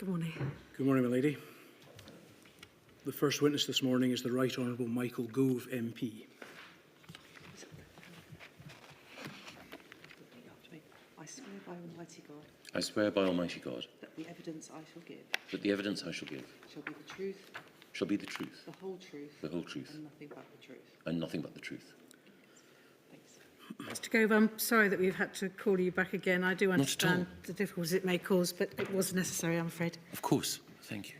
Good morning. Good morning, my lady. The first witness this morning is the Right Honourable Michael Gove MP. I swear by Almighty God. I swear by Almighty God That the evidence I shall give. that the evidence I shall give Shall be the truth. shall be the truth, The whole truth. the whole truth, And nothing but the truth. and nothing but the truth. Thanks. Mr Gove, I'm sorry that we've had to call you back again. I do understand all. the difficulties it may cause, but it was necessary, I'm afraid. Of course. Thank you.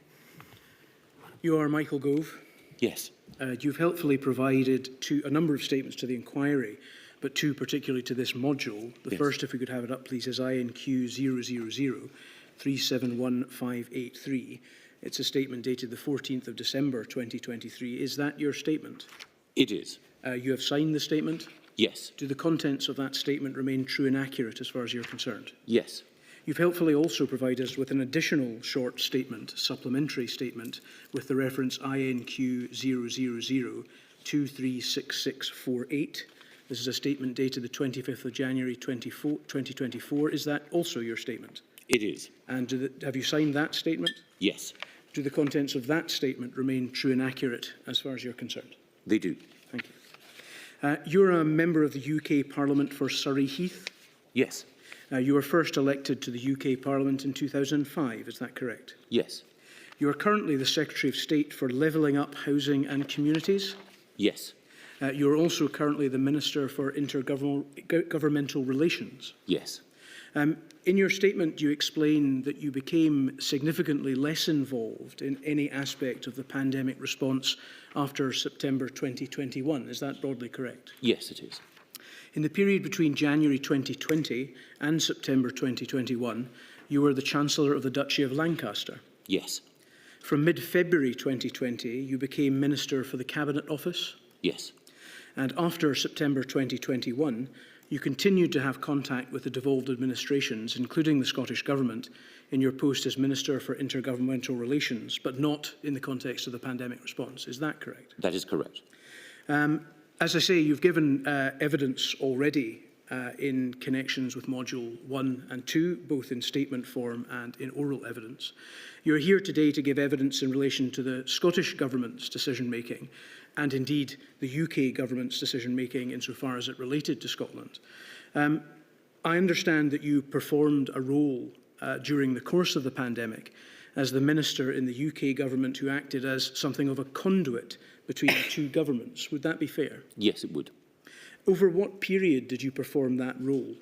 You are Michael Gove. Yes. You've helpfully provided a number of statements to the inquiry, but two particularly to this module. The first, if we could have it up, please, is INQ 000371583. It's a statement dated the 14th of December 2023. Is that your statement? It is. You have signed the statement? Yes. Do the contents of that statement remain true and accurate as far as you're concerned? Yes. You've helpfully also provided us with an additional short statement, supplementary statement, with the reference INQ 000236648. This is a statement dated the 25th of January 2024. Is that also your statement? It is. And have you signed that statement? Yes. Do the contents of that statement remain true and accurate as far as you're concerned? They do. Thank you. You're a member of the UK Parliament for Surrey Heath. Yes. You were first elected to the UK Parliament in 2005, is that correct? Yes. You are currently the Secretary of State for Levelling Up Housing and Communities. Yes. You are also currently the Minister for Intergovernmental Relations. Yes. In your statement, you explain that you became significantly less involved in any aspect of the pandemic response after September 2021. Is that broadly correct? Yes, it is. In the period between January 2020 and September 2021, you were the Chancellor of the Duchy of Lancaster. Yes. From mid-February 2020, you became Minister for the Cabinet Office. Yes. And after September 2021, you continued to have contact with the devolved administrations, including the Scottish Government, in your post as Minister for Intergovernmental Relations, but not in the context of the pandemic response. Is that correct? That is correct. As I say, you've given evidence already in connections with Module 1 and 2, both in statement form and in oral evidence. You're here today to give evidence in relation to the Scottish Government's decision-making and indeed the UK Government's decision-making insofar as it related to Scotland. I understand that you performed a role during the course of the pandemic as the Minister in the UK Government who acted as something of a conduit between the two governments. Would that be fair? Yes, it would. Over what period did you perform that role?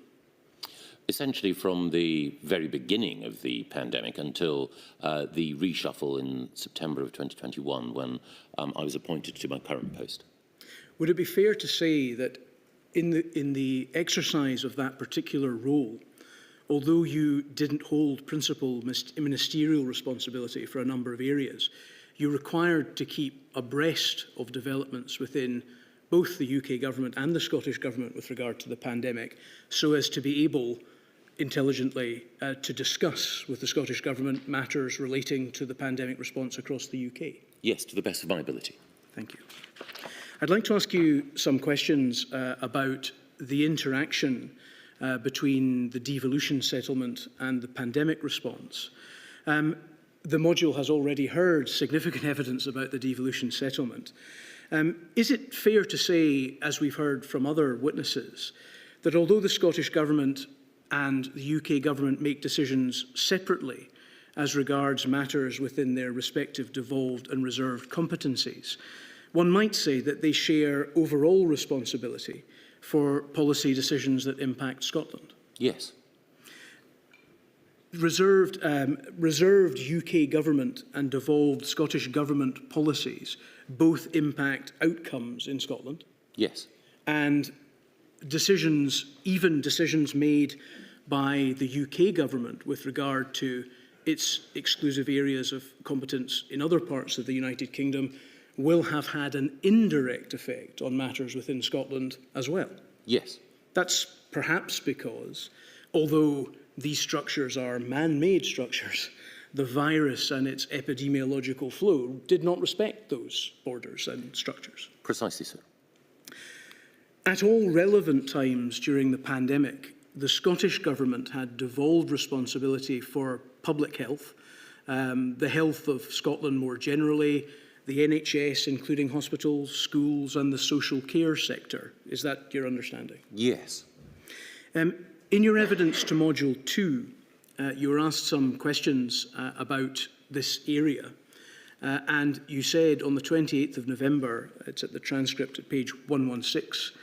Essentially from the very beginning of the pandemic until the reshuffle in September of 2021 when I was appointed to my current post. Would it be fair to say that in the exercise of that particular role, although you didn't hold principal ministerial responsibility for a number of areas, you're required to keep abreast of developments within both the UK Government and the Scottish Government with regard to the pandemic, so as to be able intelligently to discuss with the Scottish Government matters relating to the pandemic response across the UK? Yes, to the best of my ability. Thank you. I'd like to ask you some questions about the interaction between the devolution settlement and the pandemic response. The module has already heard significant evidence about the devolution settlement. Is it fair to say, as we've heard from other witnesses, that although the Scottish Government and the UK Government make decisions separately as regards matters within their respective devolved and reserved competencies, one might say that they share overall responsibility for policy decisions that impact Scotland? Yes. Reserved UK Government and devolved Scottish Government policies both impact outcomes in Scotland. Yes. And decisions, even decisions made by the UK Government with regard to its exclusive areas of competence in other parts of the United Kingdom, will have had an indirect effect on matters within Scotland as well. Yes. That's perhaps because, although these structures are man-made structures, the virus and its epidemiological flow did not respect those borders and structures. Precisely so. At all relevant times during the pandemic, the Scottish Government had devolved responsibility for public health the health of Scotland more generally, the NHS, including hospitals, schools, and the social care sector. Is that your understanding? Yes. In your evidence to Module 2, you were asked some questions about this area, and you said on the 28th of November, it's at the transcript at page 116,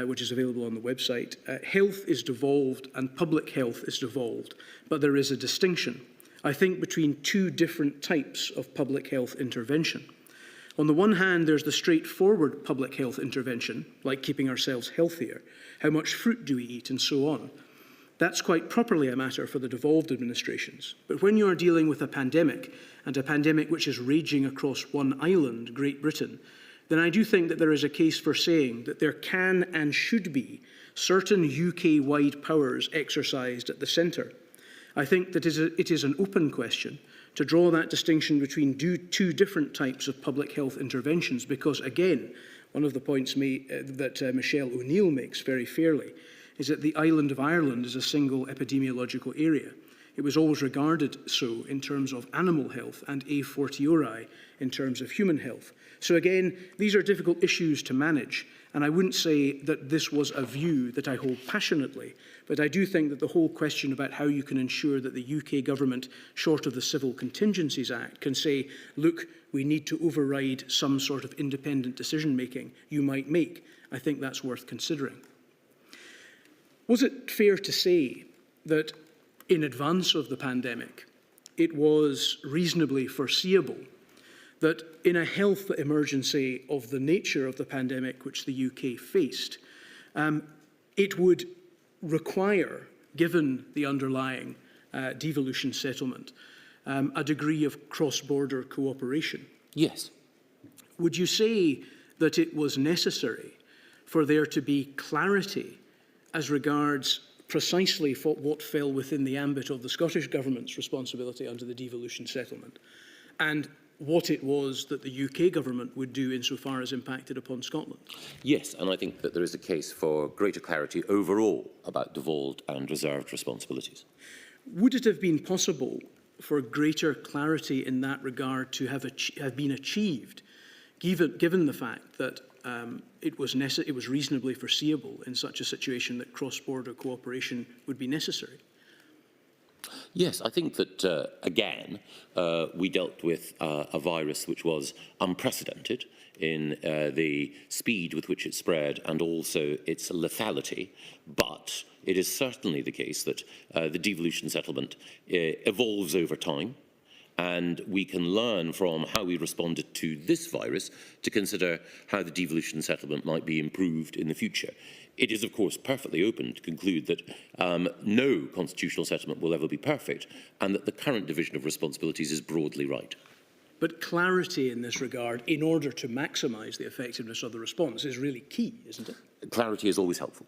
which is available on the website, health is devolved and public health is devolved, but there is a distinction, I think, between two different types of public health intervention. On the one hand, there's the straightforward public health intervention, like keeping ourselves healthier, how much fruit do we eat, and so on. That's quite properly a matter for the devolved administrations. But when you are dealing with a pandemic, and a pandemic which is raging across one island, Great Britain, then I do think that there is a case for saying that there can and should be certain UK-wide powers exercised at the centre. I think that it is an open question to draw that distinction between two different types of public health interventions, because, again, one of the points that Michelle O'Neill makes very fairly is that the island of Ireland is a single epidemiological area. It was always regarded so in terms of animal health and a fortiori in terms of human health. So again, these are difficult issues to manage, and I wouldn't say that this was a view that I hold passionately, but I do think that the whole question about how you can ensure that the UK government, short of the Civil Contingencies Act, can say, look, we need to override some sort of independent decision-making you might make, I think that's worth considering. Was it fair to say that in advance of the pandemic, it was reasonably foreseeable that in a health emergency of the nature of the pandemic which the UK faced, it would require, given the underlying devolution settlement, a degree of cross-border cooperation? Yes. Would you say that it was necessary for there to be clarity as regards precisely what fell within the ambit of the Scottish Government's responsibility under the devolution settlement, and what it was that the UK Government would do insofar as impacted upon Scotland? Yes, and I think that there is a case for greater clarity overall about devolved and reserved responsibilities. Would it have been possible for greater clarity in that regard to have been achieved, given the fact that it was reasonably foreseeable in such a situation that cross-border cooperation would be necessary? Yes, I think that, again, we dealt with a virus which was unprecedented in the speed with which it spread and also its lethality, but it is certainly the case that the devolution settlement evolves over time, and we can learn from how we responded to this virus to consider how the devolution settlement might be improved in the future. It is, of course, perfectly open to conclude that no constitutional settlement will ever be perfect, and that the current division of responsibilities is broadly right. But clarity in this regard, in order to maximise the effectiveness of the response, is really key, isn't it? Clarity is always helpful.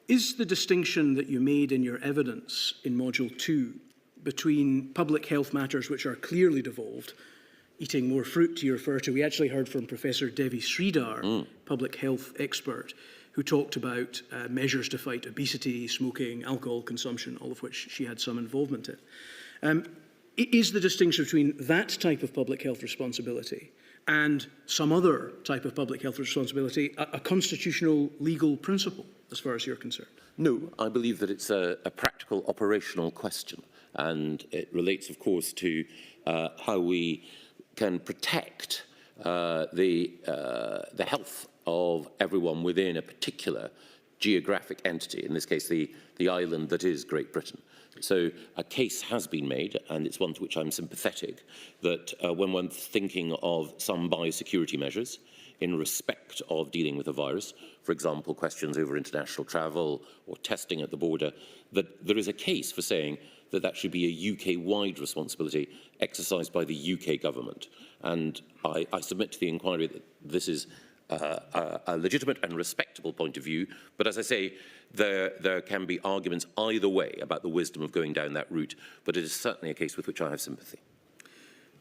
Is the distinction that you made in your evidence in Module 2 between public health matters which are clearly devolved, eating more fruit you refer to? We actually heard from Professor Devi Sridhar, public health expert, who talked about measures to fight obesity, smoking, alcohol consumption, all of which she had some involvement in. Is the distinction between that type of public health responsibility and some other type of public health responsibility a constitutional legal principle, as far as you're concerned? No, I believe that it's a practical operational question, and it relates, of course, to how we can protect the health of everyone within a particular geographic entity, in this case the island that is Great Britain. So a case has been made, and it's one to which I'm sympathetic, that when one's thinking of some biosecurity measures in respect of dealing with a virus, for example, questions over international travel or testing at the border, that there is a case for saying that that should be a UK-wide responsibility exercised by the UK government. And I submit to the inquiry that this is a legitimate and respectable point of view, but as I say, there can be arguments either way about the wisdom of going down that route, but it is certainly a case with which I have sympathy.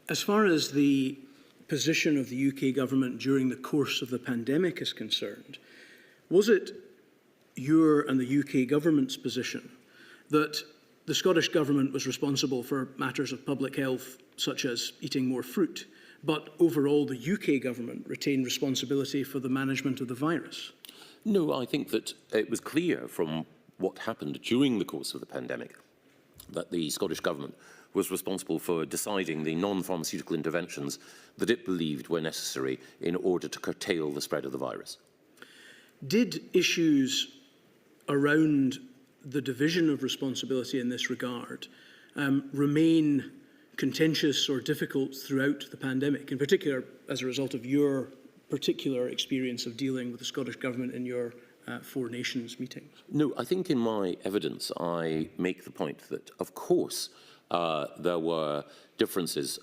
As far as the position of the UK government during the course of the pandemic is concerned, was it your and the UK government's position that the Scottish Government was responsible for matters of public health, such as eating more fruit, but overall the UK Government retained responsibility for the management of the virus. No, I think that it was clear from what happened during the course of the pandemic that the Scottish Government was responsible for deciding the non-pharmaceutical interventions that it believed were necessary in order to curtail the spread of the virus. Did issues around the division of responsibility in this regard remain contentious or difficult throughout the pandemic, in particular as a result of your particular experience of dealing with the Scottish Government in your Four Nations meetings? No, I think in my evidence I make the point that, of course, there were differences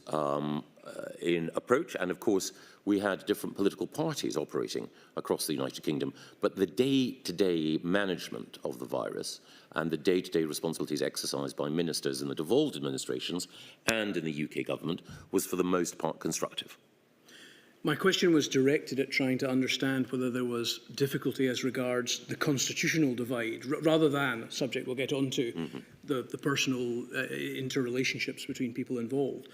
in approach, and of course we had different political parties operating across the United Kingdom, but the day-to-day management of the virus and the day-to-day responsibilities exercised by ministers in the devolved administrations and in the UK government was for the most part constructive. My question was directed at trying to understand whether there was difficulty as regards the constitutional divide, rather than, a subject we'll get onto, the personal interrelationships between people involved.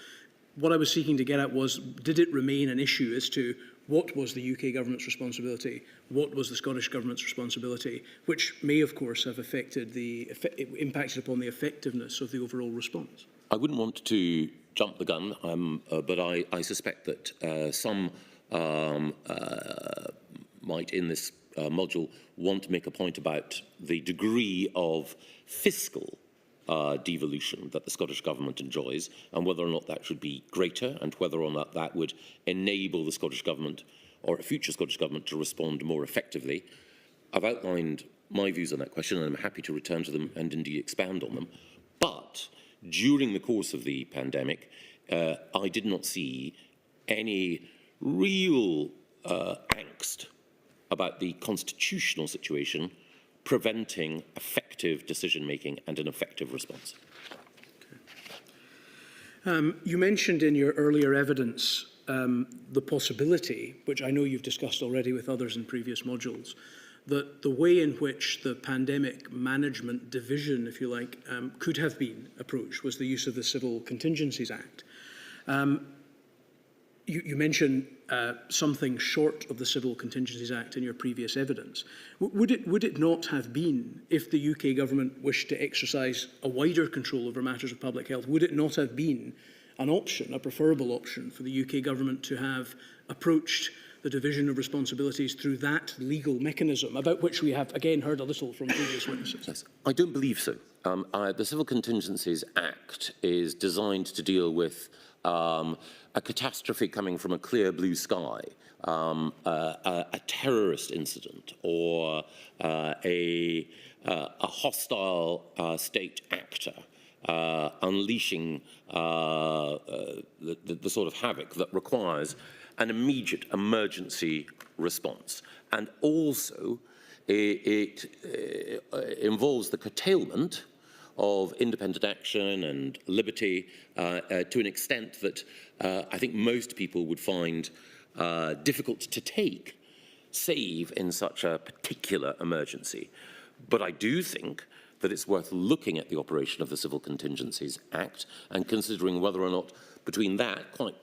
What I was seeking to get at was, did it remain an issue as to what was the UK Government's responsibility, what was the Scottish Government's responsibility, which may, of course, have impacted upon the effectiveness of the overall response? I wouldn't want to jump the gun, but I suspect that some might, in this module, want to make a point about the degree of fiscal devolution that the Scottish Government enjoys, and whether or not that should be greater, and whether or not that would enable the Scottish Government or a future Scottish Government to respond more effectively. I've outlined my views on that question, and I'm happy to return to them and indeed expand on them. But during the course of the pandemic, I did not see any real angst about the constitutional situation preventing effective decision-making and an effective response. You mentioned in your earlier evidence the possibility, which I know you've discussed already with others in previous modules, that the way in which the pandemic management division, if you like, could have been approached was the use of the Civil Contingencies Act. You mentioned something short of the Civil Contingencies Act in your previous evidence. Would it not have been, if the UK Government wished to exercise a wider control over matters of public health, would it not have been an option, a preferable option, for the UK Government to have approached the division of responsibilities through that legal mechanism, about which we have again heard a little from previous witnesses? Yes, I don't believe so. The Civil Contingencies Act is designed to deal with a catastrophe coming from a clear blue sky, a terrorist incident, or a hostile state actor unleashing the sort of havoc that requires an immediate emergency response. And also, it involves the curtailment of independent action and liberty to an extent that I think most people would find difficult to take, save in such a particular emergency. But I do think that it's worth looking at the operation of the Civil Contingencies Act and considering whether or not between that quite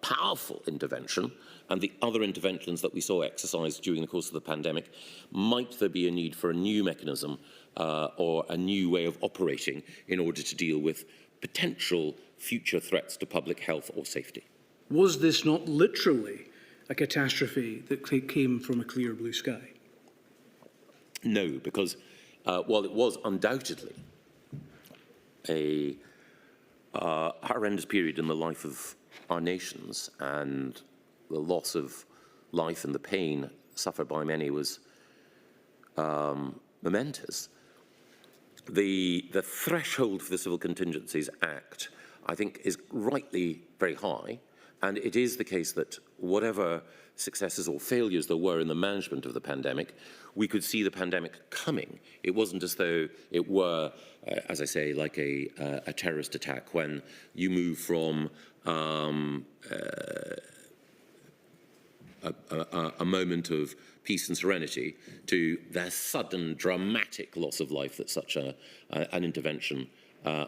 powerful intervention and the other interventions that we saw exercised during the course of the pandemic, might there be a need for a new mechanism or a new way of operating in order to deal with potential future threats to public health or safety? Was this not literally a catastrophe that came from a clear blue sky? No, because while it was undoubtedly a horrendous period in the life of our nations, and the loss of life and the pain suffered by many was momentous, the threshold for the Civil Contingencies Act, I think, is rightly very high, and it is the case that whatever successes or failures there were in the management of the pandemic, we could see the pandemic coming. It wasn't as though it were, as I say, like a terrorist attack, when a moment of peace and serenity to the sudden dramatic loss of life that such an intervention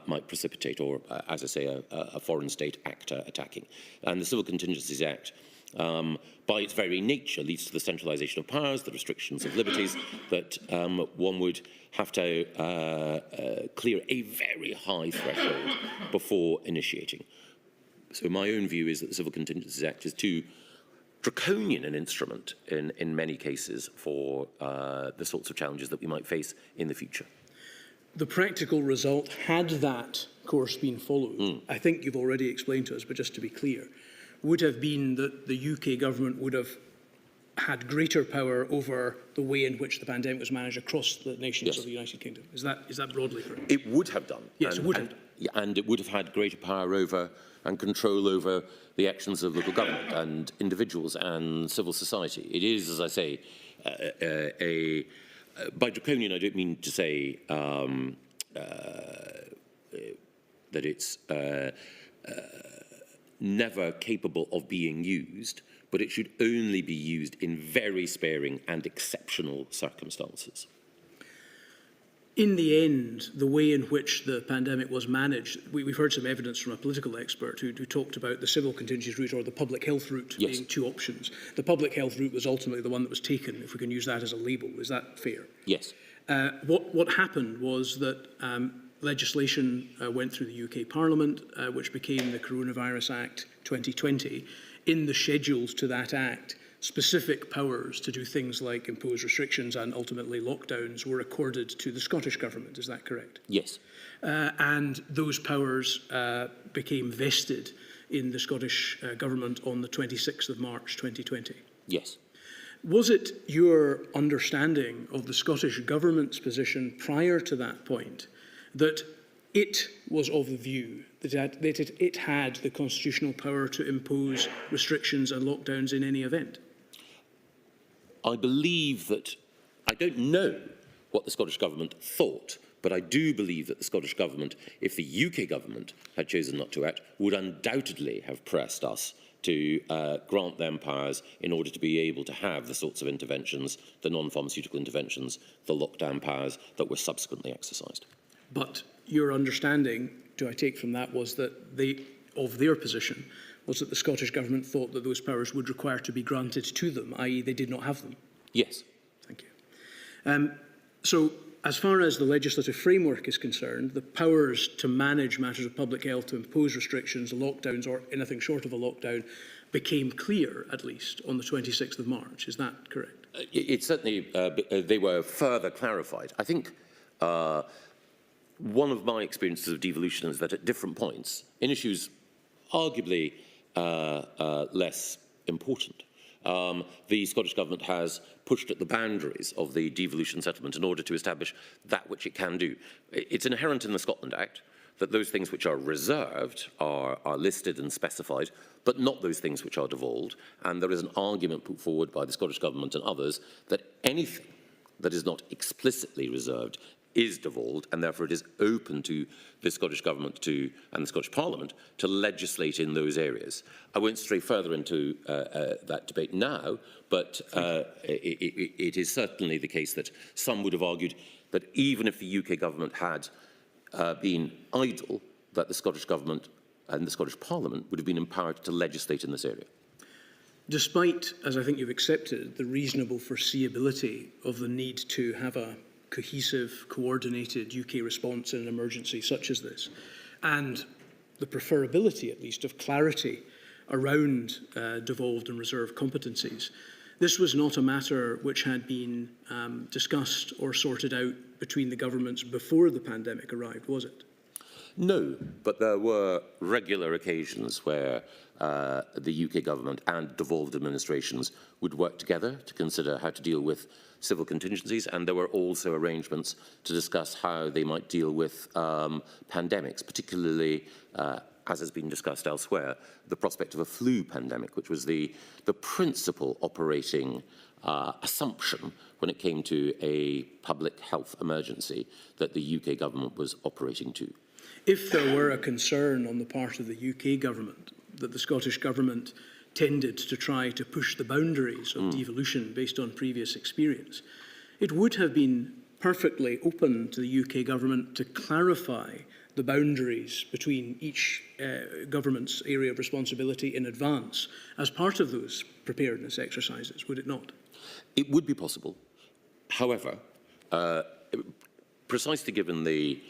might precipitate, or, as I say, a foreign state actor attacking. And the Civil Contingencies Act, by its very nature, leads to the centralisation of powers, the restrictions of liberties, that one would have to clear a very high threshold before initiating. So my own view is that the Civil Contingencies Act is too draconian an instrument in many cases for the sorts of challenges that we might face in the future. The practical result, had that course been followed, I think you've already explained to us, but just to be clear, would have been that the UK government would have had greater power over the way in which the pandemic was managed across the nations of the United Kingdom. Is that broadly correct? It would have done. Yes, it would have done. And it would have had greater power over and control over the actions of local government and individuals and civil society. It is, as I say, by draconian, I don't mean to say that it's never capable of being used, but it should only be used in very sparing and exceptional circumstances. In the end, the way in which the pandemic was managed, we've heard some evidence from a political expert who talked about the civil contingencies route or the public health route being two options. The public health route was ultimately the one that was taken, if we can use that as a label. Is that fair? Yes. What happened was that legislation went through the UK Parliament, which became the Coronavirus Act 2020. In the schedules to that act, specific powers to do things like impose restrictions and ultimately lockdowns were accorded to the Scottish Government. Is that correct? Yes. And those powers became vested in the Scottish Government on the 26th of March 2020. Yes. Was it your understanding of the Scottish Government's position prior to that point that it was of the view that it had the constitutional power to impose restrictions and lockdowns in any event? I believe that, I don't know what the Scottish Government thought, but I do believe that the Scottish Government, if the UK Government had chosen not to act, would undoubtedly have pressed us to grant them powers in order to be able to have the sorts of interventions, the non-pharmaceutical interventions, the lockdown powers that were subsequently exercised. But your understanding, do I take from that, was that their position was that the Scottish Government thought that those powers would require to be granted to them, i.e. they did not have them? Yes. Thank you. So, as far as the legislative framework is concerned, the powers to manage matters of public health, to impose restrictions, lockdowns, or anything short of a lockdown, became clear, at least, on the 26th of March. Is that correct? It certainly, they were further clarified. I think one of my experiences of devolution is that at different points, in issues arguably less important, the Scottish Government has pushed at the boundaries of the devolution settlement in order to establish that which it can do. It's inherent in the Scotland Act that those things which are reserved are listed and specified, but not those things which are devolved. And there is an argument put forward by the Scottish Government and others that anything that is not explicitly reserved is devolved, and therefore it is open to the Scottish Government and the Scottish Parliament to legislate in those areas. I won't stray further into that debate now, but it is certainly the case that some would have argued that even if the UK Government had been idle, that the Scottish Government and the Scottish Parliament would have been empowered to legislate in this area. Despite, as I think you've accepted, the reasonable foreseeability of the need to have a cohesive, coordinated UK response in an emergency such as this, and the preferability, at least, of clarity around devolved and reserved competencies, this was not a matter which had been discussed or sorted out between the governments before the pandemic arrived, was it? No, but there were regular occasions where the UK government and devolved administrations would work together to consider how to deal with civil contingencies, and there were also arrangements to discuss how they might deal with pandemics, particularly, as has been discussed elsewhere, the prospect of a flu pandemic, which was the principal operating assumption when it came to a public health emergency that the UK government was operating to. If there were a concern on the part of the UK government that the Scottish Government tended to try to push the boundaries of devolution based on previous experience. It would have been perfectly open to the UK government to clarify the boundaries between each government's area of responsibility in advance as part of those preparedness exercises, would it not? It would be possible. However, precisely given the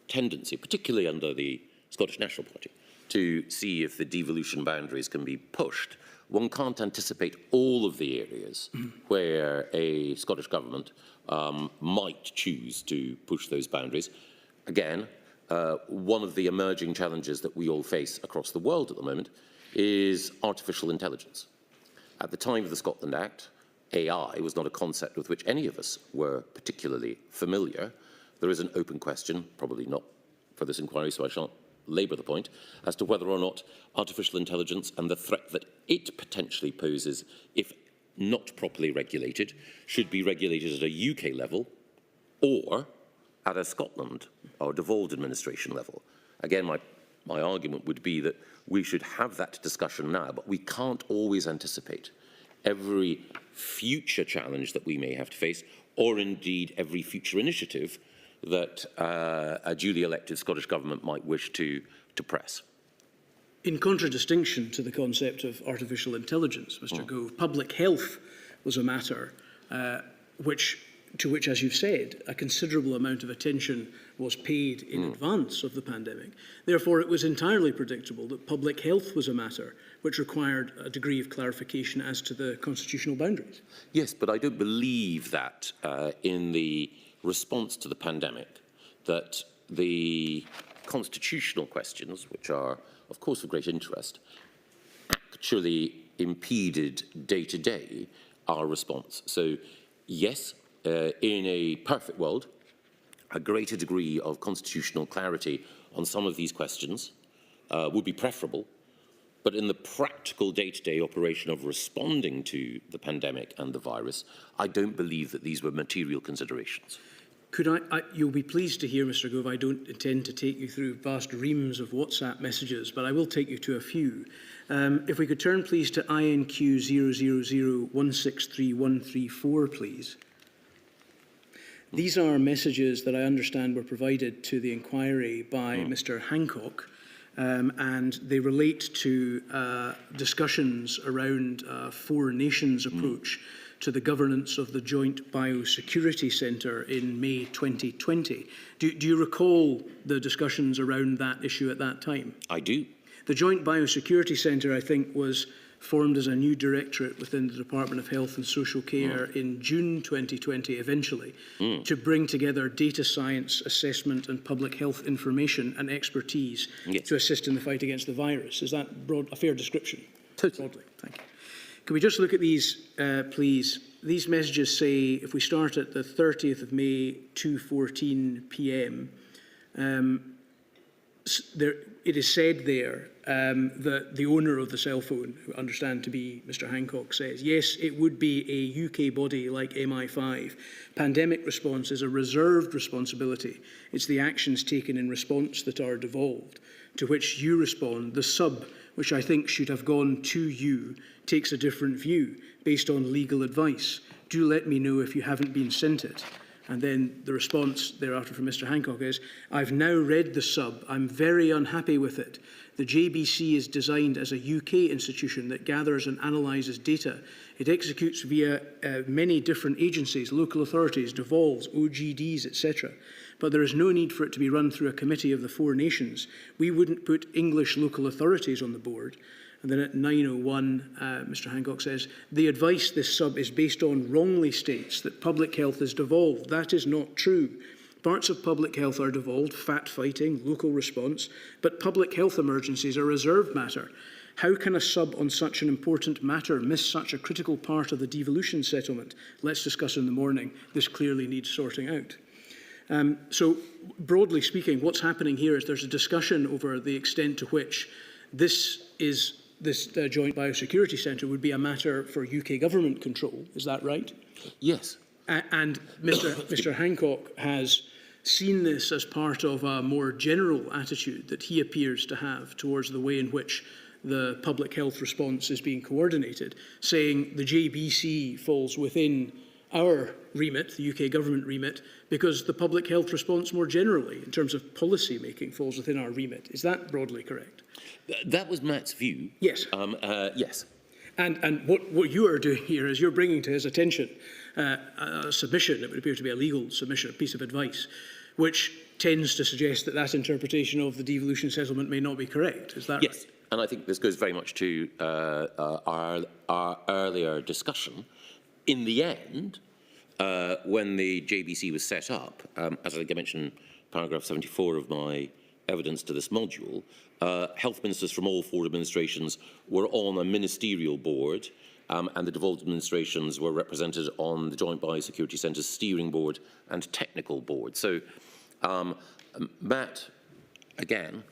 tendency, particularly under the Scottish National Party, to see if the devolution boundaries can be pushed, one can't anticipate all of the areas where a Scottish government might choose to push those boundaries. Again, one of the emerging challenges that we all face across the world at the moment is artificial intelligence. At the time of the Scotland Act, AI was not a concept with which any of us were particularly familiar. There is an open question, probably not for this inquiry, so I shan't labour the point, as to whether or not artificial intelligence and the threat that it potentially poses, if not properly regulated, should be regulated at a UK level or at a Scotland or devolved administration level. Again, my argument would be that we should have that discussion now, but we can't always anticipate every future challenge that we may have to face, or indeed every future initiative that a duly elected Scottish Government might wish to press. In contradistinction to the concept of artificial intelligence, Mr. Gove, public health was a matter to which, as you've said, a considerable amount of attention was paid in advance of the pandemic. Therefore, it was entirely predictable that public health was a matter which required a degree of clarification as to the constitutional boundaries. Yes, but I don't believe that in the response to the pandemic, that the constitutional questions, which are, of course, of great interest, actually impeded day-to-day our response. So, yes, in a perfect world, a greater degree of constitutional clarity on some of these questions would be preferable, but in the practical day-to-day operation of responding to the pandemic and the virus, I don't believe that these were material considerations. You'll be pleased to hear, Mr. Gove, I don't intend to take you through vast reams of WhatsApp messages, but I will take you to a few. If we could turn, please, to INQ 000163134, please. These are messages that I understand were provided to the inquiry by Mr. Hancock, and they relate to discussions around a Four Nations approach to the governance of the Joint Biosecurity Centre in May 2020. Do you recall the discussions around that issue at that time? I do. The Joint Biosecurity Centre, I think, was formed as a new directorate within the Department of Health and Social Care in June 2020, eventually, to bring together data science, assessment and public health information and expertise to assist in the fight against the virus. Is that a fair description? Totally. Broadly, thank you. Can we just look at these, please? These messages say, if we start at the 30th of May, 2:14 p.m., it is said there that the owner of the cell phone, who I understand to be Mr. Hancock, says, yes, it would be a UK body like MI5. Pandemic response is a reserved responsibility. It's the actions taken in response that are devolved. To which you respond, the sub, which I think should have gone to you, takes a different view based on legal advice. Do let me know if you haven't been sent it. And then the response thereafter from Mr. Hancock is, I've now read the sub. I'm very unhappy with it. The JBC is designed as a UK institution that gathers and analyses data. It executes via many different agencies, local authorities, devolves, OGDs, etc. But there is no need for it to be run through a committee of the Four Nations. We wouldn't put English local authorities on the board. And then at 9:01, Mr. Hancock says, the advice this sub is based on wrongly states that public health is devolved. That is not true. Parts of public health are devolved, fact fighting, local response, but public health emergencies are a reserved matter. How can a sub on such an important matter miss such a critical part of the devolution settlement? Let's discuss in the morning. This clearly needs sorting out. So, broadly speaking, what's happening here is there's a discussion over the extent to which this Joint Biosecurity Centre would be a matter for UK government control. Is that right? Yes. And Mr. Hancock has seen this as part of a more general attitude that he appears to have towards the way in which the public health response is being coordinated, saying the JBC falls within our remit, the UK government remit, because the public health response more generally, in terms of policy making, falls within our remit. Is that broadly correct? That was Matt's view. Yes. Yes. And what you are doing here is you're bringing to his attention a submission, it would appear to be a legal submission, a piece of advice, which tends to suggest that that interpretation of the devolution settlement may not be correct. Is that yes. right? And I think this goes very much to our earlier discussion. In the end, when the JBC was set up, as I think I mentioned in paragraph 74 of my evidence to this module, health ministers from all four administrations were on a ministerial board, and the devolved administrations were represented on the Joint Biosecurity Centre's steering board and technical board. So Matt, again,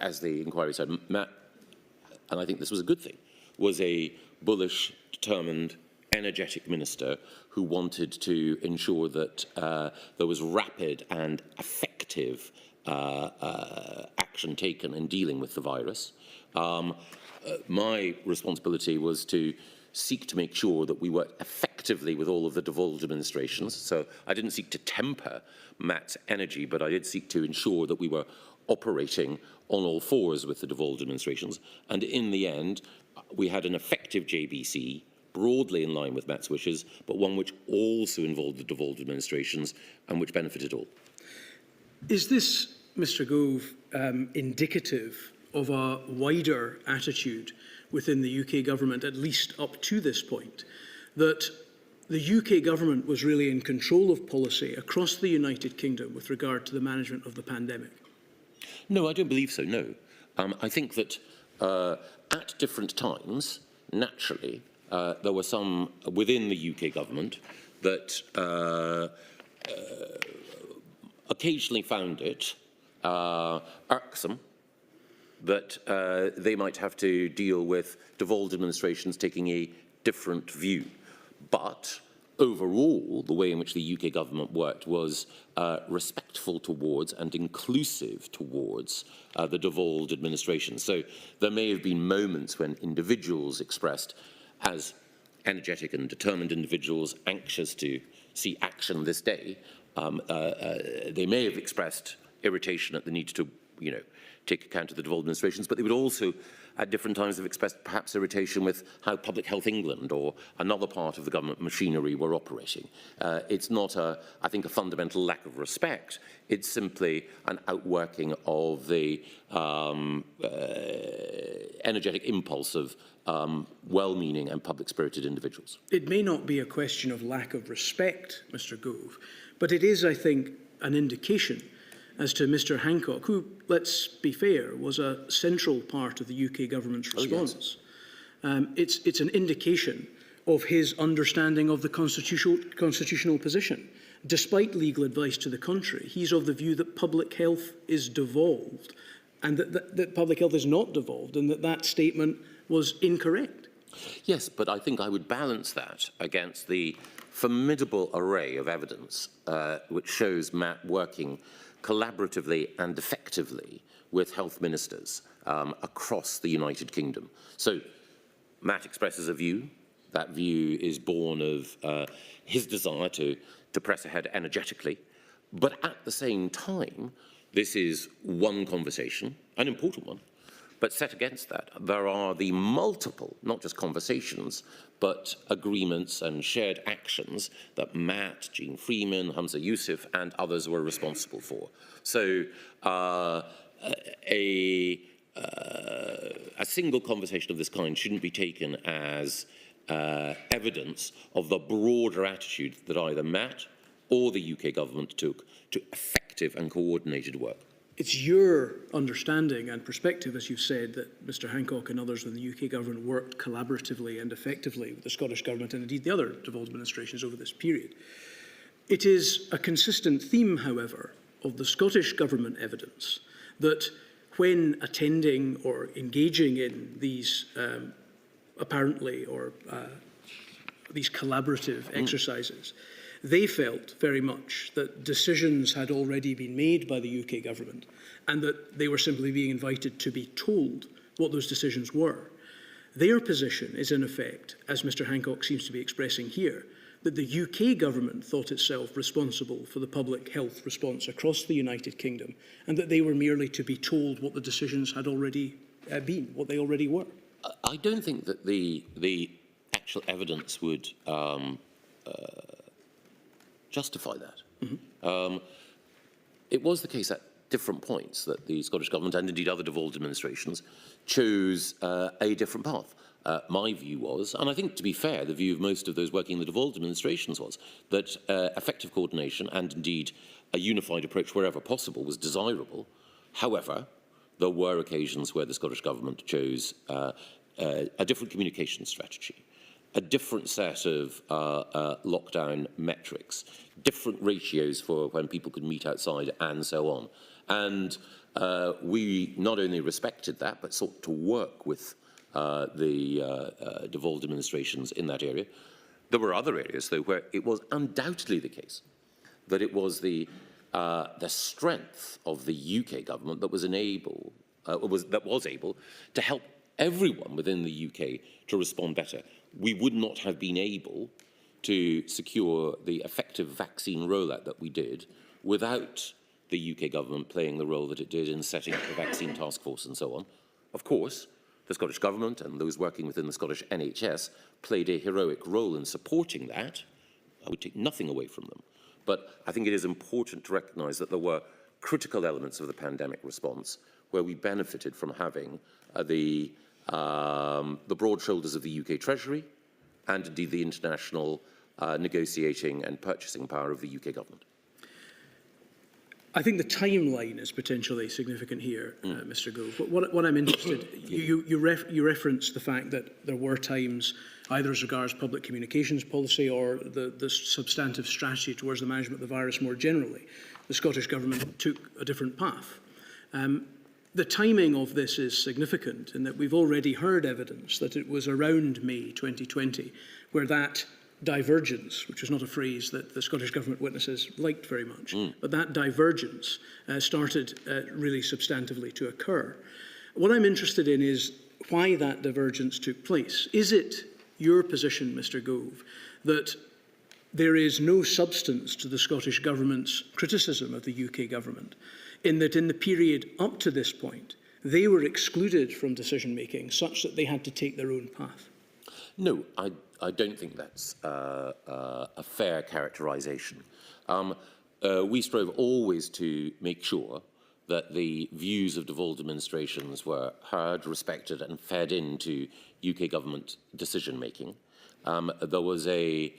as the inquiry said, Matt, and I think this was a good thing, was a bullish, determined, energetic minister who wanted to ensure that there was rapid and effective action taken in dealing with the virus. My responsibility was to seek to make sure that we worked effectively with all of the devolved administrations. So I didn't seek to temper Matt's energy, but I did seek to ensure that we were operating on all fours with the devolved administrations. And in the end, we had an effective JBC, broadly in line with Matt's wishes, but one which also involved the devolved administrations and which benefited all. Is this, Mr. Gove, indicative of a wider attitude within the UK government, at least up to this point, that the UK government was really in control of policy across the United Kingdom with regard to the management of the pandemic? No, I don't believe so, no. I think that at different times, naturally, there were some within the UK government that occasionally found it irksome that they might have to deal with devolved administrations taking a different view. But overall, the way in which the UK government worked was respectful towards and inclusive towards the devolved administration. So there may have been moments when individuals expressed, as energetic and determined individuals anxious to see action this day, they may have expressed irritation at the need to, take account of the devolved administrations, but they would also, at different times, have expressed perhaps irritation with how Public Health England or another part of the government machinery were operating. It's not, I think, a fundamental lack of respect. It's simply an outworking of the energetic impulse of well-meaning and public-spirited individuals. It may not be a question of lack of respect, Mr. Gove, but it is, I think, an indication as to Mr. Hancock, who, let's be fair, was a central part of the UK government's response. Oh, yes. It's an indication of his understanding of the constitutional position. Despite legal advice to the contrary, he's of the view that public health is devolved and that public health is not devolved, and that statement was incorrect. Yes, but I think I would balance that against the formidable array of evidence which shows Matt working collaboratively and effectively with health ministers across the United Kingdom. So Matt expresses a view. That view is born of his desire to press ahead energetically. But at the same time, this is one conversation, an important one. But set against that, there are the multiple, not just conversations, but agreements and shared actions that Matt, Jean Freeman, Hamza Yusuf, and others were responsible for. So a single conversation of this kind shouldn't be taken as evidence of the broader attitude that either Matt or the UK government took to effective and coordinated work. It's your understanding and perspective, as you've said, that Mr. Hancock and others within the UK government worked collaboratively and effectively with the Scottish government and indeed the other devolved administrations over this period. It is a consistent theme, however, of the Scottish government evidence that when attending or engaging in these apparently or these collaborative exercises, They felt very much that decisions had already been made by the UK government and that they were simply being invited to be told what those decisions were. Their position is, in effect, as Mr Hancock seems to be expressing here, that the UK government thought itself responsible for the public health response across the United Kingdom and that they were merely to be told what the decisions had already been, what they already were. I don't think that the actual evidence would justify that. It was the case at different points that the Scottish Government and indeed other devolved administrations chose a different path. My view was, and I think to be fair, the view of most of those working in the devolved administrations was, that effective coordination and indeed a unified approach wherever possible was desirable. However, there were occasions where the Scottish Government chose a different communication strategy, a different set of lockdown metrics, different ratios for when people could meet outside and so on. And we not only respected that, but sought to work with the devolved administrations in that area. There were other areas, though, where it was undoubtedly the case that it was the strength of the UK government that was able to help everyone within the UK to respond better. We would not have been able to secure the effective vaccine rollout that we did without the UK government playing the role that it did in setting up the vaccine task force and so on. Of course, the Scottish Government and those working within the Scottish NHS played a heroic role in supporting that. I would take nothing away from them. But I think it is important to recognise that there were critical elements of the pandemic response where we benefited from having the broad shoulders of the UK Treasury and indeed the international negotiating and purchasing power of the UK government. I think the timeline is potentially significant here, Mr Gove. But what I'm interested, you referenced the fact that there were times, either as regards public communications policy or the substantive strategy towards the management of the virus more generally, the Scottish Government took a different path. The timing of this is significant in that we've already heard evidence that it was around May 2020 where that divergence, which was not a phrase that the Scottish Government witnesses liked very much, but that divergence started really substantively to occur. What I'm interested in is why that divergence took place. Is it your position, Mr Gove, that there is no substance to the Scottish Government's criticism of the UK Government, in that in the period up to this point, they were excluded from decision-making such that they had to take their own path? No, I don't think that's a fair characterisation. We strove always to make sure that the views of devolved administrations were heard, respected and fed into UK government decision-making. There was an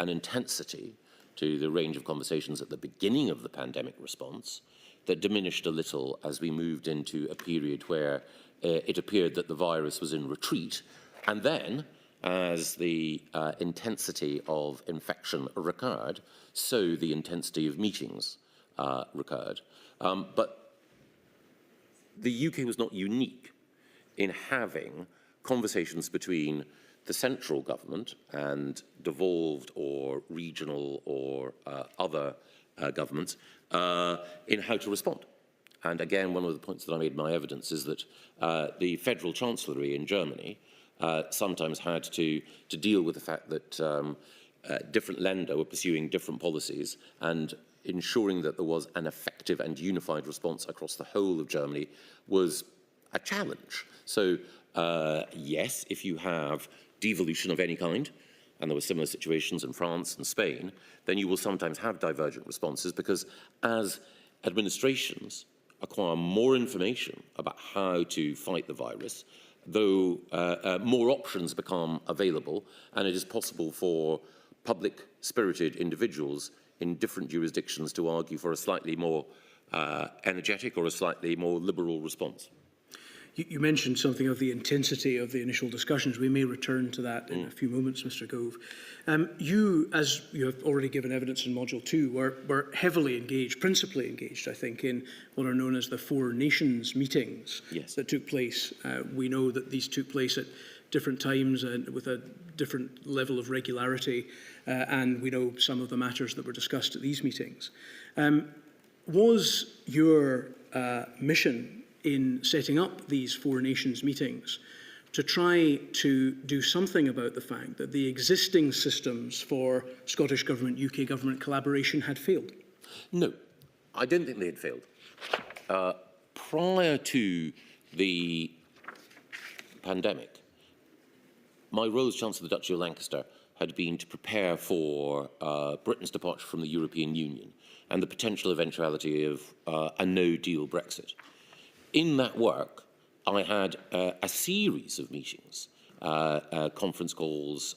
intensity to the range of conversations at the beginning of the pandemic response that diminished a little as we moved into a period where it appeared that the virus was in retreat. And then, as the intensity of infection recurred, so the intensity of meetings recurred. But the UK was not unique in having conversations between the central government and devolved or regional or other governments in how to respond. And again, one of the points that I made in my evidence is that the federal chancellery in Germany sometimes had to deal with the fact that different Länder were pursuing different policies, and ensuring that there was an effective and unified response across the whole of Germany was a challenge. So yes, if you have devolution of any kind, and there were similar situations in France and Spain, then you will sometimes have divergent responses, because as administrations acquire more information about how to fight the virus, though more options become available, and it is possible for public-spirited individuals in different jurisdictions to argue for a slightly more energetic or a slightly more liberal response. You mentioned something of the intensity of the initial discussions. We may return to that in a few moments, Mr. Gove. You, as you have already given evidence in Module 2, were heavily engaged, principally engaged, I think, in what are known as the Four Nations meetings that took place. We know that these took place at different times and with a different level of regularity, and we know some of the matters that were discussed at these meetings. Was your mission in setting up these Four Nations meetings to try to do something about the fact that the existing systems for Scottish Government, UK Government collaboration had failed? No, I don't think they had failed. Prior to the pandemic, my role as Chancellor of the Duchy of Lancaster had been to prepare for Britain's departure from the European Union and the potential eventuality of a no-deal Brexit. In that work, I had a series of meetings, conference calls,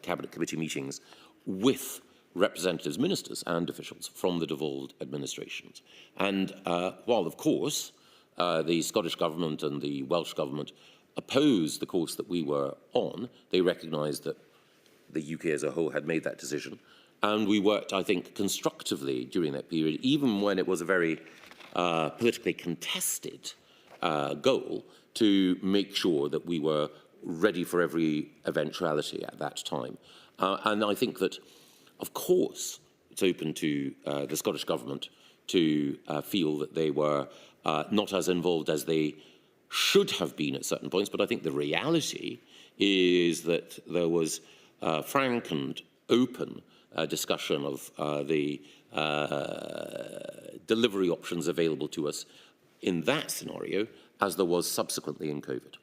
cabinet committee meetings with representatives, ministers and officials from the devolved administrations. And while, of course, the Scottish Government and the Welsh Government opposed the course that we were on, they recognised that the UK as a whole had made that decision. And we worked, I think, constructively during that period, even when it was a very politically contested goal, to make sure that we were ready for every eventuality at that time. And I think that, of course, it's open to the Scottish Government to feel that they were not as involved as they should have been at certain points, but I think the reality is that there was frank and open discussion of the delivery options available to us in that scenario, as there was subsequently in COVID.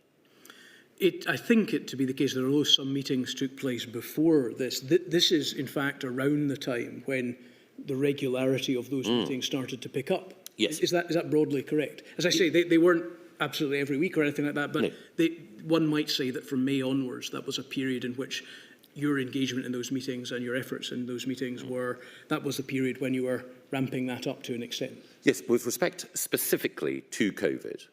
I think it to be the case that although some meetings took place before this, this is in fact around the time when the regularity of those meetings started to pick up. Yes. Is that broadly correct? As I say, they weren't absolutely every week or anything like that, but no. One might say that from May onwards, that was a period in which your engagement in those meetings and your efforts in those meetings that was the period when you were ramping that up to an extent. Yes, with respect specifically to COVID,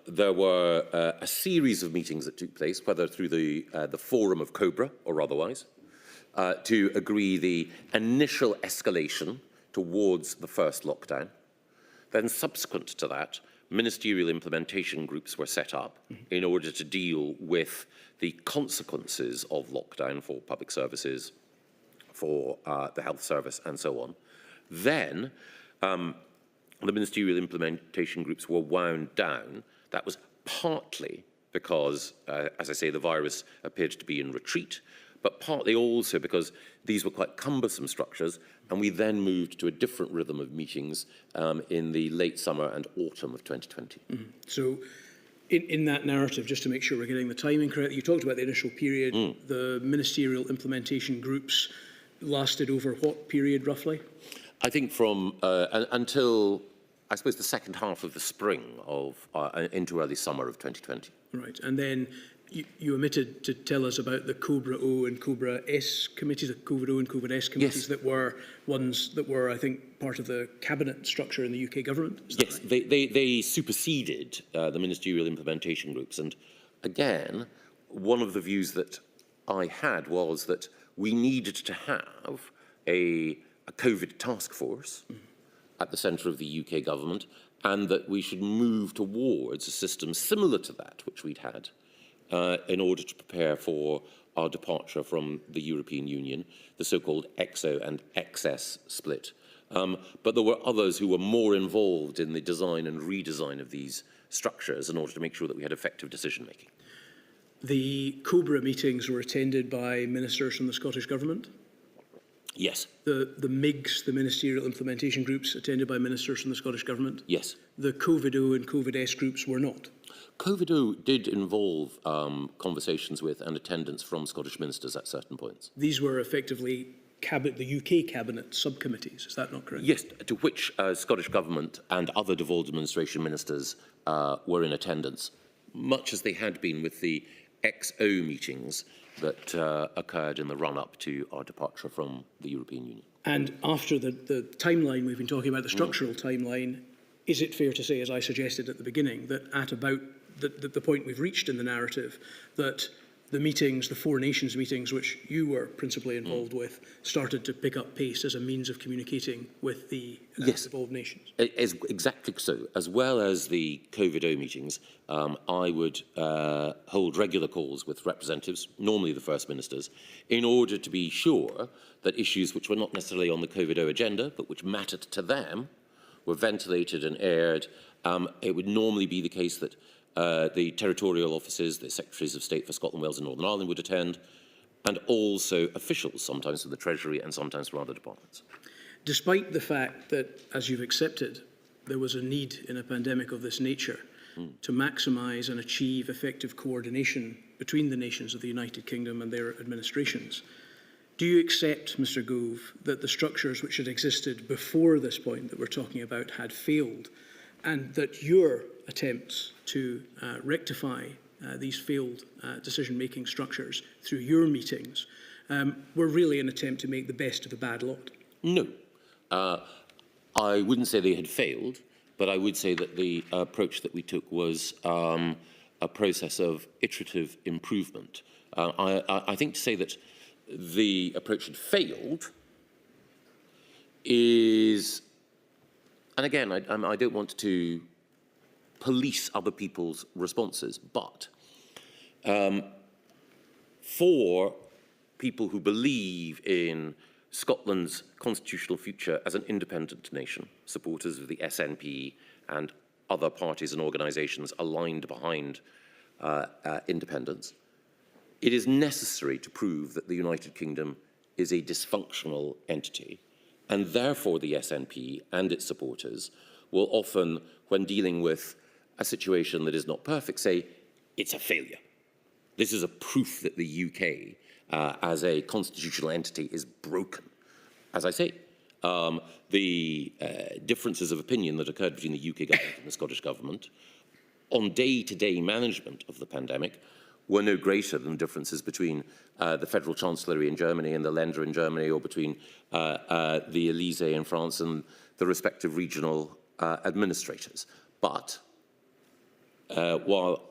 there were a series of meetings that took place, whether through the forum of COBRA or otherwise, to agree the initial escalation towards the first lockdown. Then subsequent to that, ministerial implementation groups were set up in order to deal with the consequences of lockdown for public services, for the health service and so on. Then the ministerial implementation groups were wound down. That was partly because, as I say, the virus appeared to be in retreat, but partly also because these were quite cumbersome structures, and we then moved to a different rhythm of meetings in the late summer and autumn of 2020. So in that narrative, just to make sure we're getting the timing correct, you talked about the initial period. The ministerial implementation groups lasted over what period, roughly? I think from until, I suppose, the second half of the spring of into early summer of 2020. Right, and then you omitted to tell us about the COBRA O and COBRA S committees, the COVID O and COVID S committees, that were ones that were, I think, part of the cabinet structure in the UK government. Yes, right? they superseded the ministerial implementation groups. And again, one of the views that I had was that we needed to have a COVID task force at the centre of the UK government, and that we should move towards a system similar to that which we'd had in order to prepare for our departure from the European Union, the so-called EXO and XS split. But there were others who were more involved in the design and redesign of these structures in order to make sure that we had effective decision-making. The COBRA meetings were attended by ministers from the Scottish Government? Yes. The MIGs, the Ministerial Implementation Groups, attended by ministers from the Scottish Government? Yes. The COVID O and COVID S groups were not? COVID O did involve conversations with and attendance from Scottish ministers at certain points. These were effectively the UK Cabinet subcommittees, is that not correct? Yes, to which Scottish Government and other devolved administration ministers were in attendance, much as they had been with the XO meetings that occurred in the run-up to our departure from the European Union. And after the timeline we've been talking about, the structural timeline, is it fair to say, as I suggested at the beginning, that at about the point we've reached in the narrative, that the meetings, the Four Nations meetings, which you were principally involved with, started to pick up pace as a means of communicating with the Yes. involved nations? Exactly so. As well as the COVID-0 meetings, I would hold regular calls with representatives, normally the First Ministers, in order to be sure that issues which were not necessarily on the COVID-0 agenda, but which mattered to them, were ventilated and aired. It would normally be the case that the territorial offices, the Secretaries of State for Scotland, Wales and Northern Ireland would attend, and also officials, sometimes from the Treasury and sometimes from other departments. Despite the fact that, as you've accepted, there was a need in a pandemic of this nature to maximise and achieve effective coordination between the nations of the United Kingdom and their administrations, do you accept, Mr Gove, that the structures which had existed before this point that we're talking about had failed, and that your attempts to rectify these failed decision-making structures through your meetings were really an attempt to make the best of a bad lot? No. I wouldn't say they had failed, but I would say that the approach that we took was a process of iterative improvement. I think to say that the approach had failed is, and again, I don't want to police other people's responses, but for people who believe in Scotland's constitutional future as an independent nation, supporters of the SNP and other parties and organisations aligned behind independence, it is necessary to prove that the United Kingdom is a dysfunctional entity, and therefore the SNP and its supporters will often, when dealing with a situation that is not perfect, say, it's a failure. This is a proof that the UK, as a constitutional entity, is broken. As I say, the differences of opinion that occurred between the UK government and the Scottish government on day-to-day management of the pandemic were no greater than differences between the Federal Chancellery in Germany and the Länder in Germany, or between the Élysée in France and the respective regional administrators. But while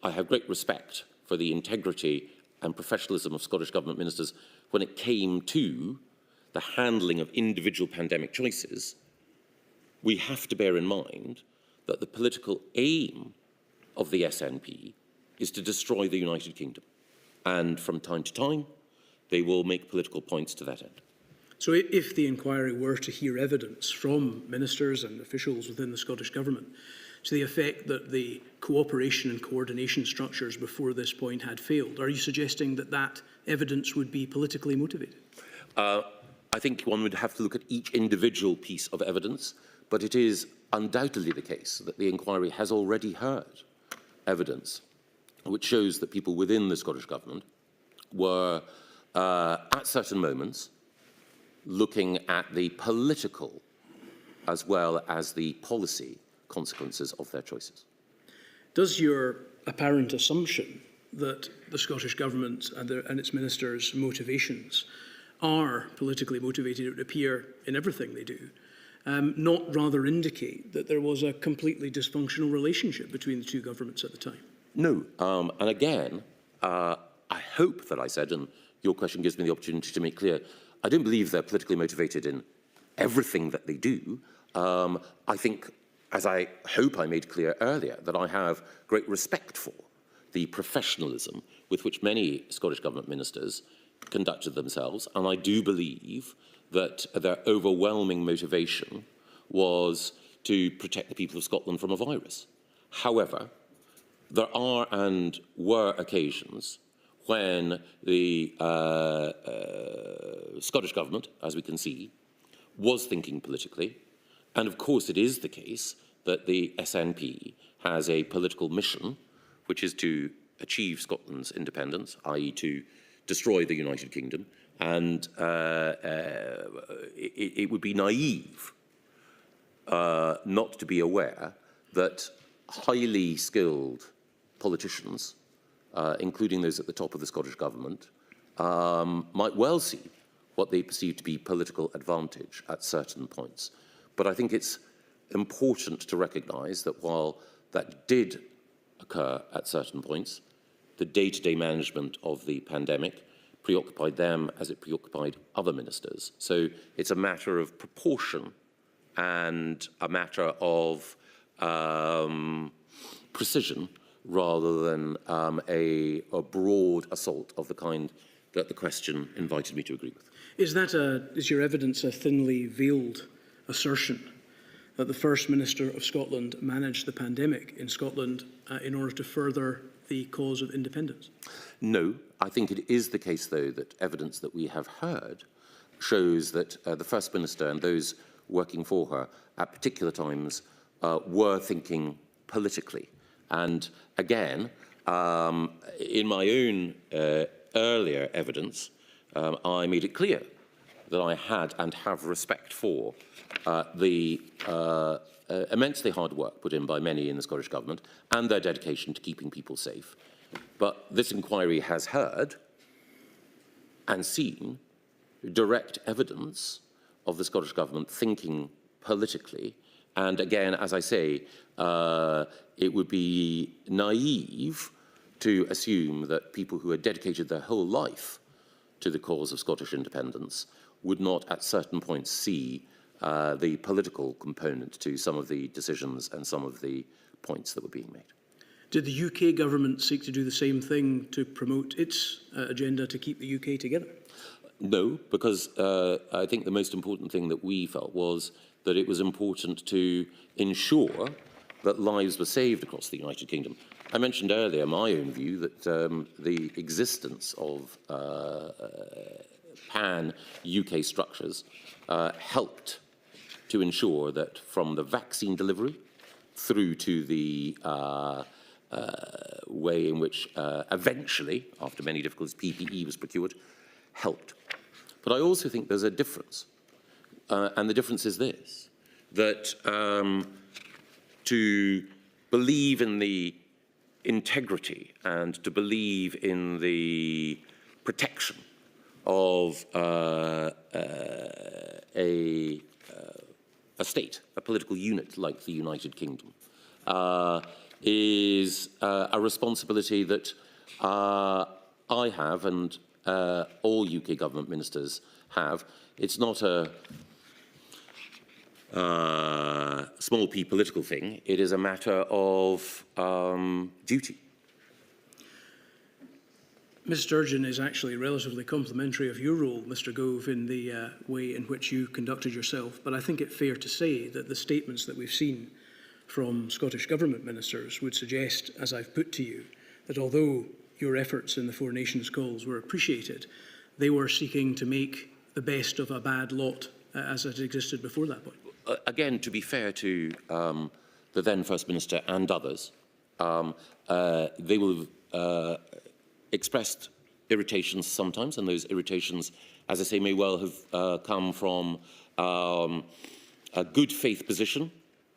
I have great respect for the integrity and professionalism of Scottish Government ministers when it came to the handling of individual pandemic choices, we have to bear in mind that the political aim of the SNP is to destroy the United Kingdom. And from time to time, they will make political points to that end. So if the inquiry were to hear evidence from ministers and officials within the Scottish Government to the effect that the cooperation and coordination structures before this point had failed, are you suggesting that that evidence would be politically motivated? I think one would have to look at each individual piece of evidence, but it is undoubtedly the case that the inquiry has already heard evidence which shows that people within the Scottish Government were, at certain moments, looking at the political as well as the policy consequences of their choices. Does your apparent assumption that the Scottish Government and its ministers' motivations are politically motivated, it would appear in everything they do, not rather indicate that there was a completely dysfunctional relationship between the two governments at the time? No, and again, I hope that I said, and your question gives me the opportunity to make clear, I don't believe they're politically motivated in everything that they do. I think, as I hope I made clear earlier, that I have great respect for the professionalism with which many Scottish Government ministers conducted themselves, and I do believe that their overwhelming motivation was to protect the people of Scotland from a virus. However, there are and were occasions when the Scottish Government, as we can see, was thinking politically. And of course it is the case that the SNP has a political mission, which is to achieve Scotland's independence, i.e. to destroy the United Kingdom. And it would be naive not to be aware that highly skilled politicians, including those at the top of the Scottish Government, might well see what they perceive to be political advantage at certain points. But I think it's important to recognise that while that did occur at certain points, the day-to-day management of the pandemic preoccupied them as it preoccupied other ministers. So it's a matter of proportion and a matter of precision rather than a broad assault of the kind that the question invited me to agree with. Is your evidence a thinly veiled assertion that the First Minister of Scotland managed the pandemic in Scotland in order to further the cause of independence? No, I think it is the case, though, that evidence that we have heard shows that the First Minister and those working for her at particular times were thinking politically. And again, in my own earlier evidence, I made it clear that I had and have respect for the immensely hard work put in by many in the Scottish Government and their dedication to keeping people safe. But this inquiry has heard and seen direct evidence of the Scottish Government thinking politically. And again, as I say, it would be naive to assume that people who had dedicated their whole life to the cause of Scottish independence would not at certain points see the political component to some of the decisions and some of the points that were being made. Did the UK government seek to do the same thing to promote its agenda to keep the UK together? No, because I think the most important thing that we felt was that it was important to ensure that lives were saved across the United Kingdom. I mentioned earlier my own view that the existence of pan-UK structures helped to ensure that from the vaccine delivery through to the way in which eventually, after many difficulties, PPE was procured, helped. But I also think there's a difference, and the difference is this, that to believe in the integrity and to believe in the protection of a state, a political unit like the United Kingdom, is a responsibility that I have and all UK government ministers have. It's not a small p political thing. It is a matter of duty. Ms Sturgeon is actually relatively complimentary of your role, Mr Gove, in the way in which you conducted yourself, but I think it fair to say that the statements that we've seen from Scottish Government ministers would suggest, as I've put to you, that although your efforts in the Four Nations calls were appreciated, they were seeking to make the best of a bad lot as it existed before that point. Again, to be fair to the then First Minister and others, they will have expressed irritations sometimes, and those irritations, as I say, may well have come from a good faith position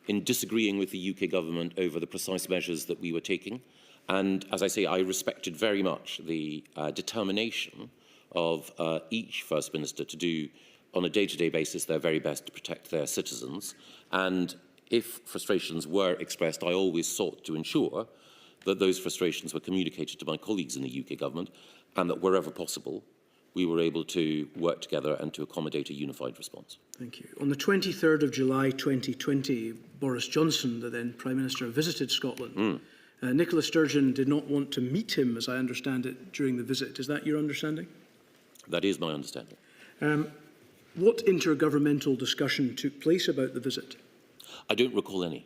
in disagreeing with the UK government over the precise measures that we were taking. And as I say, I respected very much the determination of each First Minister to do on a day-to-day basis their very best to protect their citizens. And if frustrations were expressed, I always sought to ensure that those frustrations were communicated to my colleagues in the UK government, and that wherever possible, we were able to work together and to accommodate a unified response. Thank you. On the 23rd of July 2020, Boris Johnson, the then Prime Minister, visited Scotland. Nicola Sturgeon did not want to meet him, as I understand it, during the visit. Is that your understanding? That is my understanding. What intergovernmental discussion took place about the visit? I don't recall any.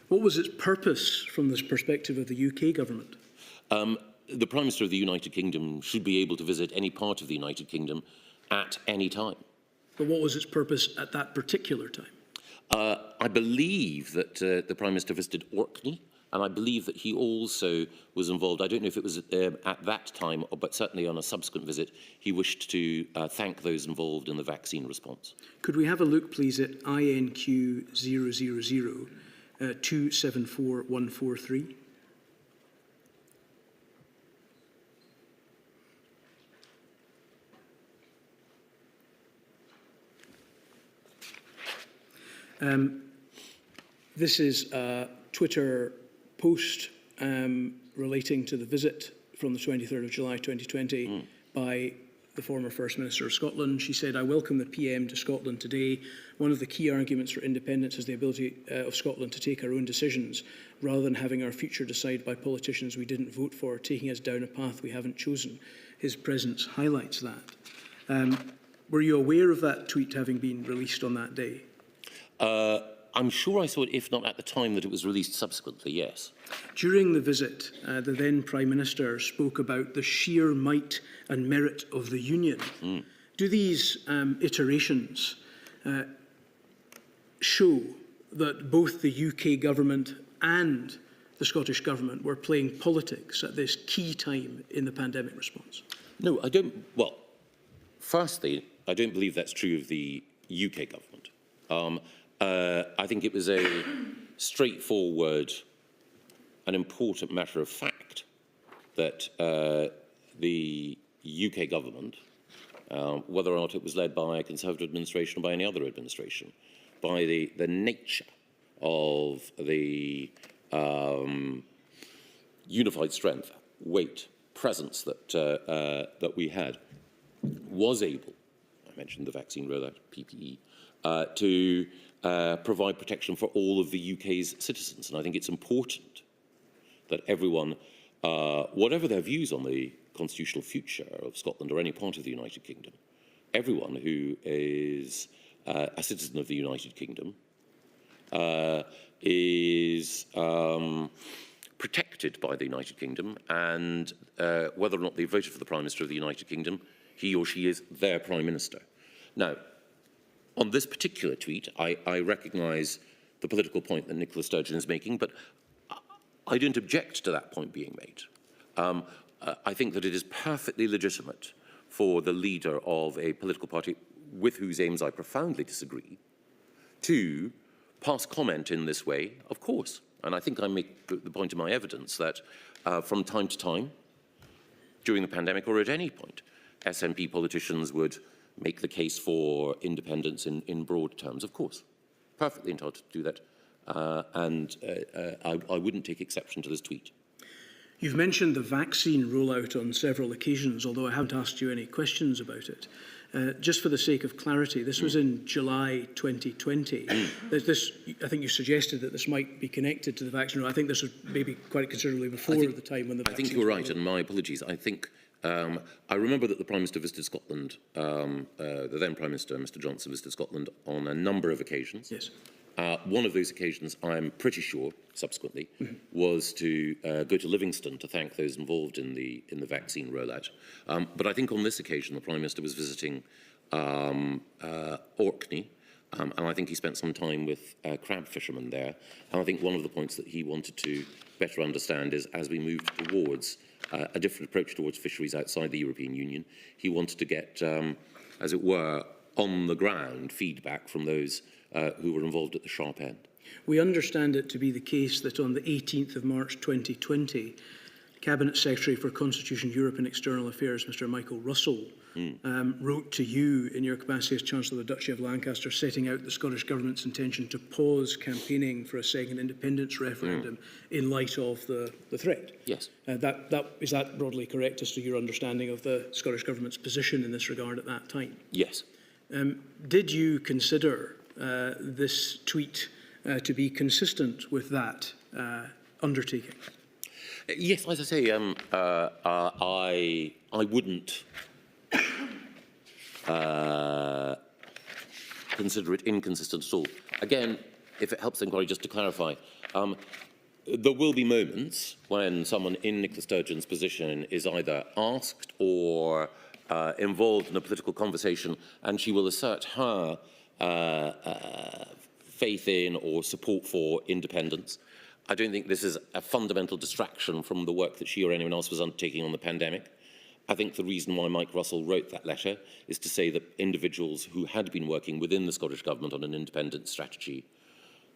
What was its purpose from the perspective of the UK government? The Prime Minister of the United Kingdom should be able to visit any part of the United Kingdom at any time. But what was its purpose at that particular time? I believe that the Prime Minister visited Orkney, and I believe that he also was involved. I don't know if it was at that time, but certainly on a subsequent visit, he wished to thank those involved in the vaccine response. Could we have a look, please, at INQ 000 274143? This is a Twitter post relating to the visit from the 23rd of July 2020 by the former First Minister of Scotland. She said, "I welcome the PM to Scotland today. One of the key arguments for independence is the ability of Scotland to take our own decisions, rather than having our future decided by politicians we didn't vote for, taking us down a path we haven't chosen." His presence highlights that. Were you aware of that tweet having been released on that day? I'm sure I saw it, if not at the time that it was released subsequently, yes. During the visit, the then Prime Minister spoke about the sheer might and merit of the Union. Do these iterations show that both the UK government and the Scottish government were playing politics at this key time in the pandemic response? No, I don't. Well, firstly, I don't believe that's true of the UK government. I think it was a straightforward and important matter of fact that the UK government, whether or not it was led by a Conservative administration or by any other administration, by the nature of the unified strength, weight, presence that we had, was able, I mentioned the vaccine rollout, PPE, to provide protection for all of the UK's citizens. And I think it's important that everyone, whatever their views on the constitutional future of Scotland or any part of the United Kingdom, everyone who is a citizen of the United Kingdom is protected by the United Kingdom, and whether or not they voted for the Prime Minister of the United Kingdom, he or she is their Prime Minister. Now, on this particular tweet, I recognise the political point that Nicola Sturgeon is making, but I don't object to that point being made. I think that it is perfectly legitimate for the leader of a political party with whose aims I profoundly disagree to pass comment in this way, of course. And I think I make the point in my evidence that from time to time, during the pandemic or at any point, SNP politicians would make the case for independence in broad terms, of course. Perfectly entitled to do that. I wouldn't take exception to this tweet. You've mentioned the vaccine rollout on several occasions, although I haven't asked you any questions about it. Just for the sake of clarity, this was in July 2020. I think you suggested that this might be connected to the vaccine rollout. I think this was maybe quite considerably before the time when the vaccine. I think you're right, and my apologies. I think I remember that the Prime Minister visited Scotland, the then Prime Minister, Mr Johnson, visited Scotland on a number of occasions. Yes. One of those occasions, I'm pretty sure, subsequently, was to go to Livingston to thank those involved in the vaccine rollout. But I think on this occasion, the Prime Minister was visiting Orkney, and I think he spent some time with crab fishermen there. And I think one of the points that he wanted to better understand is, as we move towards a different approach towards fisheries outside the European Union, he wanted to get, as it were, on the ground feedback from those who were involved at the sharp end. We understand it to be the case that on the 18th of March 2020, Cabinet Secretary for Constitution, Europe and External Affairs, Mr Michael Russell, wrote to you in your capacity as Chancellor of the Duchy of Lancaster, setting out the Scottish Government's intention to pause campaigning for a second independence referendum in light of the threat. Yes. Is that broadly correct as to your understanding of the Scottish Government's position in this regard at that time? Yes. Did you consider this tweet to be consistent with that undertaking? Yes, as I say, I wouldn't consider it inconsistent at all. Again, if it helps the inquiry, just to clarify, there will be moments when someone in Nicola Sturgeon's position is either asked or involved in a political conversation, and she will assert her faith in or support for independence. I don't think this is a fundamental distraction from the work that she or anyone else was undertaking on the pandemic. I think the reason why Mike Russell wrote that letter is to say that individuals who had been working within the Scottish Government on an independent strategy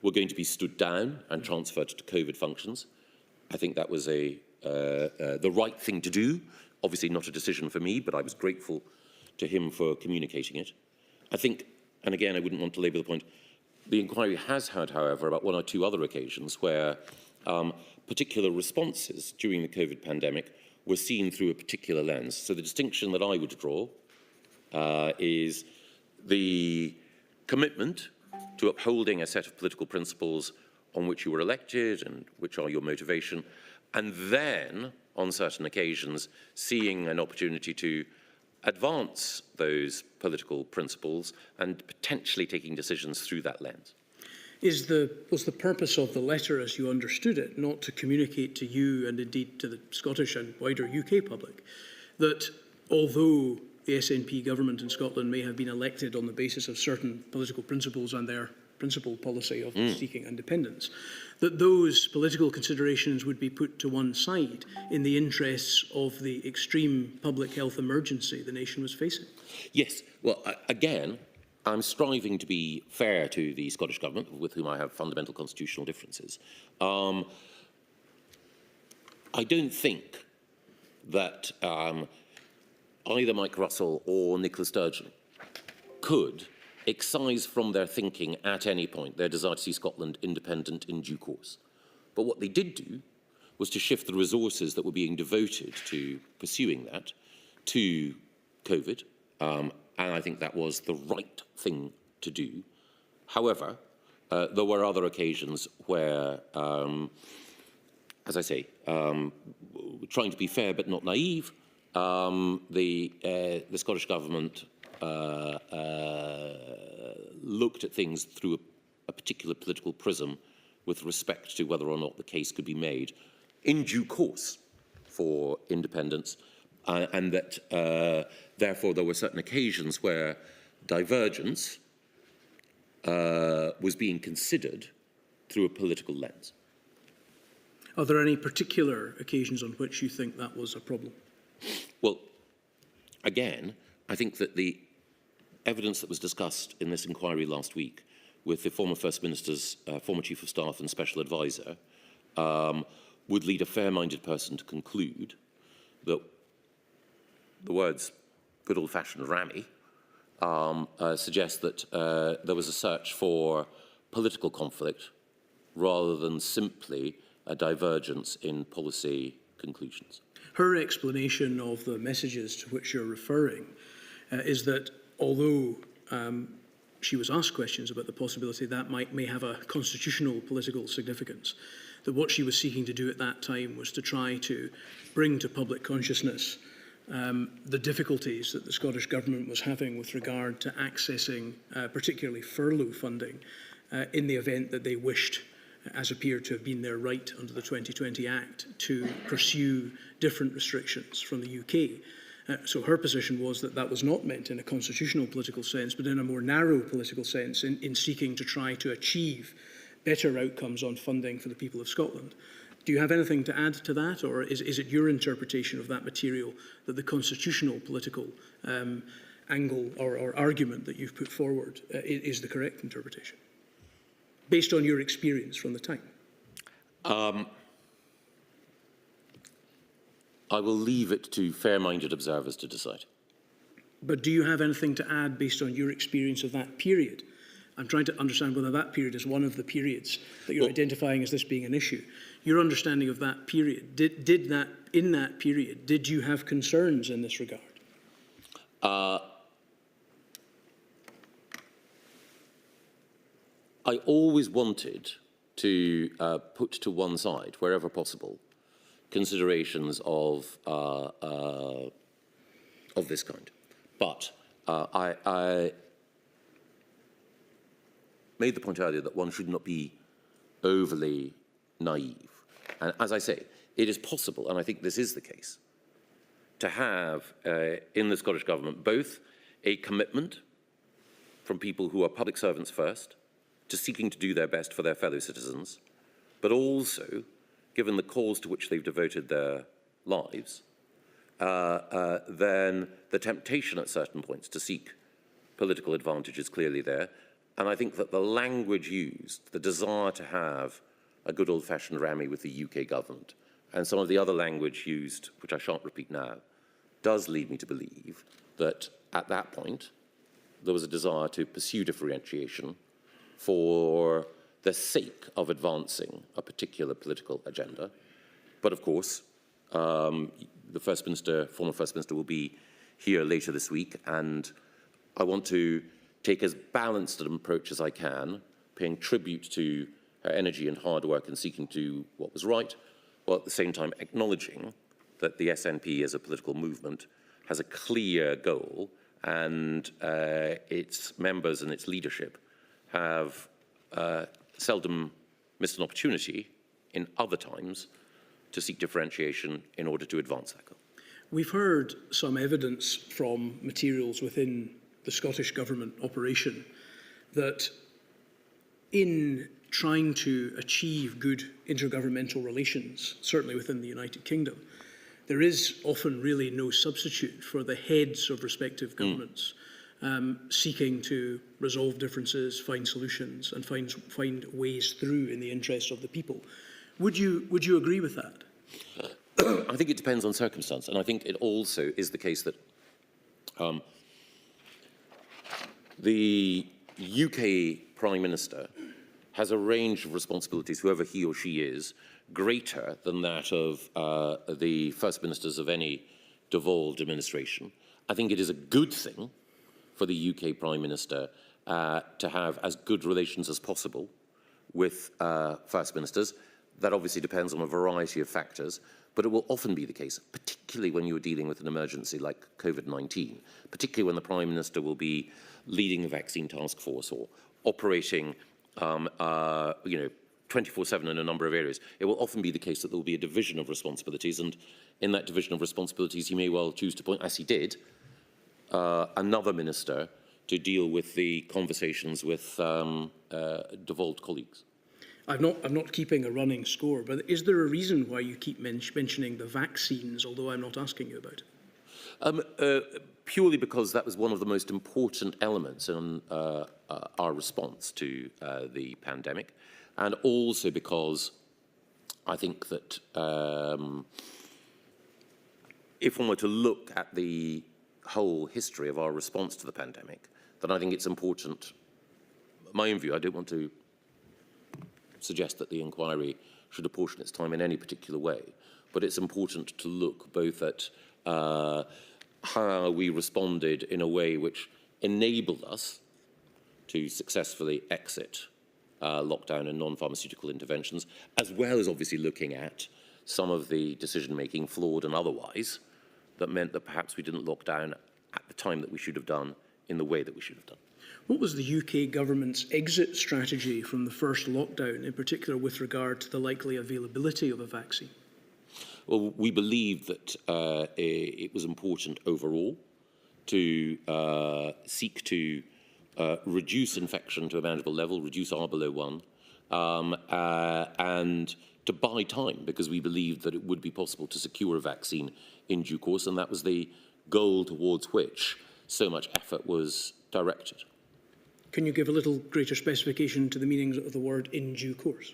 were going to be stood down and transferred to COVID functions. I think that was the right thing to do. Obviously not a decision for me, but I was grateful to him for communicating it. I think, and again, I wouldn't want to labour the point, the inquiry has had, however, about one or two other occasions where particular responses during the COVID pandemic were seen through a particular lens. So the distinction that I would draw is the commitment to upholding a set of political principles on which you were elected and which are your motivation, and then, on certain occasions, seeing an opportunity to advance those political principles and potentially taking decisions through that lens. Was the purpose of the letter, as you understood it, not to communicate to you and indeed to the Scottish and wider UK public that although the SNP government in Scotland may have been elected on the basis of certain political principles and their principal policy of seeking independence, that those political considerations would be put to one side in the interests of the extreme public health emergency the nation was facing? Yes. Well, again, I'm striving to be fair to the Scottish Government, with whom I have fundamental constitutional differences. I don't think that either Mike Russell or Nicola Sturgeon could excise from their thinking at any point their desire to see Scotland independent in due course. But what they did do was to shift the resources that were being devoted to pursuing that to COVID, and I think that was the right thing to do. However, there were other occasions where, as I say, trying to be fair but not naive, the Scottish Government looked at things through a particular political prism with respect to whether or not the case could be made in due course for independence, and that therefore there were certain occasions where divergence was being considered through a political lens. Are there any particular occasions on which you think that was a problem? Well, again, I think that the evidence that was discussed in this inquiry last week with the former First Minister's former Chief of Staff and Special Advisor would lead a fair-minded person to conclude that the words good old-fashioned rammy suggest that there was a search for political conflict rather than simply a divergence in policy conclusions. Her explanation of the messages to which you're referring is that although she was asked questions about the possibility that may have a constitutional political significance, that what she was seeking to do at that time was to try to bring to public consciousness the difficulties that the Scottish Government was having with regard to accessing particularly furlough funding in the event that they wished, as appeared to have been their right under the 2020 Act, to pursue different restrictions from the UK. So her position was that that was not meant in a constitutional political sense, but in a more narrow political sense in seeking to try to achieve better outcomes on funding for the people of Scotland. Do you have anything to add to that, or is it your interpretation of that material that the constitutional political angle or argument that you've put forward is the correct interpretation, based on your experience from the time? I will leave it to fair-minded observers to decide. But do you have anything to add based on your experience of that period? I'm trying to understand whether that period is one of the periods that you're identifying as this being an issue. Your understanding of that period, in that period, did you have concerns in this regard? I always wanted to put to one side, wherever possible, considerations of this kind. But I made the point earlier that one should not be overly naive. And as I say, it is possible, and I think this is the case, to have in the Scottish Government both a commitment from people who are public servants first to seeking to do their best for their fellow citizens, but also, given the cause to which they've devoted their lives, then the temptation at certain points to seek political advantage is clearly there. And I think that the language used, the desire to have a good old-fashioned rammy with the UK government, and some of the other language used, which I shan't repeat now, does lead me to believe that at that point there was a desire to pursue differentiation for the sake of advancing a particular political agenda. But of course, the First Minister, former First Minister, will be here later this week, and I want to take as balanced an approach as I can, paying tribute to her energy and hard work in seeking to do what was right, while at the same time acknowledging that the SNP as a political movement has a clear goal, and its members and its leadership have seldom missed an opportunity in other times to seek differentiation in order to advance that goal. We've heard some evidence from materials within the Scottish Government operation that in trying to achieve good intergovernmental relations, certainly within the United Kingdom, there is often really no substitute for the heads of respective governments seeking to resolve differences, find solutions, and find ways through in the interests of the people. Would you agree with that? I think it depends on circumstance, and I think it also is the case that the UK Prime Minister has a range of responsibilities, whoever he or she is, greater than that of the First Ministers of any devolved administration. I think it is a good thing for the UK Prime Minister to have as good relations as possible with First Ministers. That obviously depends on a variety of factors, but it will often be the case, particularly when you're dealing with an emergency like COVID-19, particularly when the Prime Minister will be leading a vaccine task force or operating 24/7 in a number of areas. It will often be the case that there will be a division of responsibilities, and in that division of responsibilities, he may well choose to appoint, as he did, another minister to deal with the conversations with devolved colleagues. I'm not keeping a running score, but is there a reason why you keep mentioning the vaccines, although I'm not asking you about it? Purely because that was one of the most important elements in our response to the pandemic, and also because I think that if one were to look at the whole history of our response to the pandemic, then I think it's important, my own view, I don't want to suggest that the inquiry should apportion its time in any particular way, but it's important to look both at how we responded in a way which enabled us to successfully exit lockdown and non-pharmaceutical interventions, as well as obviously looking at some of the decision-making, flawed and otherwise, that meant that perhaps we didn't lock down at the time that we should have done in the way that we should have done. What was the UK government's exit strategy from the first lockdown, in particular with regard to the likely availability of a vaccine? Well, we believed that it was important overall to seek to reduce infection to a manageable level, reduce R below 1, and to buy time, because we believed that it would be possible to secure a vaccine in due course, and that was the goal towards which so much effort was directed. Can you give a little greater specification to the meanings of the word "in due course"?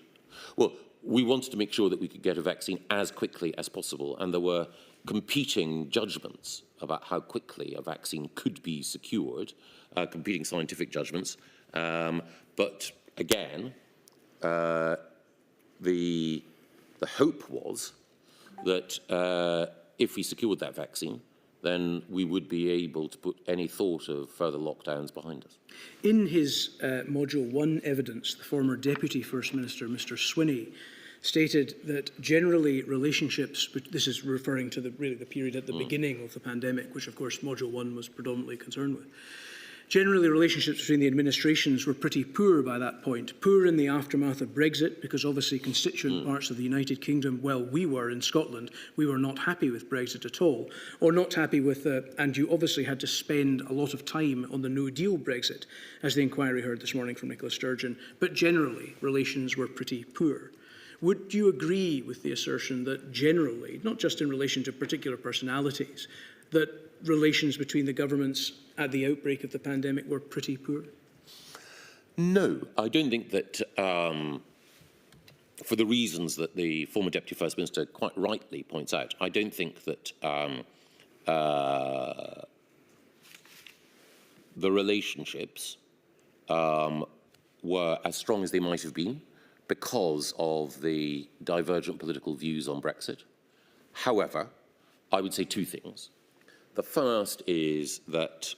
Well, we wanted to make sure that we could get a vaccine as quickly as possible, and there were competing judgments about how quickly a vaccine could be secured, competing scientific judgments. But again, the hope was that if we secured that vaccine, then we would be able to put any thought of further lockdowns behind us. In his Module 1 evidence, the former Deputy First Minister, Mr Swinney, stated that generally relationships, this is referring to the period at the beginning of the pandemic, which of course Module 1 was predominantly concerned with. Generally, relationships between the administrations were pretty poor by that point. Poor in the aftermath of Brexit, because obviously constituent parts of the United Kingdom, well, we were in Scotland, we were not happy with Brexit at all, or not happy with, and you obviously had to spend a lot of time on the no-deal Brexit, as the inquiry heard this morning from Nicola Sturgeon, but generally, relations were pretty poor. Would you agree with the assertion that generally, not just in relation to particular personalities, that relations between the governments at the outbreak of the pandemic were pretty poor? No, I don't think that, for the reasons that the former Deputy First Minister quite rightly points out, I don't think that the relationships were as strong as they might have been because of the divergent political views on Brexit. However, I would say two things. The first is that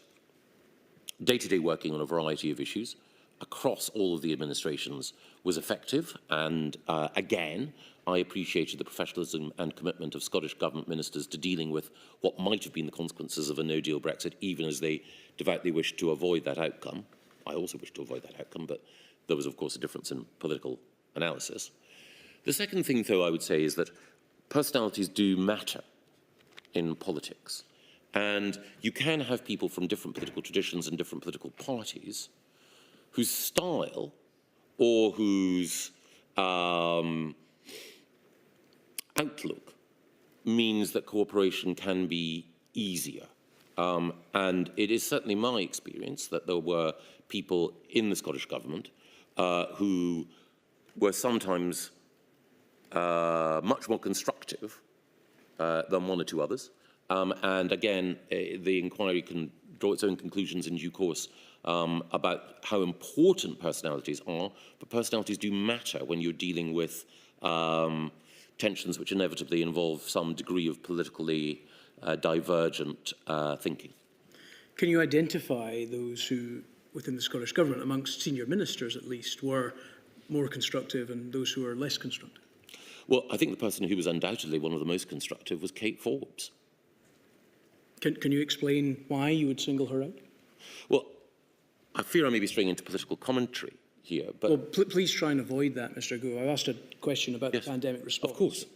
day-to-day working on a variety of issues across all of the administrations was effective, and again, I appreciated the professionalism and commitment of Scottish Government ministers to dealing with what might have been the consequences of a no-deal Brexit, even as they devoutly wished to avoid that outcome. I also wished to avoid that outcome, but there was, of course, a difference in political analysis. The second thing, though, I would say is that personalities do matter in politics. And you can have people from different political traditions and different political parties whose style or whose outlook means that cooperation can be easier. And it is certainly my experience that there were people in the Scottish Government who were sometimes much more constructive than one or two others. And again, the inquiry can draw its own conclusions in due course about how important personalities are, but personalities do matter when you're dealing with tensions which inevitably involve some degree of politically divergent thinking. Can you identify those who, within the Scottish Government, amongst senior ministers at least, were more constructive and those who were less constructive? Well, I think the person who was undoubtedly one of the most constructive was Kate Forbes. Can you explain why you would single her out? Well, I fear I may be straying into political commentary here, but... Well, please try and avoid that, Mr. Gove. I asked a question about Yes, the pandemic response. of course.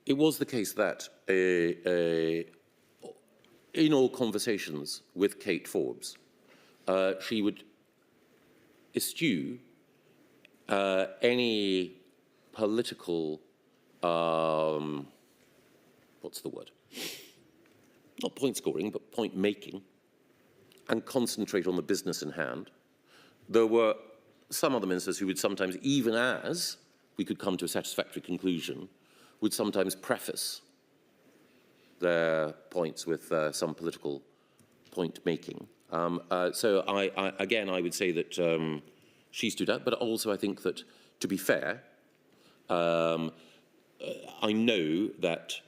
It was the case that in all conversations with Kate Forbes, she would eschew any political, what's the word? Not point scoring, but point making, and concentrate on the business in hand. There were some other ministers who would sometimes, even as we could come to a satisfactory conclusion, would sometimes preface their points with some political point making. So again, I would say that she stood out, but also I think that, to be fair, I know that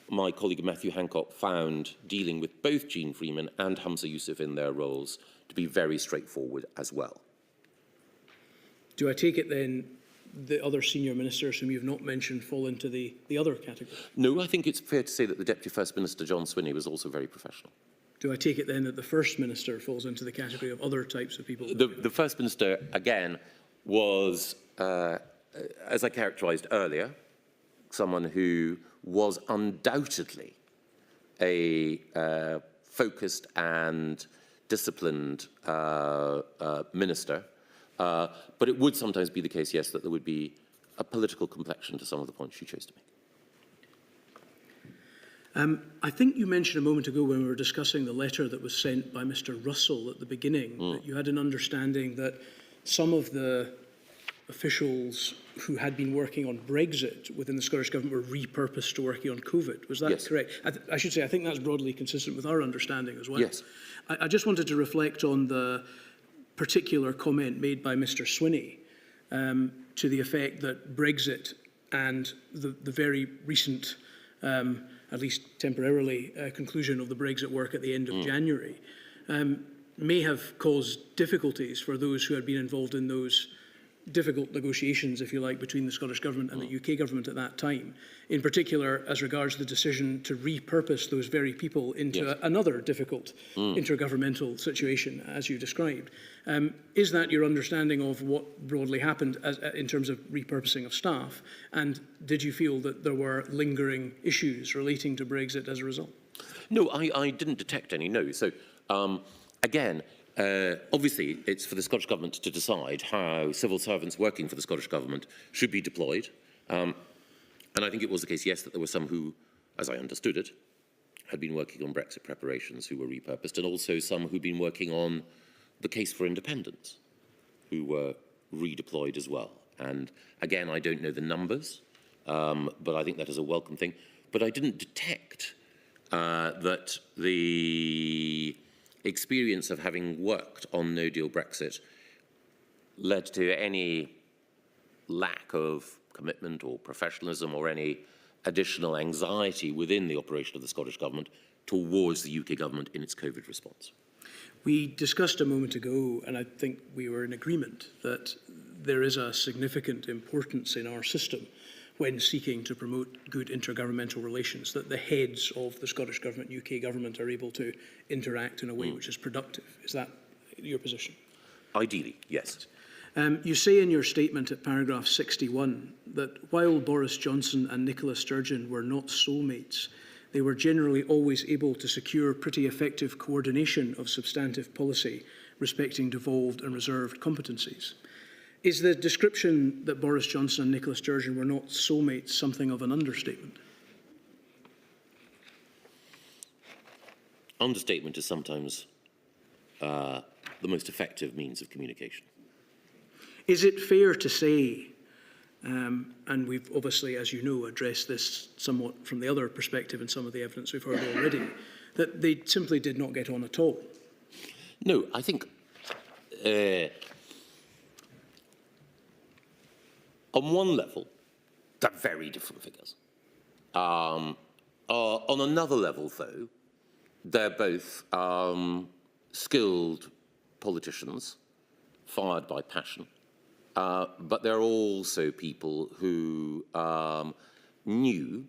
my colleague Matthew Hancock found dealing with both Jean Freeman and Hamza Yousaf in their roles to be very straightforward as well. Do I take it then the other senior ministers whom you've not mentioned fall into the other category? No, I think it's fair to say that the Deputy First Minister, John Swinney, was also very professional. Do I take it then that the First Minister falls into the category of other types of people? The First Minister, again, was, as I characterised earlier, someone who was undoubtedly a focused and disciplined minister, but it would sometimes be the case, yes, that there would be a political complexion to some of the points she chose to make. I think you mentioned a moment ago when we were discussing the letter that was sent by Mr. Russell at the beginning, that you had an understanding that some of the officials who had been working on Brexit within the Scottish Government were repurposed to working on COVID. Was that Yes. correct? I should say, I think that's broadly consistent with our understanding as well. Yes. I just wanted to reflect on the particular comment made by Mr. Swinney to the effect that Brexit and the very recent, at least temporarily, conclusion of the Brexit work at the end of January may have caused difficulties for those who had been involved in those difficult negotiations, if you like, between the Scottish Government and the UK Government at that time, in particular as regards the decision to repurpose those very people into another difficult intergovernmental situation, as you described. Is that your understanding of what broadly happened in terms of repurposing of staff? And did you feel that there were lingering issues relating to Brexit as a result? No, I didn't detect any, no. So, again, obviously, it's for the Scottish Government to decide how civil servants working for the Scottish Government should be deployed. And I think it was the case, yes, that there were some who, as I understood it, had been working on Brexit preparations who were repurposed, and also some who'd been working on the case for independence, who were redeployed as well. And again, I don't know the numbers, but I think that is a welcome thing. But I didn't detect that the experience of having worked on no-deal Brexit led to any lack of commitment or professionalism or any additional anxiety within the operation of the Scottish Government towards the UK Government in its COVID response. We discussed a moment ago, and I think we were in agreement, that there is a significant importance in our system when seeking to promote good intergovernmental relations, that the heads of the Scottish Government, UK Government, are able to interact in a way which is productive. Is that your position? Ideally, yes. You say in your statement at paragraph 61 that while Boris Johnson and Nicola Sturgeon were not soulmates, they were generally always able to secure pretty effective coordination of substantive policy respecting devolved and reserved competencies. Is the description that Boris Johnson and Nicola Sturgeon were not soulmates something of an understatement? Understatement is sometimes the most effective means of communication. Is it fair to say, and we've obviously, as you know, addressed this somewhat from the other perspective in some of the evidence we've heard already, that they simply did not get on at all? No, I think on one level, they're very different figures. On another level, though, they're both skilled politicians, fired by passion, but they're also people who knew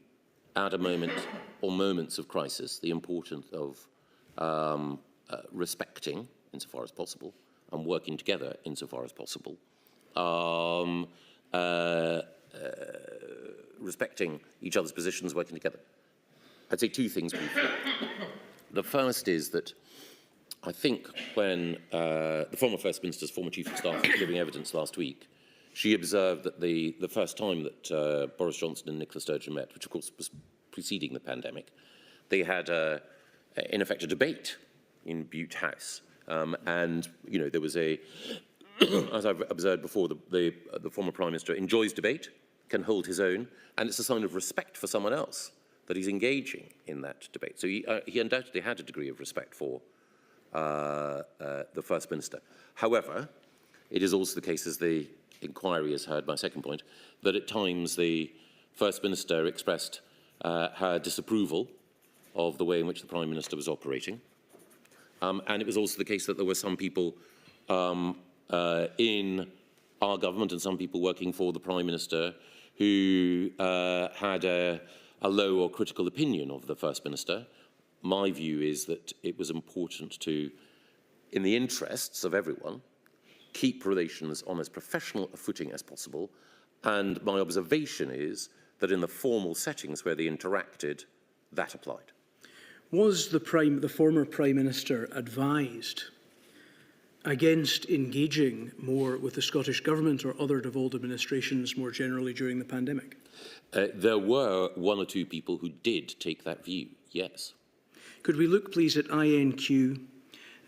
at a moment or moments of crisis the importance of respecting, insofar as possible, and working together insofar as possible, respecting each other's positions, working together. I'd say two things briefly. The first is that I think when the former First Minister's former Chief of Staff was giving evidence last week, she observed that the first time that Boris Johnson and Nicola Sturgeon met, which of course was preceding the pandemic, they had, in effect, a debate in Bute House. And, you know, there was a, as I've observed before, the former Prime Minister enjoys debate, can hold his own, and it's a sign of respect for someone else that he's engaging in that debate. So he undoubtedly had a degree of respect for the First Minister. However, it is also the case, as the inquiry has heard, my second point, that at times the First Minister expressed her disapproval of the way in which the Prime Minister was operating. And it was also the case that there were some people in our government and some people working for the Prime Minister who had a low or critical opinion of the First Minister. My view is that it was important to, in the interests of everyone, keep relations on as professional a footing as possible. And my observation is that in the formal settings where they interacted, that applied. Was the former Prime Minister advised against engaging more with the Scottish Government or other devolved administrations more generally during the pandemic? There were one or two people who did take that view, yes. Could we look, please, at INQ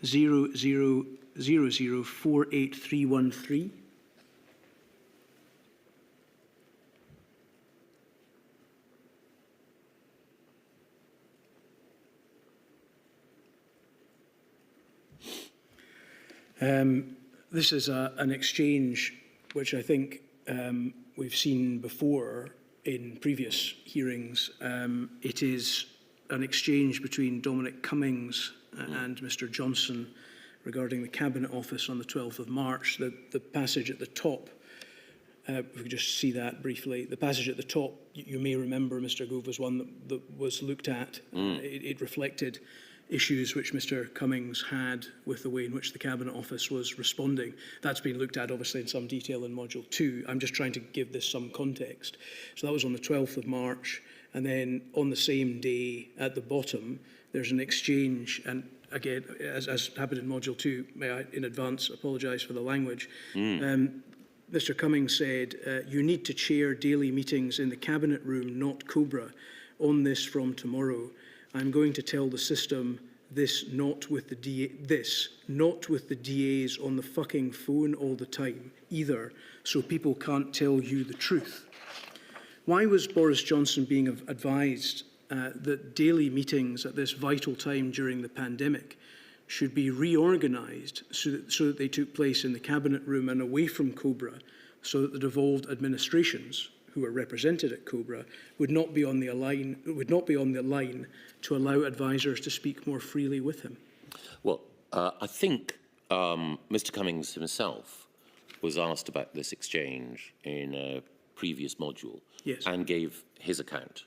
0000048313? This is an exchange which I think we've seen before in previous hearings. It is an exchange between Dominic Cummings and Mr Johnson regarding the Cabinet Office on the 12th of March. The passage at the top, if we could just see that briefly, the passage at the top, you may remember, Mr Gove, was one that was looked at. It reflected issues which Mr Cummings had with the way in which the Cabinet Office was responding. That's been looked at obviously in some detail in Module 2. I'm just trying to give this some context. So that was on the 12th of March, and then on the same day at the bottom there's an exchange, and again, as happened in Module 2, may I in advance apologise for the language. Mr Cummings said, you need to chair daily meetings in the Cabinet Room, not Cobra. On this from tomorrow, I'm going to tell the system this, not with the DAs on the fucking phone all the time either, so people can't tell you the truth. Why was Boris Johnson being advised that daily meetings at this vital time during the pandemic should be reorganised so that they took place in the Cabinet room and away from COBRA, so that the devolved administrations who are represented at COBRA would not be on the line to allow advisers to speak more freely with him? Well, I think Mr. Cummings himself was asked about this exchange in a previous module, yes, and gave his account.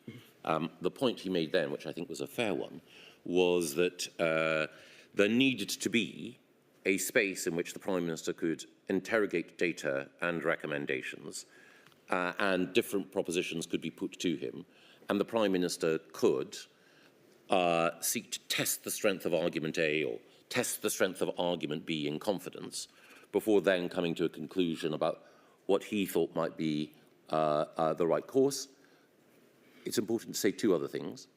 The point he made then, which I think was a fair one, was that there needed to be a space in which the Prime Minister could interrogate data and recommendations, and different propositions could be put to him, and the Prime Minister could seek to test the strength of argument A or test the strength of argument B in confidence, before then coming to a conclusion about what he thought might be the right course. It's important to say two other things.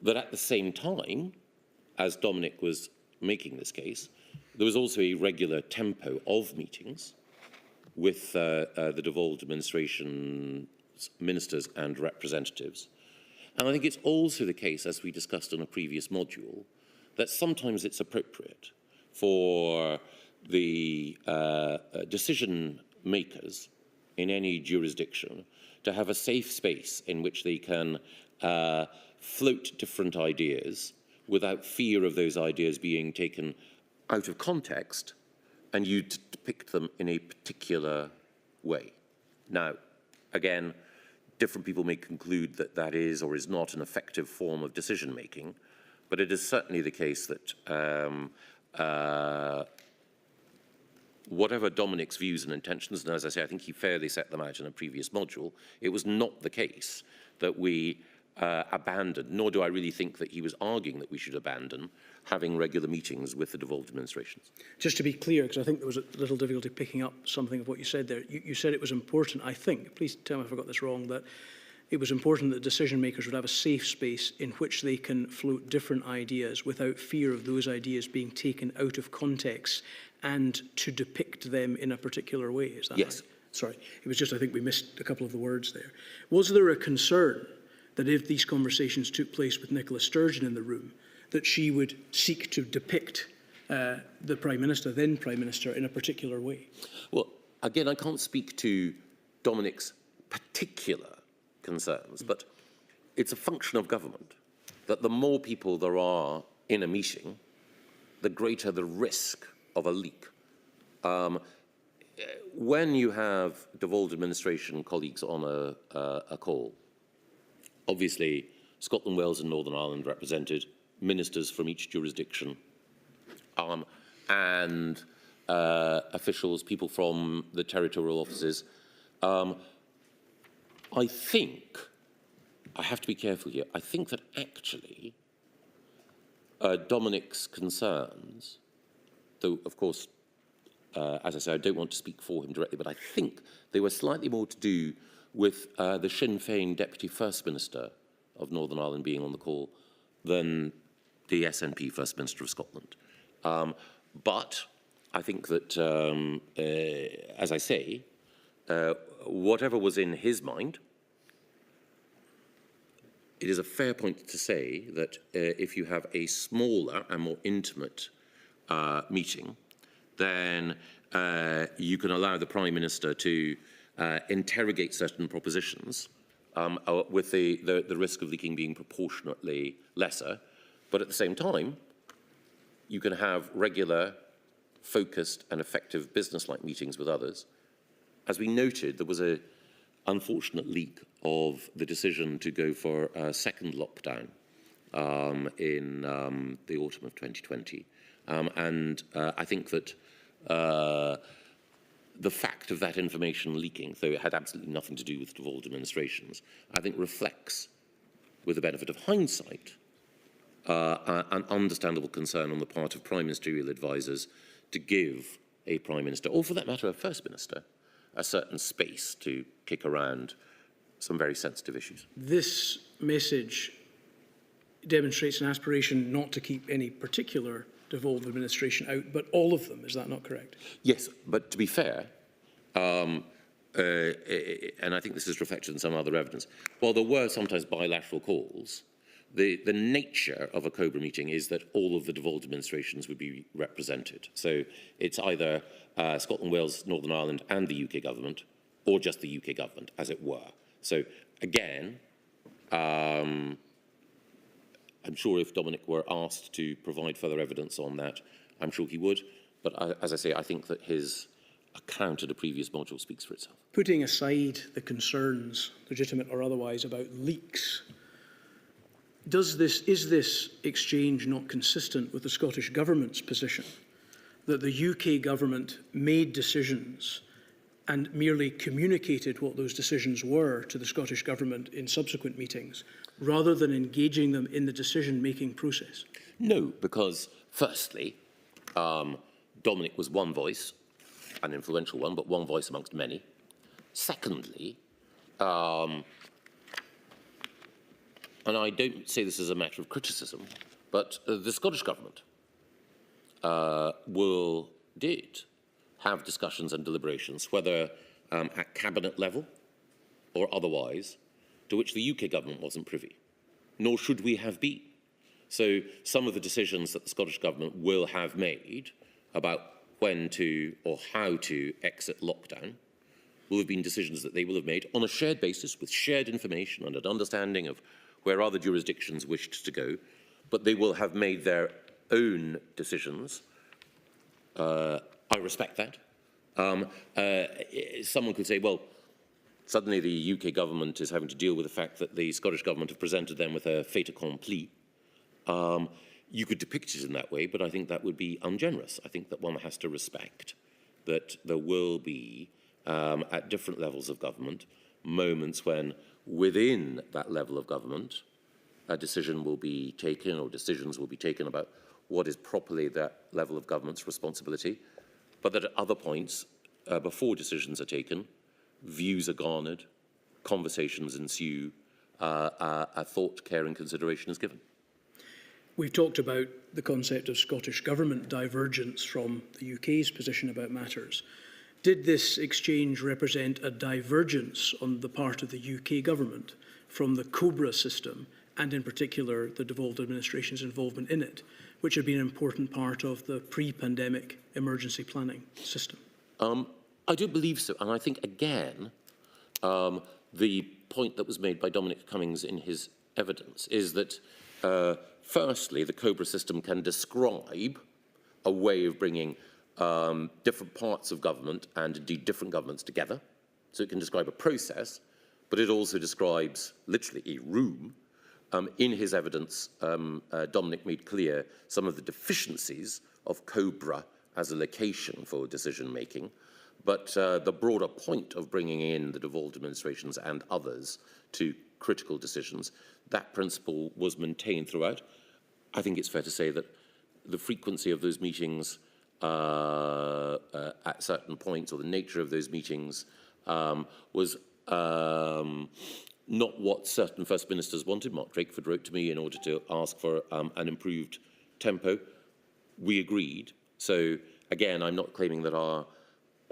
That at the same time, as Dominic was making this case, there was also a regular tempo of meetings with the devolved administration ministers and representatives. And I think it's also the case, as we discussed in a previous module, that sometimes it's appropriate for the decision makers in any jurisdiction to have a safe space in which they can float different ideas without fear of those ideas being taken out of context and you depict them in a particular way. Now, again, different people may conclude that that is or is not an effective form of decision-making, but it is certainly the case that whatever Dominic's views and intentions, and as I say, I think he fairly set them out in a previous module, it was not the case that we abandoned, nor do I really think that he was arguing that we should abandon having regular meetings with the devolved administrations. Just to be clear, because I think there was a little difficulty picking up something of what you said there. You said it was important, I think, please tell me if I got this wrong, that it was important that decision makers would have a safe space in which they can float different ideas without fear of those ideas being taken out of context and to depict them in a particular way. Is that yes. Right? Sorry, it was just I think we missed a couple of the words there. Was there a concern that if these conversations took place with Nicola Sturgeon in the room, that she would seek to depict the Prime Minister, then Prime Minister, in a particular way? Well, again, I can't speak to Dominic's particular concerns, but it's a function of government that the more people there are in a meeting, the greater the risk of a leak. When you have devolved administration colleagues on a call, obviously Scotland, Wales and Northern Ireland represented, ministers from each jurisdiction, and officials, people from the territorial offices. I think, I have to be careful here, I think that actually Dominic's concerns, though of course, as I say, I don't want to speak for him directly, but I think they were slightly more to do with the Sinn Féin Deputy First Minister of Northern Ireland being on the call than the SNP First Minister of Scotland. But I think that, as I say, whatever was in his mind, it is a fair point to say that if you have a smaller and more intimate meeting, then you can allow the Prime Minister to interrogate certain propositions with the risk of leaking being proportionately lesser. But at the same time, you can have regular, focused and effective business-like meetings with others. As we noted, there was an unfortunate leak of the decision to go for a second lockdown in the autumn of 2020. And I think that the fact of that information leaking, though it had absolutely nothing to do with devolved administrations, I think reflects, with the benefit of hindsight, an understandable concern on the part of Prime Ministerial advisers to give a Prime Minister, or for that matter a First Minister, a certain space to kick around some very sensitive issues. This message demonstrates an aspiration not to keep any particular devolved administration out, but all of them. Is that not correct? Yes, but to be fair, and I think this is reflected in some other evidence, while there were sometimes bilateral calls, the nature of a COBRA meeting is that all of the devolved administrations would be represented. So it's either Scotland, Wales, Northern Ireland and the UK government, or just the UK government, as it were. So again, I'm sure if Dominic were asked to provide further evidence on that, I'm sure he would. But as I say, I think that his account at a previous module speaks for itself. Putting aside the concerns, legitimate or otherwise, about leaks, is this exchange not consistent with the Scottish Government's position that the UK Government made decisions and merely communicated what those decisions were to the Scottish Government in subsequent meetings, rather than engaging them in the decision-making process? No, because firstly, Dominic was one voice, an influential one, but one voice amongst many. Secondly, and I don't say this as a matter of criticism, but the Scottish Government did have discussions and deliberations, whether at cabinet level or otherwise, to which the UK Government wasn't privy, nor should we have been. So some of the decisions that the Scottish Government will have made about when to or how to exit lockdown will have been decisions that they will have made on a shared basis with shared information and an understanding of where other jurisdictions wished to go, but they will have made their own decisions. I respect that. Someone could say, well, suddenly the UK government is having to deal with the fact that the Scottish government have presented them with a fait accompli. You could depict it in that way, but I think that would be ungenerous. I think that one has to respect that there will be, at different levels of government, moments when within that level of government, a decision will be taken or decisions will be taken about what is properly that level of government's responsibility, but that at other points, before decisions are taken, views are garnered, conversations ensue, a thought, care and consideration is given. We've talked about the concept of Scottish Government divergence from the UK's position about matters. Did this exchange represent a divergence on the part of the UK Government from the COBRA system, and in particular the devolved administration's involvement in it, which had been an important part of the pre-pandemic emergency planning system? I don't believe so. And I think, again, the point that was made by Dominic Cummings in his evidence is that, firstly, the COBRA system can describe a way of bringing different parts of government and indeed different governments together. So it can describe a process, but it also describes literally a room. In his evidence, Dominic made clear some of the deficiencies of COBRA as a location for decision-making, but the broader point of bringing in the devolved administrations and others to critical decisions, that principle was maintained throughout. I think it's fair to say that the frequency of those meetings at certain points, or the nature of those meetings, was not what certain First Ministers wanted. Mark Drakeford wrote to me in order to ask for an improved tempo. We agreed. So again, I'm not claiming that our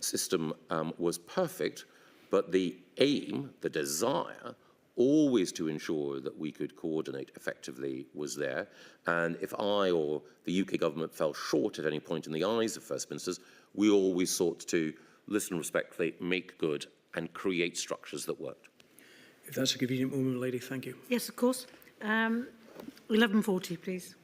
system was perfect, but the aim, the desire, always to ensure that we could coordinate effectively was there. And if I or the UK government fell short at any point in the eyes of First Ministers, we always sought to listen respectfully, make good, and create structures that worked. If that's a convenient moment, lady, thank you. Yes, of course. 11:40, please.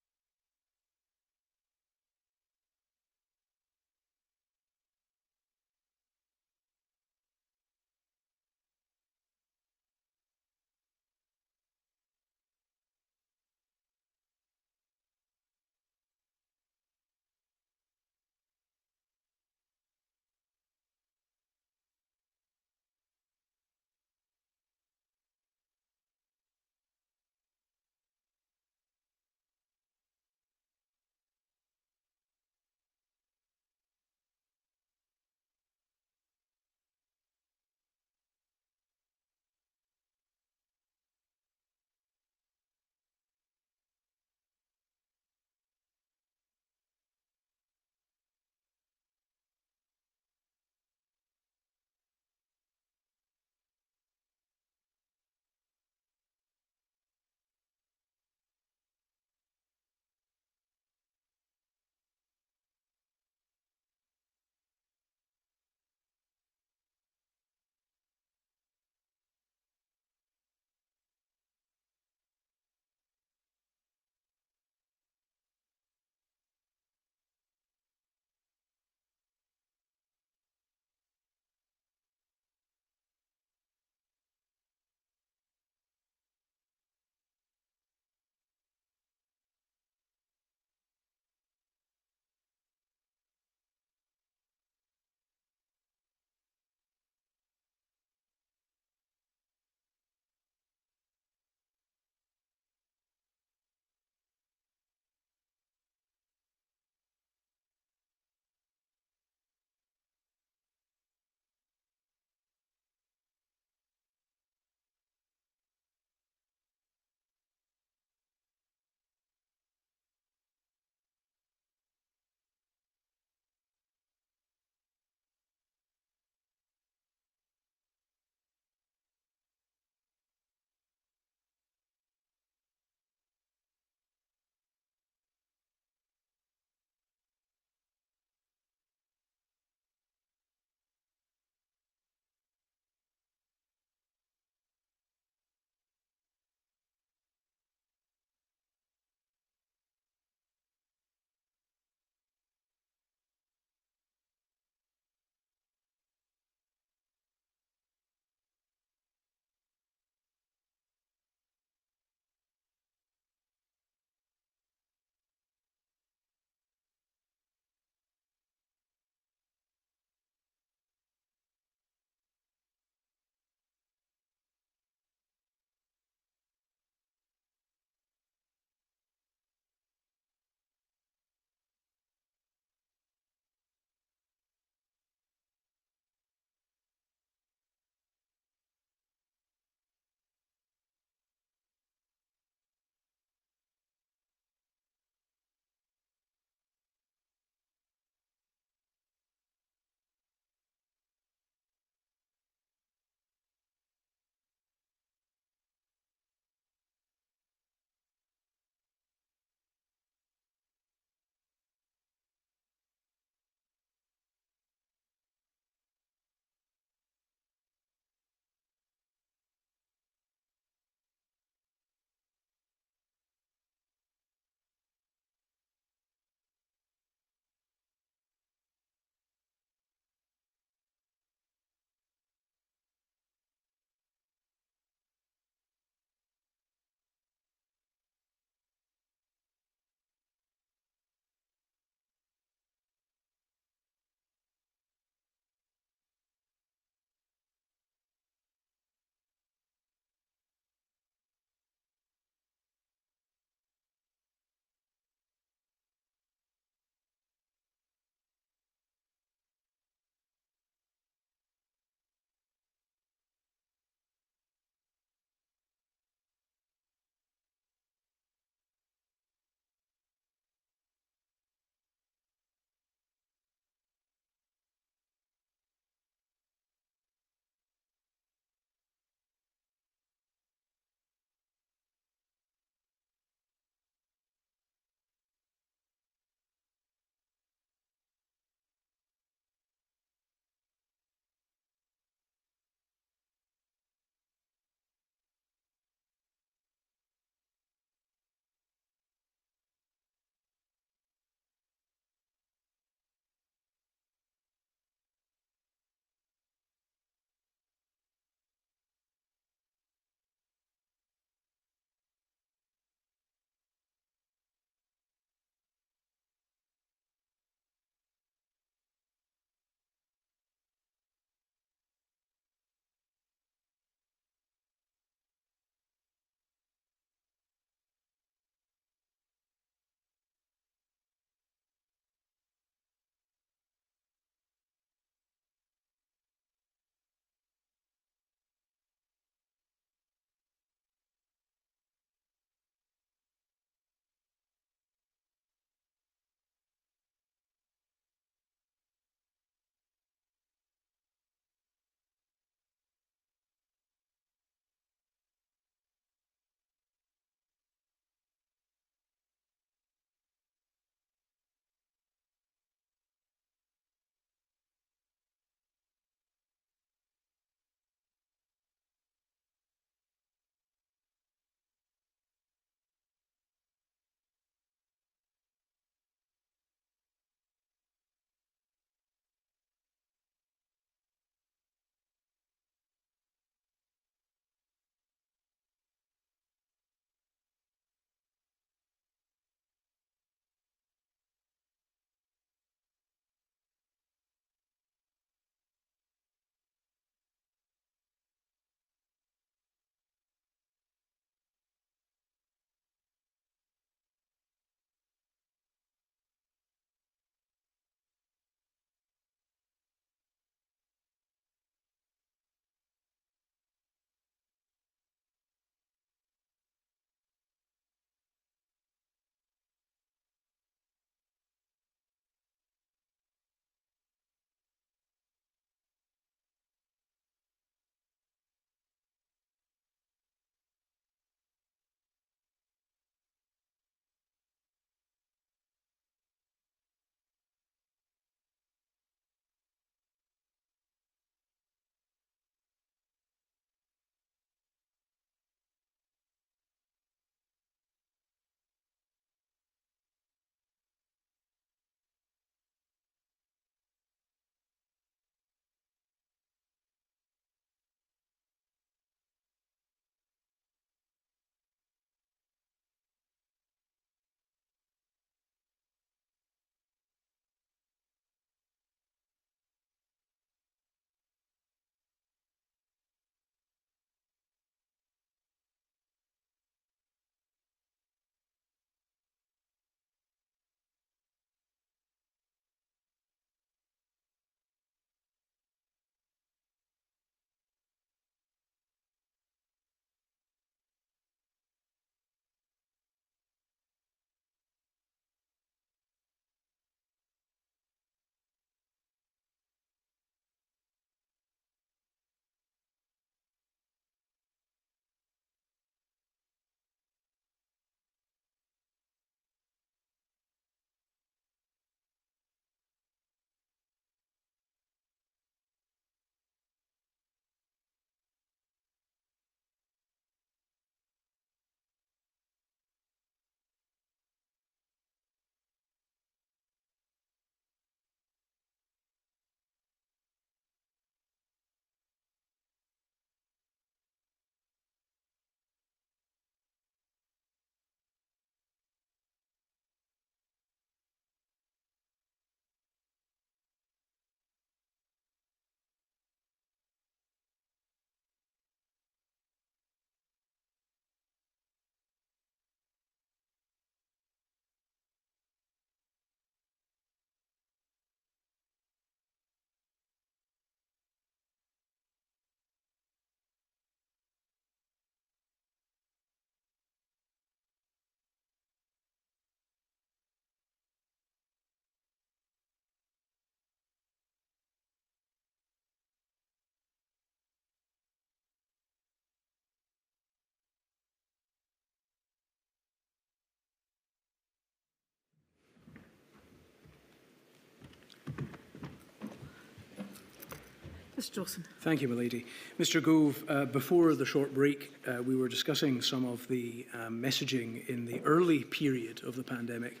Mr Dawson. Thank you, my lady. Mr Gove, before the short break, we were discussing some of the messaging in the early period of the pandemic,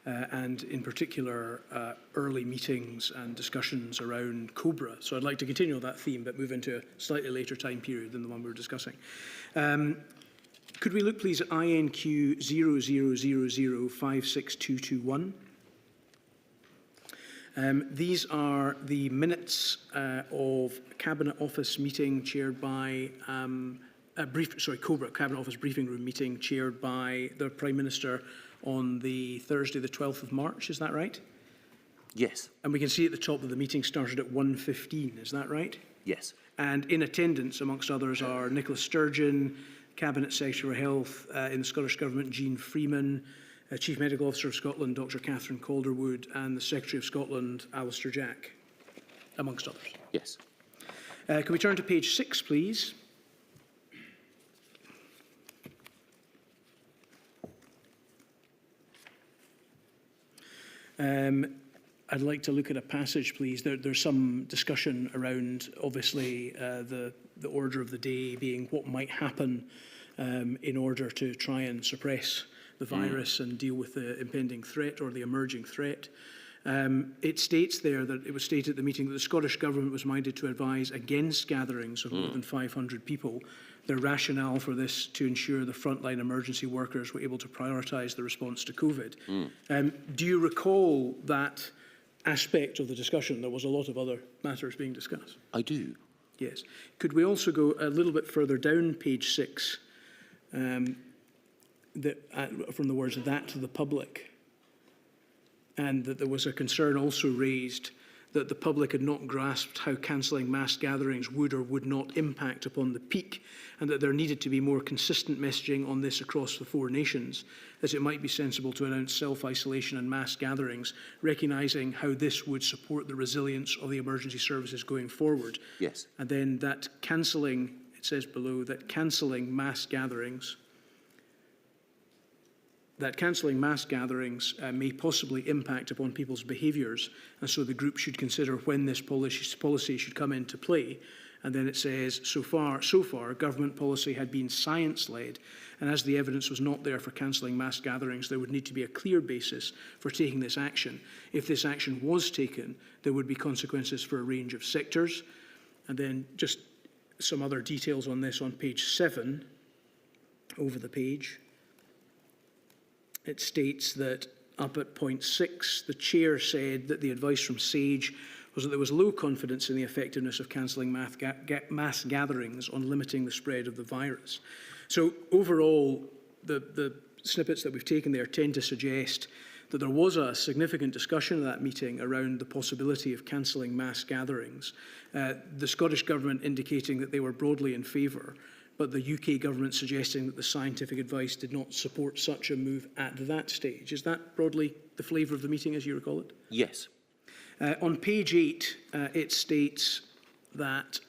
and in particular, early meetings and discussions around COBRA. So I'd like to continue that theme, but move into a slightly later time period than the one we were discussing. Could we look, please, at INQ 000056221? These are the minutes of Cabinet Office meeting chaired by COBRA Cabinet Office briefing room meeting chaired by the Prime Minister on the Thursday, the 12th of March. Is that right? Yes. And we can see at the top that the meeting started at 1:15. Is that right? Yes. And in attendance, amongst others, are Nicola Sturgeon, Cabinet Secretary for Health in the Scottish Government, Jean Freeman, Chief Medical Officer of Scotland, Dr Catherine Calderwood, and the Secretary of Scotland, Alistair Jack, amongst others. Yes. Can we turn to page 6, please? I'd like to look at a passage, please. There's some discussion around, obviously, the order of the day being what might happen in order to try and suppress the virus and deal with the impending threat or the emerging threat. It states there that it was stated at the meeting that the Scottish Government was minded to advise against gatherings of more than 500 people. Their rationale for this to ensure the frontline emergency workers were able to prioritise the response to COVID. Do you recall that aspect of the discussion? There was a lot of other matters being discussed. I do. Yes. Could we also go a little bit further down page 6, from the words "that to the public," and that there was a concern also raised that the public had not grasped how cancelling mass gatherings would or would not impact upon the peak, and that there needed to be more consistent messaging on this across the 4 nations, as it might be sensible to announce self-isolation and mass gatherings, recognising how this would support the resilience of the emergency services going forward. Yes. And then that cancelling, it says below, that cancelling mass gatherings may possibly impact upon people's behaviours, and so the group should consider when this policy should come into play. And then it says, so far, government policy had been science-led, and as the evidence was not there for cancelling mass gatherings, there would need to be a clear basis for taking this action. If this action was taken, there would be consequences for a range of sectors. And then just some other details on this on page 7, over the page. It states that up at point 6, the chair said that the advice from SAGE was that there was low confidence in the effectiveness of cancelling mass gatherings on limiting the spread of the virus. So overall, the snippets that we've taken there tend to suggest that there was a significant discussion at that meeting around the possibility of cancelling mass gatherings. The Scottish Government indicating that they were broadly in favour, but the UK Government suggesting that the scientific advice did not support such a move at that stage. Is that broadly the flavour of the meeting, as you recall it? Yes. On page 8, it states that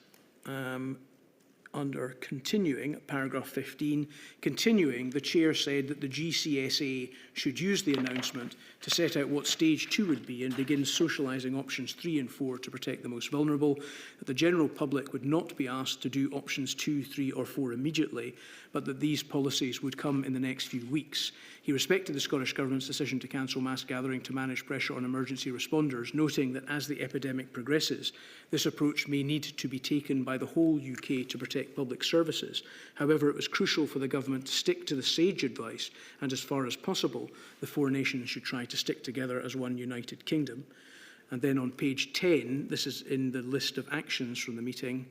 under continuing, paragraph 15, continuing, the chair said that the GCSA should use the announcement to set out what stage 2 would be and begin socialising options 3 and 4 to protect the most vulnerable, that the general public would not be asked to do options 2, 3 or 4 immediately, but that these policies would come in the next few weeks. He respected the Scottish Government's decision to cancel mass gathering to manage pressure on emergency responders, noting that as the epidemic progresses, this approach may need to be taken by the whole UK to protect public services. However, it was crucial for the Government to stick to the SAGE advice, and as far as possible, the 4 nations should try to stick together as one united kingdom. And then on page 10, this is in the list of actions from the meeting,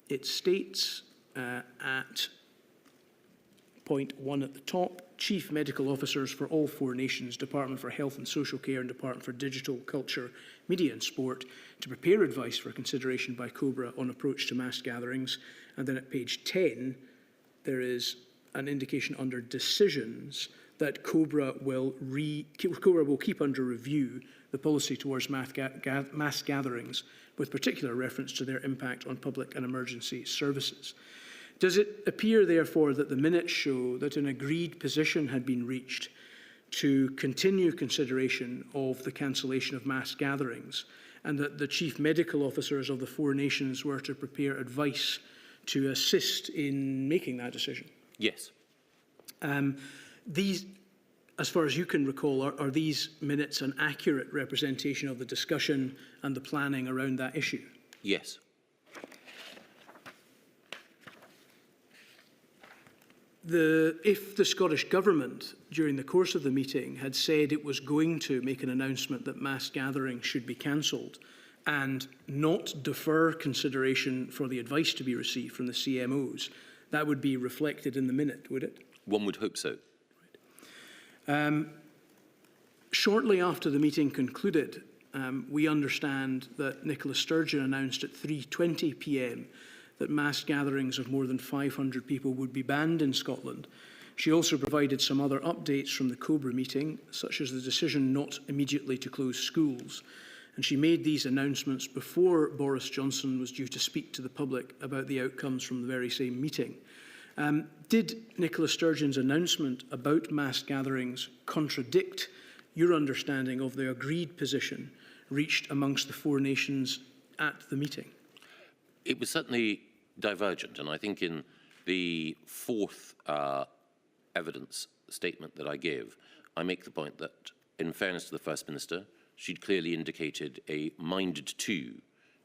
it states at point 1 at the top, Chief Medical Officers for all 4 nations, Department for Health and Social Care and Department for Digital, Culture, Media and Sport, to prepare advice for consideration by COBRA on approach to mass gatherings. And then at page 10, there is an indication under decisions that COBRA will keep under review the policy towards mass gatherings, with particular reference to their impact on public and emergency services. Does it appear, therefore, that the minutes show that an agreed position had been reached to continue consideration of the cancellation of mass gatherings, and that the chief medical officers of the 4 nations were to prepare advice to assist in making that decision. Yes. These, as far as you can recall, are these minutes an accurate representation of the discussion and the planning around that issue? Yes. If the Scottish Government, during the course of the meeting, had said it was going to make an announcement that mass gatherings should be cancelled and not defer consideration for the advice to be received from the CMOs, that would be reflected in the minute, would it? One would hope so. Shortly after the meeting concluded, we understand that Nicola Sturgeon announced at 3:20 p.m. that mass gatherings of more than 500 people would be banned in Scotland. She also provided some other updates from the Cobra meeting, such as the decision not immediately to close schools. And she made these announcements before Boris Johnson was due to speak to the public about the outcomes from the very same meeting. Did Nicola Sturgeon's announcement about mass gatherings contradict your understanding of the agreed position reached amongst the 4 nations at the meeting? It was certainly divergent, and I think in the 4th evidence statement that I give, I make the point that, in fairness to the First Minister, she'd clearly indicated a minded-to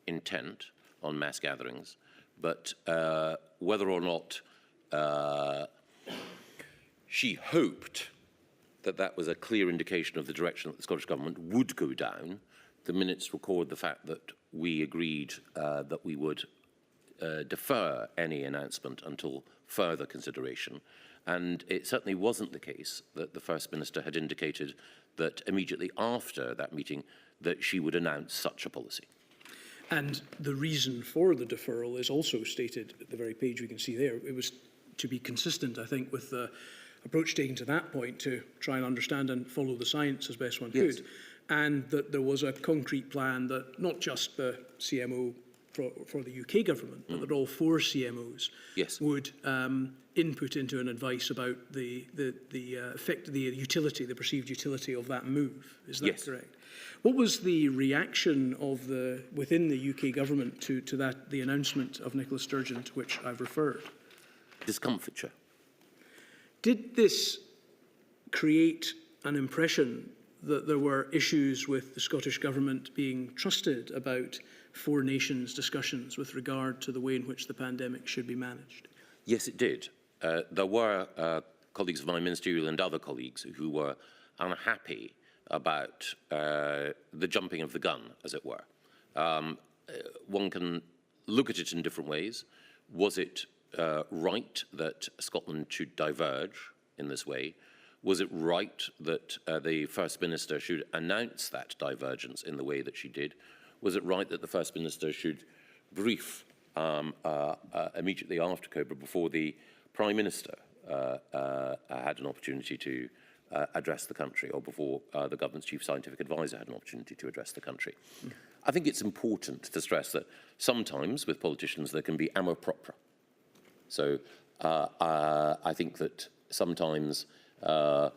intent on mass gatherings, but whether or not she hoped that that was a clear indication of the direction that the Scottish Government would go down, the minutes record the fact that we agreed that we would defer any announcement until further consideration. And it certainly wasn't the case that the First Minister had indicated that immediately after that meeting that she would announce such a policy. And the reason for the deferral is also stated at the very page we can see there. It was to be consistent, I think, with the approach taken to that point to try and understand and follow the science as best one could. And that there was a concrete plan that not just the CMO for the UK government, but that all 4 CMOs would input into an advice about the utility, the perceived utility of that move. Is that correct? What was the reaction of within the UK government to the announcement of Nicola Sturgeon, to which I've referred? Discomfiture. Did this create an impression that there were issues with the Scottish Government being trusted about 4 nations discussions with regard to the way in which the pandemic should be managed? Yes, it did. There were colleagues of my ministerial and other colleagues who were unhappy about the jumping of the gun, as it were. One can look at it in different ways. Was it right that Scotland should diverge in this way? Was it right that the First Minister should announce that divergence in the way that she did? Was it right that the First Minister should brief immediately after Cobra, before the Prime Minister had an opportunity to address the country, or before the government's chief scientific advisor had an opportunity to address the country? I think it's important to stress that sometimes with politicians there can be amor propria. So I think that sometimes there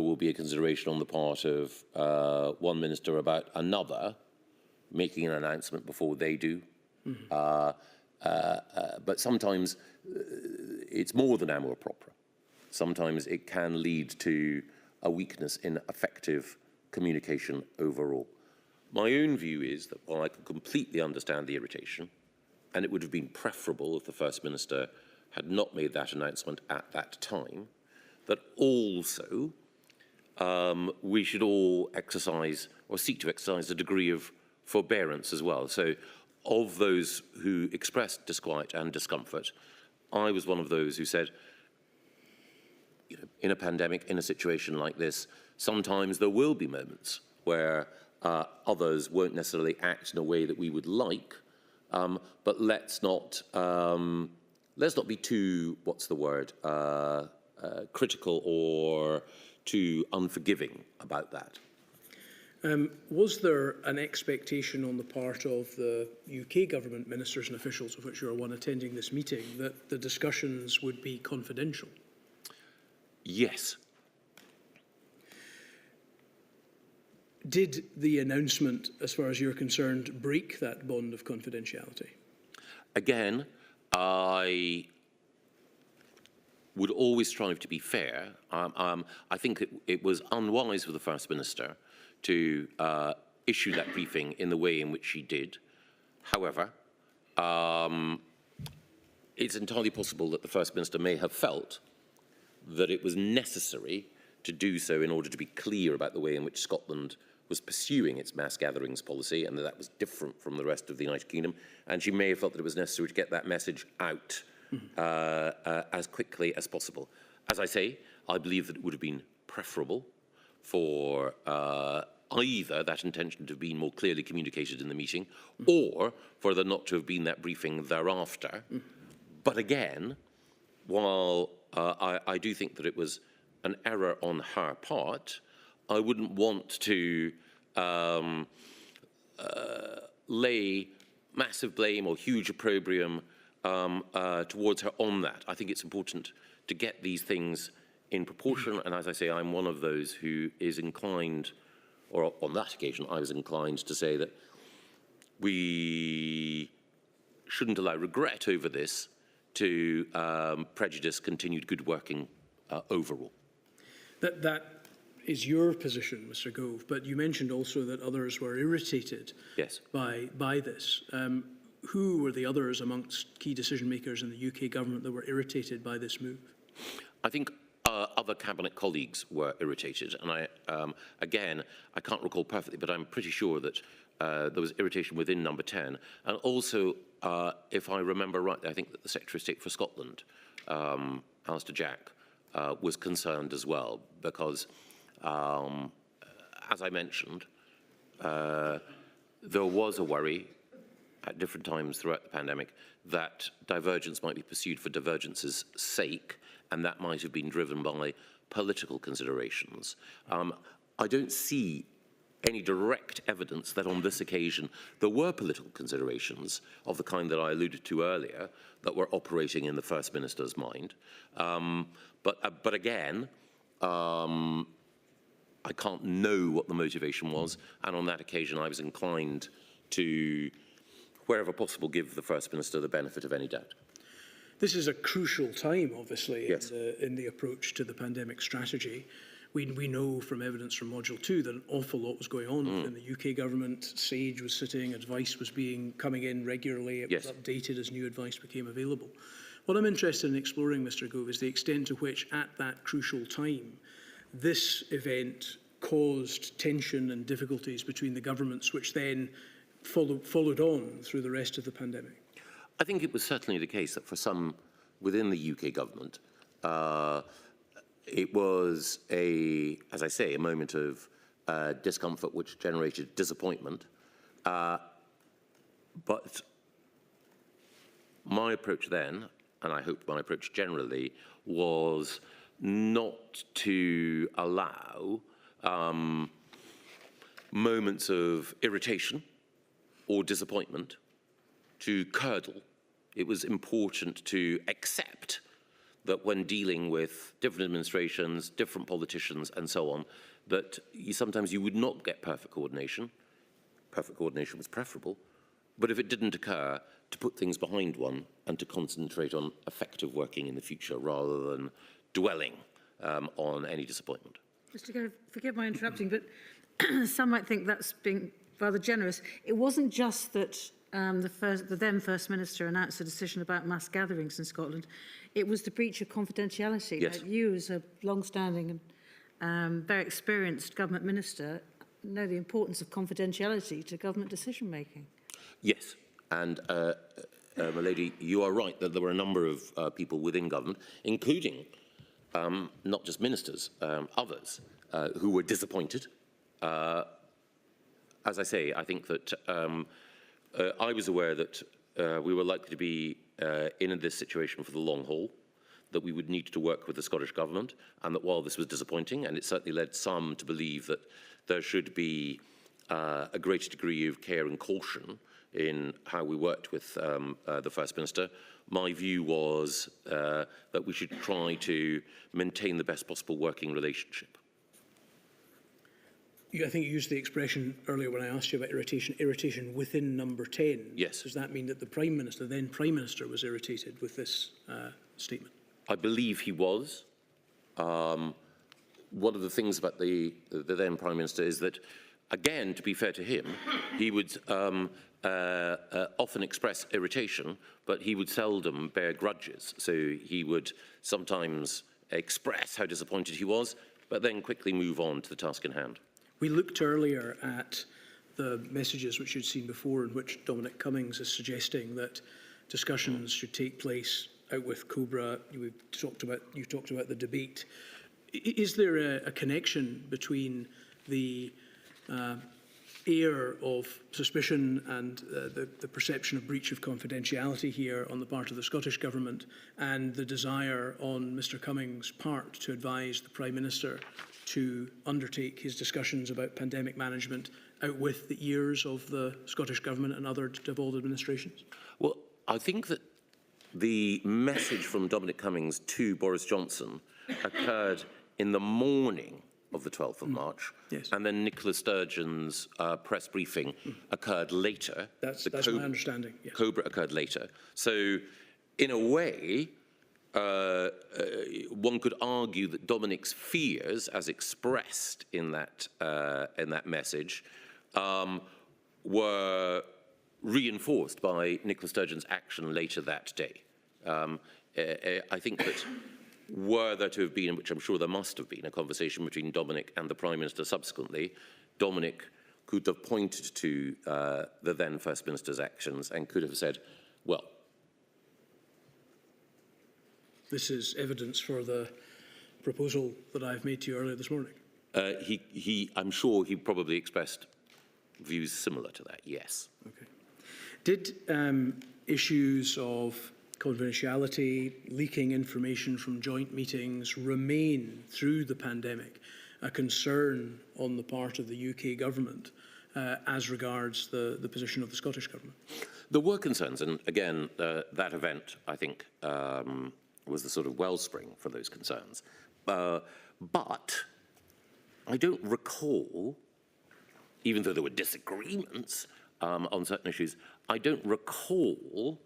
will be a consideration on the part of one minister about another making an announcement before they do. But sometimes it's more than amor propria. Sometimes it can lead to a weakness in effective communication overall. My own view is that while I can completely understand the irritation, and it would have been preferable if the First Minister had not made that announcement at that time, that also we should all exercise, or seek to exercise, a degree of forbearance as well. So of those who expressed disquiet and discomfort, I was one of those who said, you know, in a pandemic, in a situation like this, sometimes there will be moments where others won't necessarily act in a way that we would like, but let's not be too, critical or too unforgiving about that. Was there an expectation on the part of the UK government ministers and officials, of which you are one attending this meeting, that the discussions would be confidential? Yes. Did the announcement, as far as you're concerned, break that bond of confidentiality? Again, I would always strive to be fair. I think it was unwise for the First Minister to issue that briefing in the way in which she did. However, it's entirely possible that the First Minister may have felt that it was necessary to do so in order to be clear about the way in which Scotland was pursuing its mass gatherings policy, and that was different from the rest of the United Kingdom. And she may have felt that it was necessary to get that message out as quickly as possible. As I say, I believe that it would have been preferable for either that intention to have been more clearly communicated in the meeting, or for there not to have been that briefing thereafter. But again, while I do think that it was an error on her part, I wouldn't want to lay massive blame or huge opprobrium towards her on that. I think it's important to get these things in proportion, and as I say, I'm one of those who is inclined, or on that occasion, I was inclined to say that we shouldn't allow regret over this to prejudice continued good working overall. That is your position, Mr. Gove, but you mentioned also that others were irritated by this. Who were the others amongst key decision makers in the UK government that were irritated by this move? I think other cabinet colleagues were irritated, and again, I can't recall perfectly, but I'm pretty sure that there was irritation within Number 10, and also, if I remember rightly, I think that the Secretary of State for Scotland, Alistair Jack, was concerned as well, because, as I mentioned, there was a worry at different times throughout the pandemic that divergence might be pursued for divergence's sake, and that might have been driven by political considerations. I don't see any direct evidence that on this occasion there were political considerations of the kind that I alluded to earlier that were operating in the First Minister's mind. But again, I can't know what the motivation was, and on that occasion I was inclined to, wherever possible, give the First Minister the benefit of any doubt. This is a crucial time, obviously, yes, in the approach to the pandemic strategy. We know from evidence from Module 2 that an awful lot was going on in the UK government. SAGE was sitting, advice was coming in regularly, it was updated as new advice became available. What I'm interested in exploring, Mr. Gove, is the extent to which, at that crucial time, this event caused tension and difficulties between the governments, which then followed on through the rest of the pandemic. I think it was certainly the case that for some within the UK government, it was as I say, a moment of discomfort which generated disappointment. But my approach then, and I hope my approach generally, was not to allow moments of irritation or disappointment to curdle. It was important to accept that when dealing with different administrations, different politicians, and so on, that sometimes you would not get perfect coordination. Perfect coordination was preferable, but if it didn't occur, to put things behind one and to concentrate on effective working in the future rather than dwelling on any disappointment. Mr. Gove, forgive my interrupting, but some might think that's being rather generous. It wasn't just that the then First Minister announced a decision about mass gatherings in Scotland. It was the breach of confidentiality. Yes. Now, you, as a long-standing and very experienced government minister, know the importance of confidentiality to government decision-making. Yes, and my lady, you are right that there were a number of people within government, including not just ministers, others, who were disappointed. As I say, I think that I was aware that we were likely to be in this situation for the long haul, that we would need to work with the Scottish Government, and that while this was disappointing, and it certainly led some to believe that there should be a greater degree of care and caution in how we worked with the First Minister, my view was that we should try to maintain the best possible working relationship. I think you used the expression earlier when I asked you about irritation within number 10. Yes. Does that mean that the Prime Minister, then Prime Minister, was irritated with this statement? I believe he was. One of the things about the then Prime Minister is that, again, to be fair to him, he would often express irritation, but he would seldom bear grudges. So he would sometimes express how disappointed he was, but then quickly move on to the task in hand. We looked earlier at the messages which you'd seen before, in which Dominic Cummings is suggesting that discussions should take place out with Cobra. You talked about the debate. Is there a connection between the air of suspicion and the perception of breach of confidentiality here on the part of the Scottish Government and the desire on Mr Cummings' part to advise the Prime Minister to undertake his discussions about pandemic management out with the ears of the Scottish Government and other devolved administrations? Well, I think that the message from Dominic Cummings to Boris Johnson occurred in the morning of the 12th of March, yes. And then Nicola Sturgeon's press briefing occurred later. That's my understanding. Yes. Cobra occurred later. So, in a way, one could argue that Dominic's fears, as expressed in that message, were reinforced by Nicola Sturgeon's action later that day. I think that were there to have been, which I'm sure there must have been, a conversation between Dominic and the Prime Minister subsequently, Dominic could have pointed to the then First Minister's actions and could have said, well, this is evidence for the proposal that I've made to you earlier this morning. I'm sure he probably expressed views similar to that, yes. Okay. Did issues of confidentiality, leaking information from joint meetings remain through the pandemic a concern on the part of the UK government as regards the position of the Scottish Government? There were concerns, and again, that event, I think, was the sort of wellspring for those concerns. But I don't recall, even though there were disagreements on certain issues, I don't recall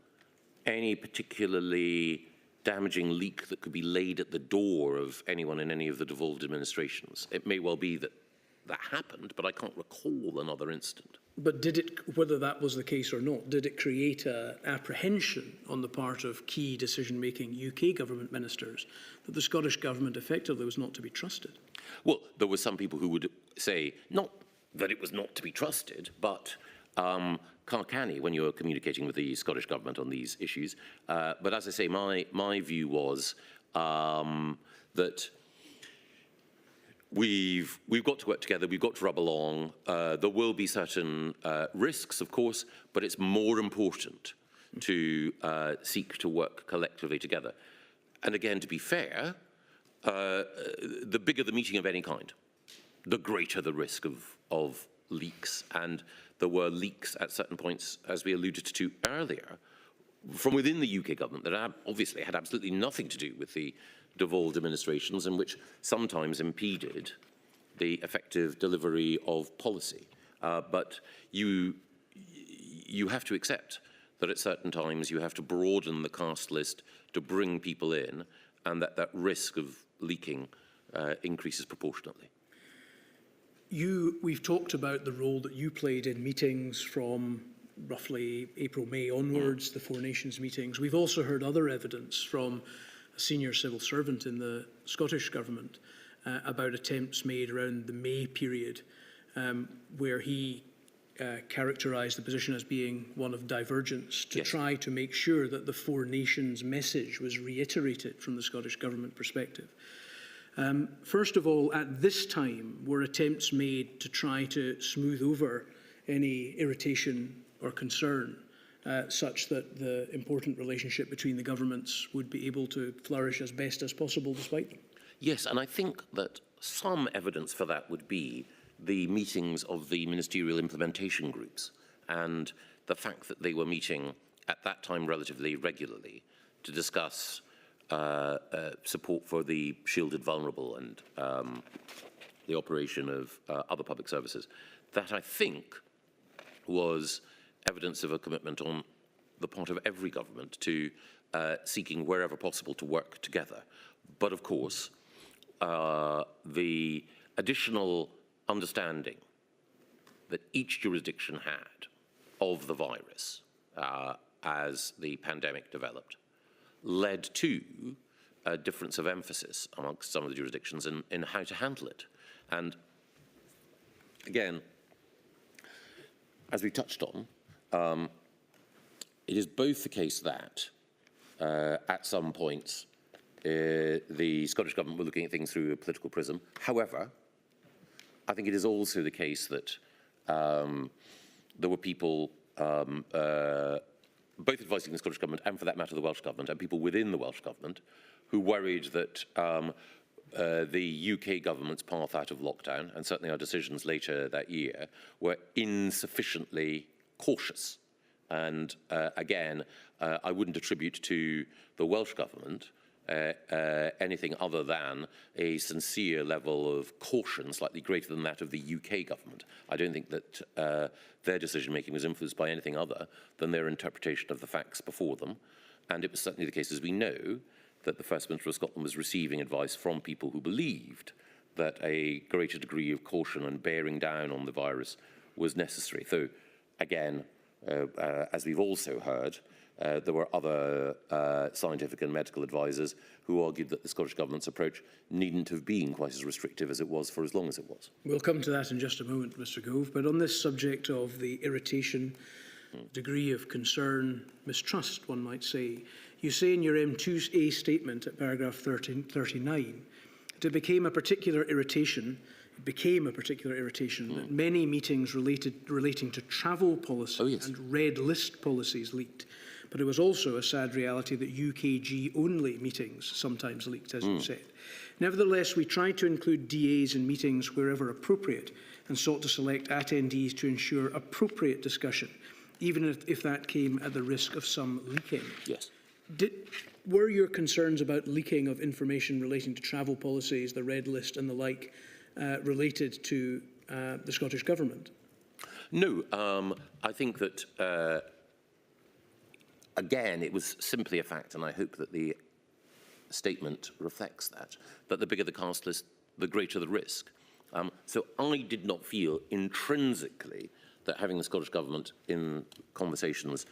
any particularly damaging leak that could be laid at the door of anyone in any of the devolved administrations. It may well be that that happened, but I can't recall another incident. But did it, whether that was the case or not, did it create an apprehension on the part of key decision-making UK government ministers that the Scottish Government effectively was not to be trusted? Well, there were some people who would say, not that it was not to be trusted, but canny when you're communicating with the Scottish Government on these issues. But as I say, my view was that we've got to work together, we've got to rub along. There will be certain risks, of course, but it's more important to seek to work collectively together. And again, to be fair, the bigger the meeting of any kind, the greater the risk of leaks. And there were leaks at certain points, as we alluded to earlier, from within the UK government that obviously had absolutely nothing to do with the devolved administrations, and which sometimes impeded the effective delivery of policy. But you have to accept that at certain times you have to broaden the cast list to bring people in, and that risk of leaking increases proportionately. We've talked about the role that you played in meetings from roughly April, May onwards, the Four Nations meetings. We've also heard other evidence from a senior civil servant in the Scottish Government about attempts made around the May period where he characterised the position as being one of divergence to try to make sure that the Four Nations message was reiterated from the Scottish Government perspective. First of all, at this time, were attempts made to try to smooth over any irritation or concern such that the important relationship between the governments would be able to flourish as best as possible despite them? Yes, and I think that some evidence for that would be the meetings of the ministerial implementation groups and the fact that they were meeting at that time relatively regularly to discuss support for the shielded vulnerable and the operation of other public services. That, I think, was evidence of a commitment on the part of every government to seeking wherever possible to work together. But of course, the additional understanding that each jurisdiction had of the virus as the pandemic developed led to a difference of emphasis amongst some of the jurisdictions in how to handle it. And again, as we touched on, it is both the case that at some points the Scottish Government were looking at things through a political prism. However, I think it is also the case that there were people both advising the Scottish Government and, for that matter, the Welsh Government, and people within the Welsh Government who worried that the UK government's path out of lockdown, and certainly our decisions later that year, were insufficiently cautious. And again, I wouldn't attribute to the Welsh Government anything other than a sincere level of caution, slightly greater than that of the UK government. I don't think that their decision-making was influenced by anything other than their interpretation of the facts before them. And it was certainly the case, as we know, that the First Minister of Scotland was receiving advice from people who believed that a greater degree of caution and bearing down on the virus was necessary. So, again, as we've also heard, there were other scientific and medical advisors who argued that the Scottish Government's approach needn't have been quite as restrictive as it was for as long as it was. We'll come to that in just a moment, Mr Gove, but on this subject of the irritation, degree of concern, mistrust, one might say, you say in your M2A statement at paragraph 39, that it became a particular irritation that many meetings relating to travel policy and red list policies leaked. But it was also a sad reality that UKG-only meetings sometimes leaked, as you said. Nevertheless, we tried to include DAs in meetings wherever appropriate and sought to select attendees to ensure appropriate discussion, even if that came at the risk of some leaking. Yes. Were your concerns about leaking of information relating to travel policies, the red list and the like, related to the Scottish Government? No, I think that again, it was simply a fact, and I hope that the statement reflects that the bigger the cast list, the greater the risk. So I did not feel intrinsically that having the Scottish Government in conversations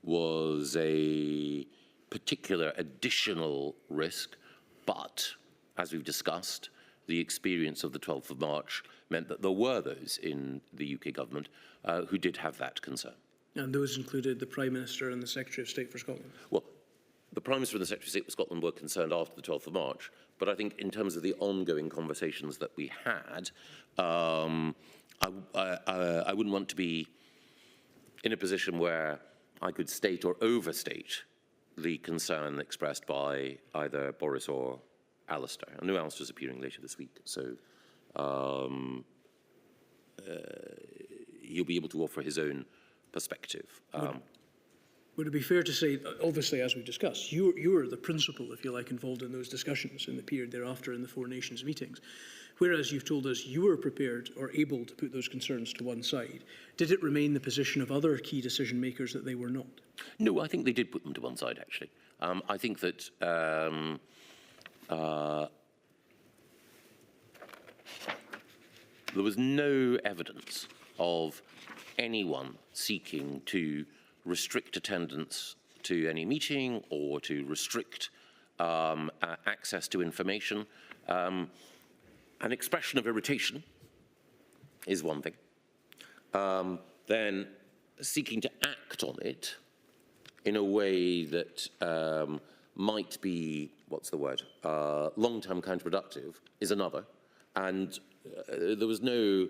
was a particular additional risk, but, as we've discussed, the experience of the 12th of March meant that there were those in the UK Government who did have that concern. And those included the Prime Minister and the Secretary of State for Scotland? Well, the Prime Minister and the Secretary of State for Scotland were concerned after the 12th of March, but I think in terms of the ongoing conversations that we had, I wouldn't want to be in a position where I could state or overstate the concern expressed by either Boris or Alistair. I know Alistair's appearing later this week, so he'll be able to offer his own perspective. Would it be fair to say, obviously, as we discussed, you were the principal, if you like, involved in those discussions in the period thereafter in the Four Nations meetings, whereas you've told us you were prepared or able to put those concerns to one side. Did it remain the position of other key decision makers that they were not? No, I think they did put them to one side, actually. I think that there was no evidence of anyone seeking to restrict attendance to any meeting or to restrict access to information. An expression of irritation is one thing. Then seeking to act on it in a way that might be, long-term counterproductive is another. And there was no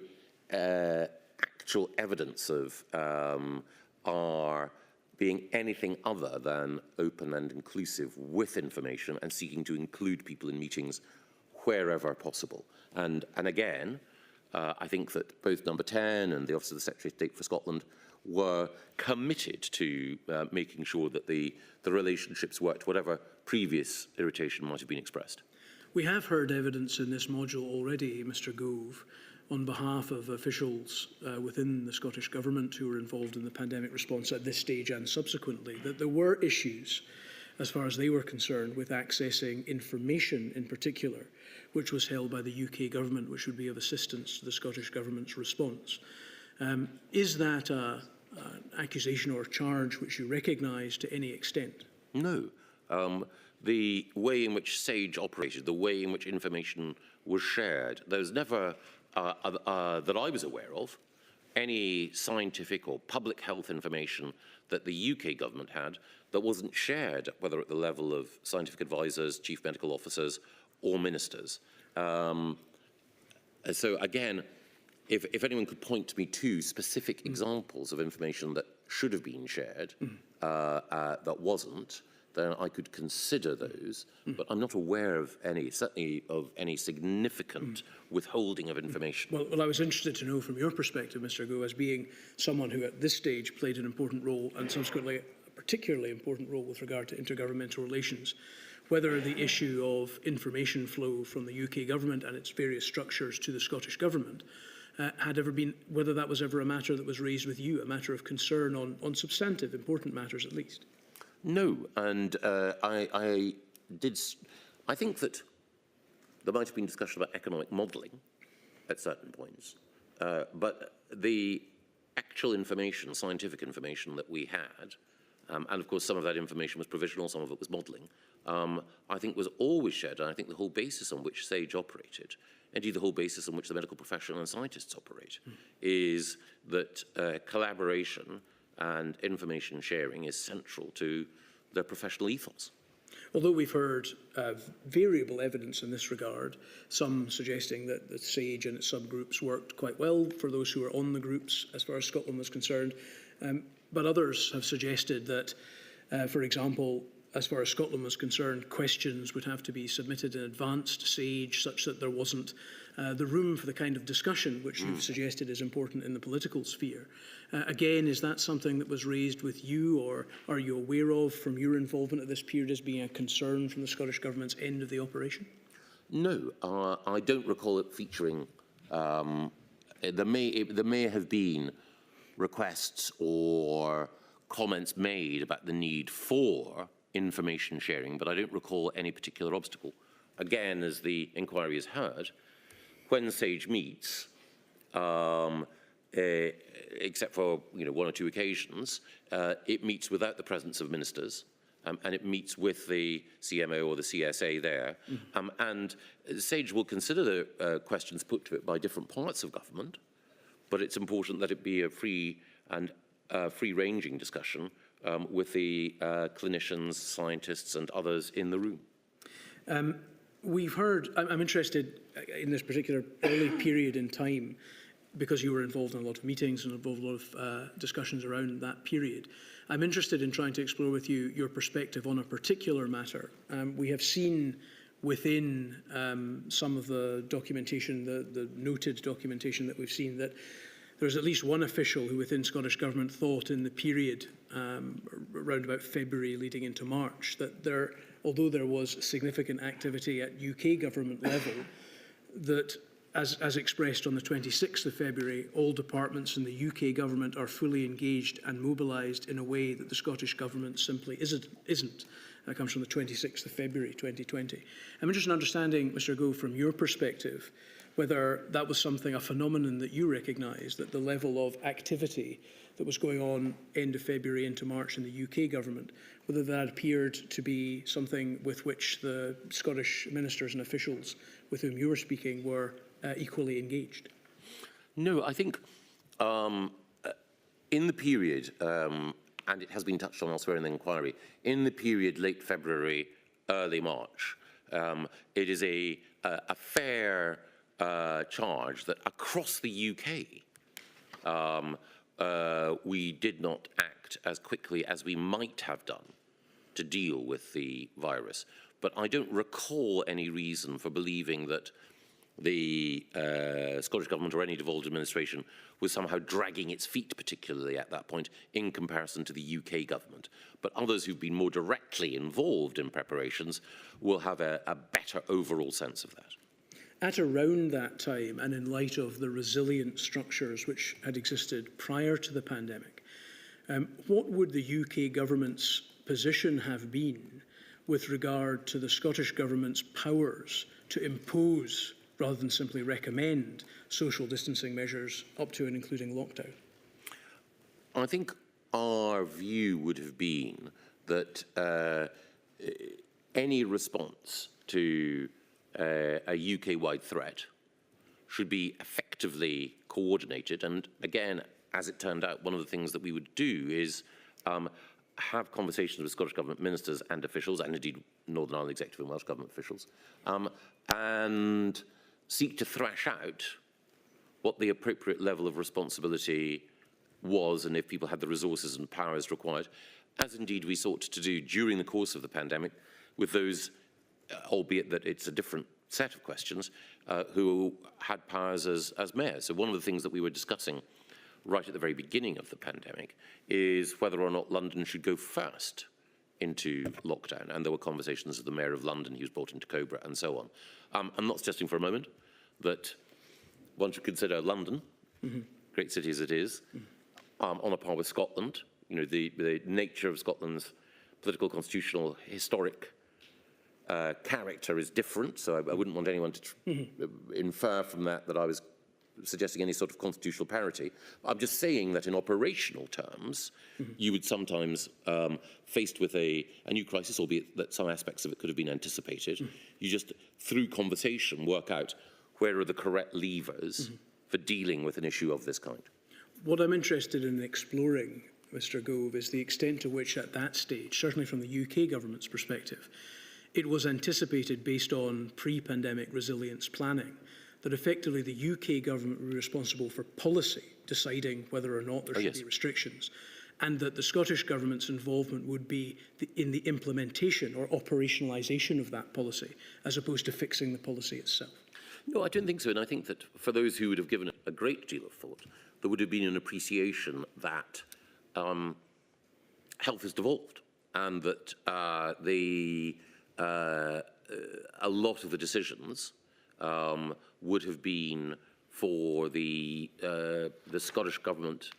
actual evidence of our being anything other than open and inclusive with information and seeking to include people in meetings wherever possible. And again, I think that both Number 10 and the Office of the Secretary of State for Scotland were committed to making sure that the relationships worked, whatever previous irritation might have been expressed. We have heard evidence in this module already, Mr Gove, on behalf of officials within the Scottish Government who were involved in the pandemic response at this stage and subsequently, that there were issues, as far as they were concerned, with accessing information in particular, which was held by the UK Government, which would be of assistance to the Scottish Government's response. Is that an accusation or charge which you recognise to any extent? No. The way in which SAGE operated, the way in which information was shared, there was never, that I was aware of, any scientific or public health information that the UK government had that wasn't shared, whether at the level of scientific advisors, chief medical officers, or ministers. So again, if anyone could point to me to specific examples of information that should have been shared, that wasn't, then I could consider those, but I'm not aware of any, certainly of any significant withholding of information. Well, I was interested to know from your perspective, Mr Gove, as being someone who at this stage played an important role and subsequently a particularly important role with regard to intergovernmental relations, whether the issue of information flow from the UK government and its various structures to the Scottish Government had ever been, whether that was ever a matter that was raised with you, a matter of concern on substantive, important matters at least. No, and I think that there might have been discussion about economic modelling at certain points, but the actual information, scientific information that we had, and of course some of that information was provisional, some of it was modelling, I think was always shared, and I think the whole basis on which SAGE operated, indeed the whole basis on which the medical profession and scientists operate, is that collaboration and information sharing is central to their professional ethos. Although we've heard variable evidence in this regard, some suggesting that the SAGE and its subgroups worked quite well for those who were on the groups as far as Scotland was concerned, but others have suggested that, for example, as far as Scotland was concerned, questions would have to be submitted in advance to SAGE such that there wasn't the room for the kind of discussion which you've suggested is important in the political sphere. Again, is that something that was raised with you, or are you aware of from your involvement at this period as being a concern from the Scottish Government's end of the operation? No, I don't recall it featuring. There may have been requests or comments made about the need for information sharing, but I don't recall any particular obstacle. Again, as the inquiry has heard, when SAGE meets, except for one or two occasions, it meets without the presence of ministers, and it meets with the CMO or the CSA there, and SAGE will consider the questions put to it by different parts of government, but it's important that it be a free and free-ranging discussion with the clinicians, scientists and others in the room. We've heard, I'm interested in this particular early period in time, because you were involved in a lot of meetings and involved in a lot of discussions around that period. I'm interested in trying to explore with you your perspective on a particular matter. We have seen within some of the documentation, the noted documentation that we've seen, that there's at least one official who within Scottish Government thought in the period around about February leading into March that there, although there was significant activity at UK Government level, that as expressed on the 26th of February, all departments in the UK Government are fully engaged and mobilised in a way that the Scottish Government simply isn't. That comes from the 26th of February 2020. I'm interested in understanding, Mr Gove, from your perspective, whether that was something, a phenomenon that you recognise, that the level of activity that was going on end of February into March in the UK Government, whether that appeared to be something with which the Scottish ministers and officials with whom you were speaking were equally engaged? No, I think in the period, and it has been touched on elsewhere in the inquiry, in the period late February, early March, it is a fair charge that across the UK, we did not act as quickly as we might have done to deal with the virus. But I don't recall any reason for believing that the Scottish Government or any devolved administration was somehow dragging its feet, particularly at that point, in comparison to the UK Government. But others who've been more directly involved in preparations will have a better overall sense of that. At around that time, and in light of the resilient structures which had existed prior to the pandemic, what would the UK Government's position have been with regard to the Scottish Government's powers to impose, rather than simply recommend, social distancing measures up to and including lockdown? I think our view would have been that any response to a UK-wide threat should be effectively coordinated. And again, as it turned out, one of the things that we would do is have conversations with Scottish Government ministers and officials, and indeed Northern Ireland Executive and Welsh Government officials, and seek to thrash out what the appropriate level of responsibility was and if people had the resources and powers required, as indeed we sought to do during the course of the pandemic with those, albeit that it's a different set of questions, who had powers as mayors. So one of the things that we were discussing right at the very beginning of the pandemic is whether or not London should go first into lockdown. And there were conversations with the Mayor of London, he was brought into Cobra, and so on. I'm not suggesting for a moment that one should consider London, great city as it is, on a par with Scotland. You know, the nature of Scotland's political, constitutional, historic character is different, so I wouldn't want anyone to infer from that I was suggesting any sort of constitutional parity. I'm just saying that in operational terms, you would sometimes, faced with a new crisis, albeit that some aspects of it could have been anticipated, you just, through conversation, work out where are the correct levers for dealing with an issue of this kind. What I'm interested in exploring, Mr. Gove, is the extent to which at that stage, certainly from the UK Government's perspective, it was anticipated based on pre-pandemic resilience planning that effectively the UK Government would be responsible for policy, deciding whether or not there should be restrictions, and that the Scottish Government's involvement would be in the implementation or operationalisation of that policy, as opposed to fixing the policy itself. No, I don't think so. And I think that for those who would have given it a great deal of thought, there would have been an appreciation that health has devolved and that a lot of the decisions would have been for the Scottish Government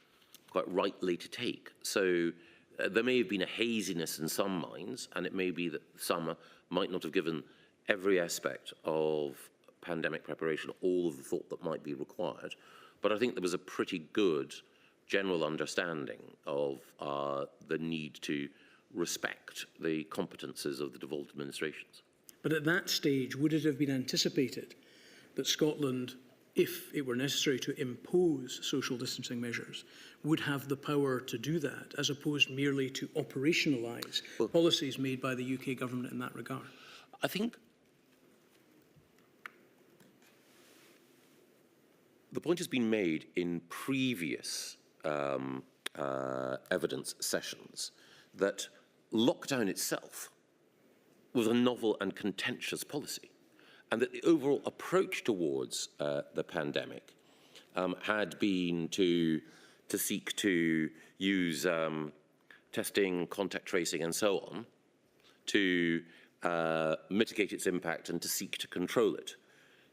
quite rightly to take. So there may have been a haziness in some minds, and it may be that some might not have given every aspect of pandemic preparation all of the thought that might be required. But I think there was a pretty good general understanding of the need to respect the competences of the devolved administrations. But at that stage, would it have been anticipated that Scotland, if it were necessary to impose social distancing measures, would have the power to do that, as opposed merely to operationalise policies made by the UK Government in that regard? I think the point has been made in previous evidence sessions that lockdown itself was a novel and contentious policy, and that the overall approach towards the pandemic had been to seek to use testing, contact tracing, and so on to mitigate its impact and to seek to control it.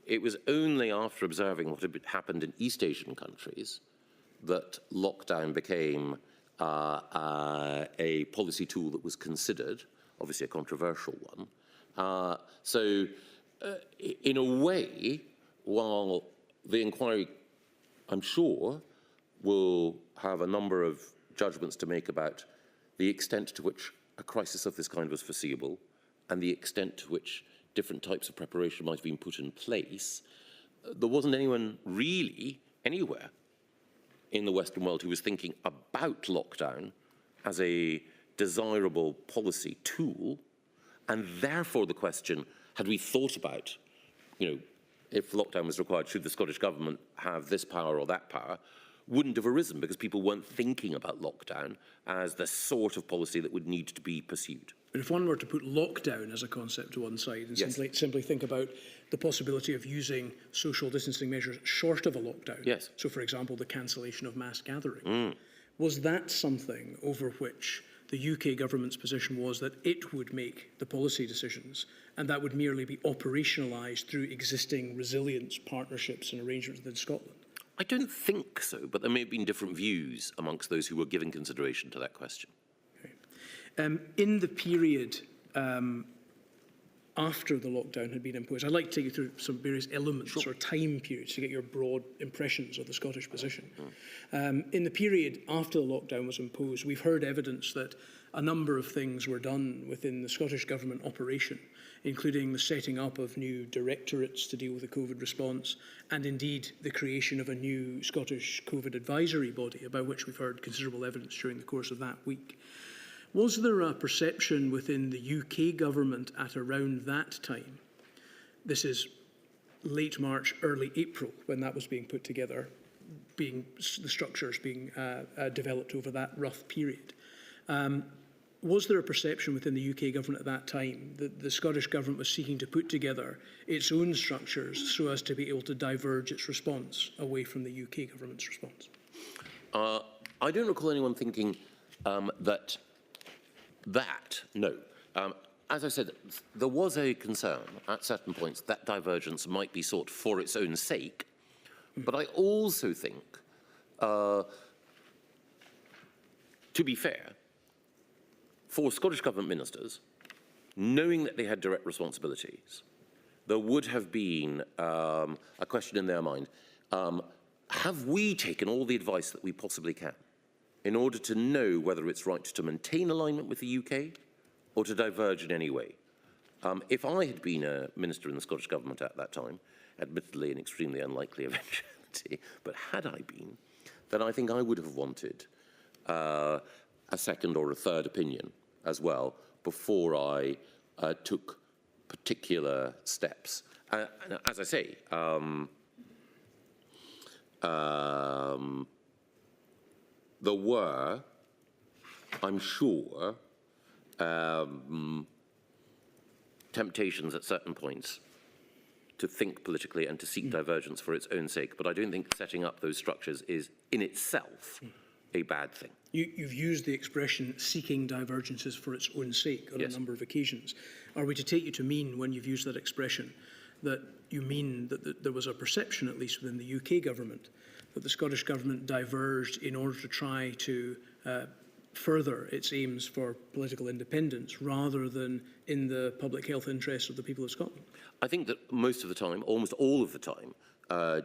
It was only after observing what had happened in East Asian countries that lockdown became a policy tool that was considered, obviously a controversial one. So in a way, while the inquiry, I'm sure, will have a number of judgments to make about the extent to which a crisis of this kind was foreseeable and the extent to which different types of preparation might have been put in place, there wasn't anyone really anywhere in the Western world who was thinking about lockdown as a desirable policy tool, and therefore the question, had we thought about, you know, if lockdown was required, should the Scottish Government have this power or that power, wouldn't have arisen because people weren't thinking about lockdown as the sort of policy that would need to be pursued. But if one were to put lockdown as a concept to one side and Yes. simply think about the possibility of using social distancing measures short of a lockdown, Yes. so for example the cancellation of mass gathering, was that something over which the UK government's position was that it would make the policy decisions and that would merely be operationalised through existing resilience partnerships and arrangements within Scotland? I don't think so, but there may have been different views amongst those who were giving consideration to that question. In the period after the lockdown had been imposed, I'd like to take you through some various elements or time periods to get your broad impressions of the Scottish position. In the period after the lockdown was imposed, we've heard evidence that a number of things were done within the Scottish Government operation, including the setting up of new directorates to deal with the COVID response, and indeed the creation of a new Scottish COVID advisory body, about which we've heard considerable evidence during the course of that week. Was there a perception within the UK government at around that time, this is late March, early April, when that was being put together, the structures being developed over that rough period, was there a perception within the UK government at that time that the Scottish government was seeking to put together its own structures so as to be able to diverge its response away from the UK government's response? I don't recall anyone thinking no. As I said, there was a concern at certain points that divergence might be sought for its own sake, but I also think, to be fair, for Scottish Government ministers, knowing that they had direct responsibilities, there would have been a question in their mind, have we taken all the advice that we possibly can in order to know whether it's right to maintain alignment with the UK or to diverge in any way? If I had been a minister in the Scottish Government at that time, admittedly an extremely unlikely eventuality, but had I been, then I think I would have wanted a second or a third opinion as well before I took particular steps. And as I say, there were, I'm sure, temptations at certain points to think politically and to seek divergence for its own sake, but I don't think setting up those structures is in itself a bad thing. You've used the expression seeking divergences for its own sake on a number of occasions. Are we to take you to mean, when you've used that expression, that you mean that there was a perception, at least within the UK government, that the Scottish Government diverged in order to try to further its aims for political independence rather than in the public health interests of the people of Scotland? I think that most of the time, almost all of the time,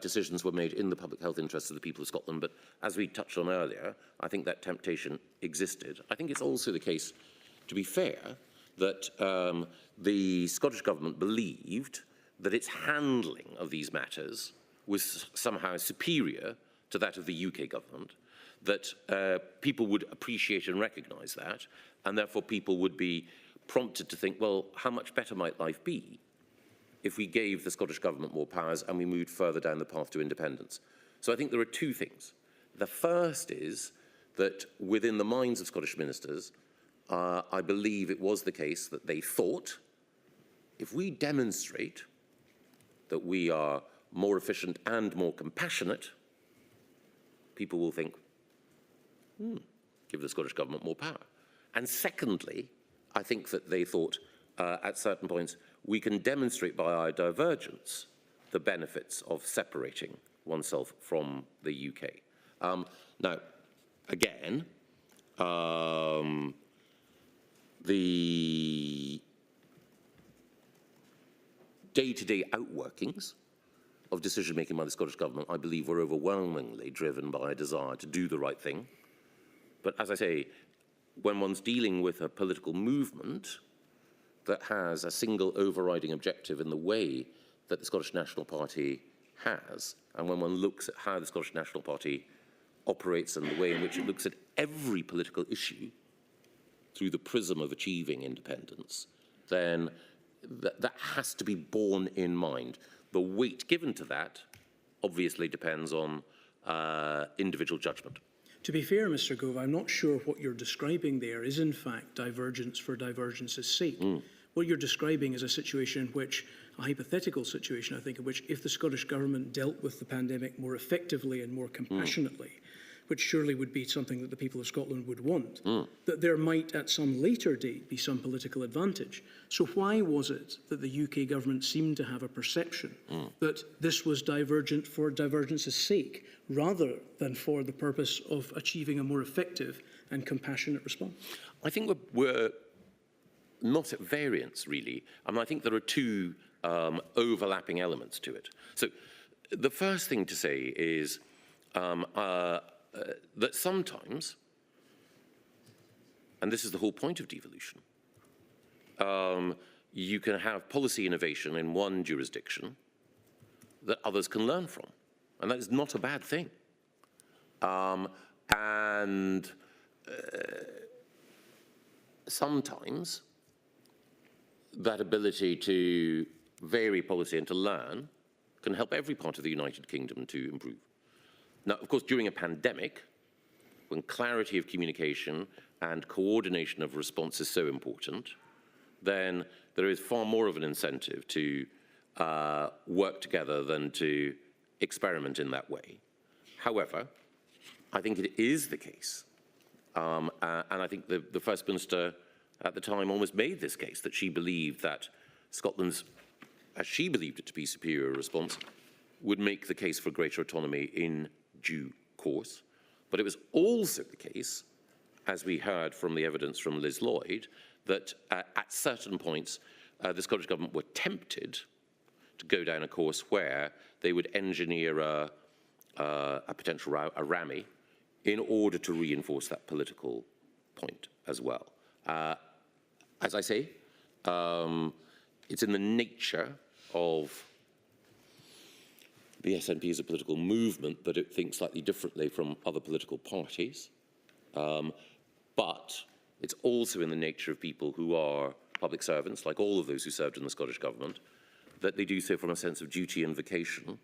decisions were made in the public health interests of the people of Scotland, but as we touched on earlier, I think that temptation existed. I think it's also the case, to be fair, that the Scottish Government believed that its handling of these matters was somehow superior to that of the UK government, that people would appreciate and recognise that, and therefore people would be prompted to think, well, how much better might life be if we gave the Scottish Government more powers and we moved further down the path to independence? So I think there are two things. The first is that within the minds of Scottish ministers, I believe it was the case that they thought, if we demonstrate that we are more efficient and more compassionate, people will think, give the Scottish Government more power. And secondly, I think that they thought at certain points, we can demonstrate by our divergence the benefits of separating oneself from the UK. Now, again, the day-to-day outworkings of decision-making by the Scottish Government, I believe, were overwhelmingly driven by a desire to do the right thing. But as I say, when one's dealing with a political movement that has a single overriding objective in the way that the Scottish National Party has, and when one looks at how the Scottish National Party operates and the way in which it looks at every political issue through the prism of achieving independence, then that has to be borne in mind. The weight given to that obviously depends on individual judgment. To be fair, Mr Gove, I'm not sure what you're describing there is in fact divergence for divergence's sake. What you're describing is a situation in which, a hypothetical situation, I think, in which if the Scottish Government dealt with the pandemic more effectively and more compassionately, which surely would be something that the people of Scotland would want, that there might at some later date be some political advantage. So why was it that the UK Government seemed to have a perception that this was divergent for divergence's sake, rather than for the purpose of achieving a more effective and compassionate response? I think we're not at variance, really. I think there are two overlapping elements to it. So the first thing to say is that sometimes, and this is the whole point of devolution, you can have policy innovation in one jurisdiction that others can learn from. And that is not a bad thing. Sometimes that ability to vary policy and to learn can help every part of the United Kingdom to improve. Now, of course, during a pandemic, when clarity of communication and coordination of response is so important, then there is far more of an incentive to work together than to experiment in that way. However, I think it is the case, and I think the First Minister at the time almost made this case, that she believed that Scotland's, as she believed it to be, superior response would make the case for greater autonomy in due course. But it was also the case, as we heard from the evidence from Liz Lloyd, that at certain points the Scottish Government were tempted to go down a course where they would engineer a potential rammy in order to reinforce that political point as well. As I say, it's in the nature of the SNP as a political movement that it thinks slightly differently from other political parties. But it's also in the nature of people who are public servants, like all of those who served in the Scottish Government, that they do so from a sense of duty and vocation.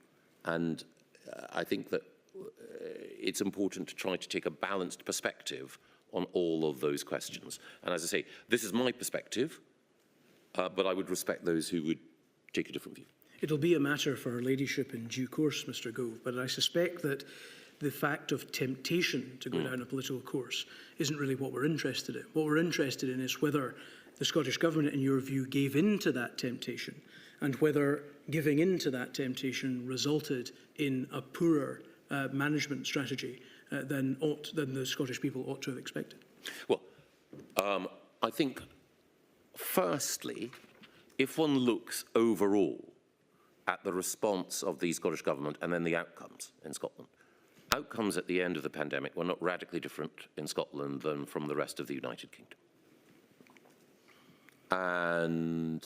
And I think that it's important to try to take a balanced perspective on all of those questions. And as I say, this is my perspective, but I would respect those who would take a different view. It'll be a matter for her ladyship in due course, Mr Gove, but I suspect that the fact of temptation to go down a political course isn't really what we're interested in. What we're interested in is whether the Scottish Government, in your view, gave in to that temptation, and whether giving in to that temptation resulted in a poorer management strategy than the Scottish people ought to have expected. Well, I think, firstly, if one looks overall at the response of the Scottish Government and then the outcomes in Scotland, outcomes at the end of the pandemic were not radically different in Scotland than from the rest of the United Kingdom. And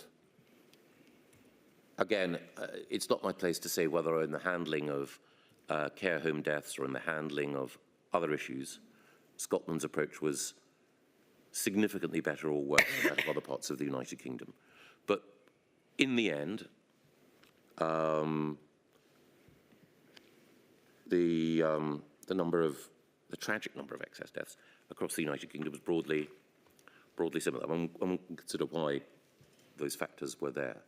again, it's not my place to say whether in the handling of care home deaths or in the handling of other issues, Scotland's approach was significantly better or worse than that of other parts of the United Kingdom. But in the end, the tragic number of excess deaths across the United Kingdom was broadly similar. I won't consider why those factors were there.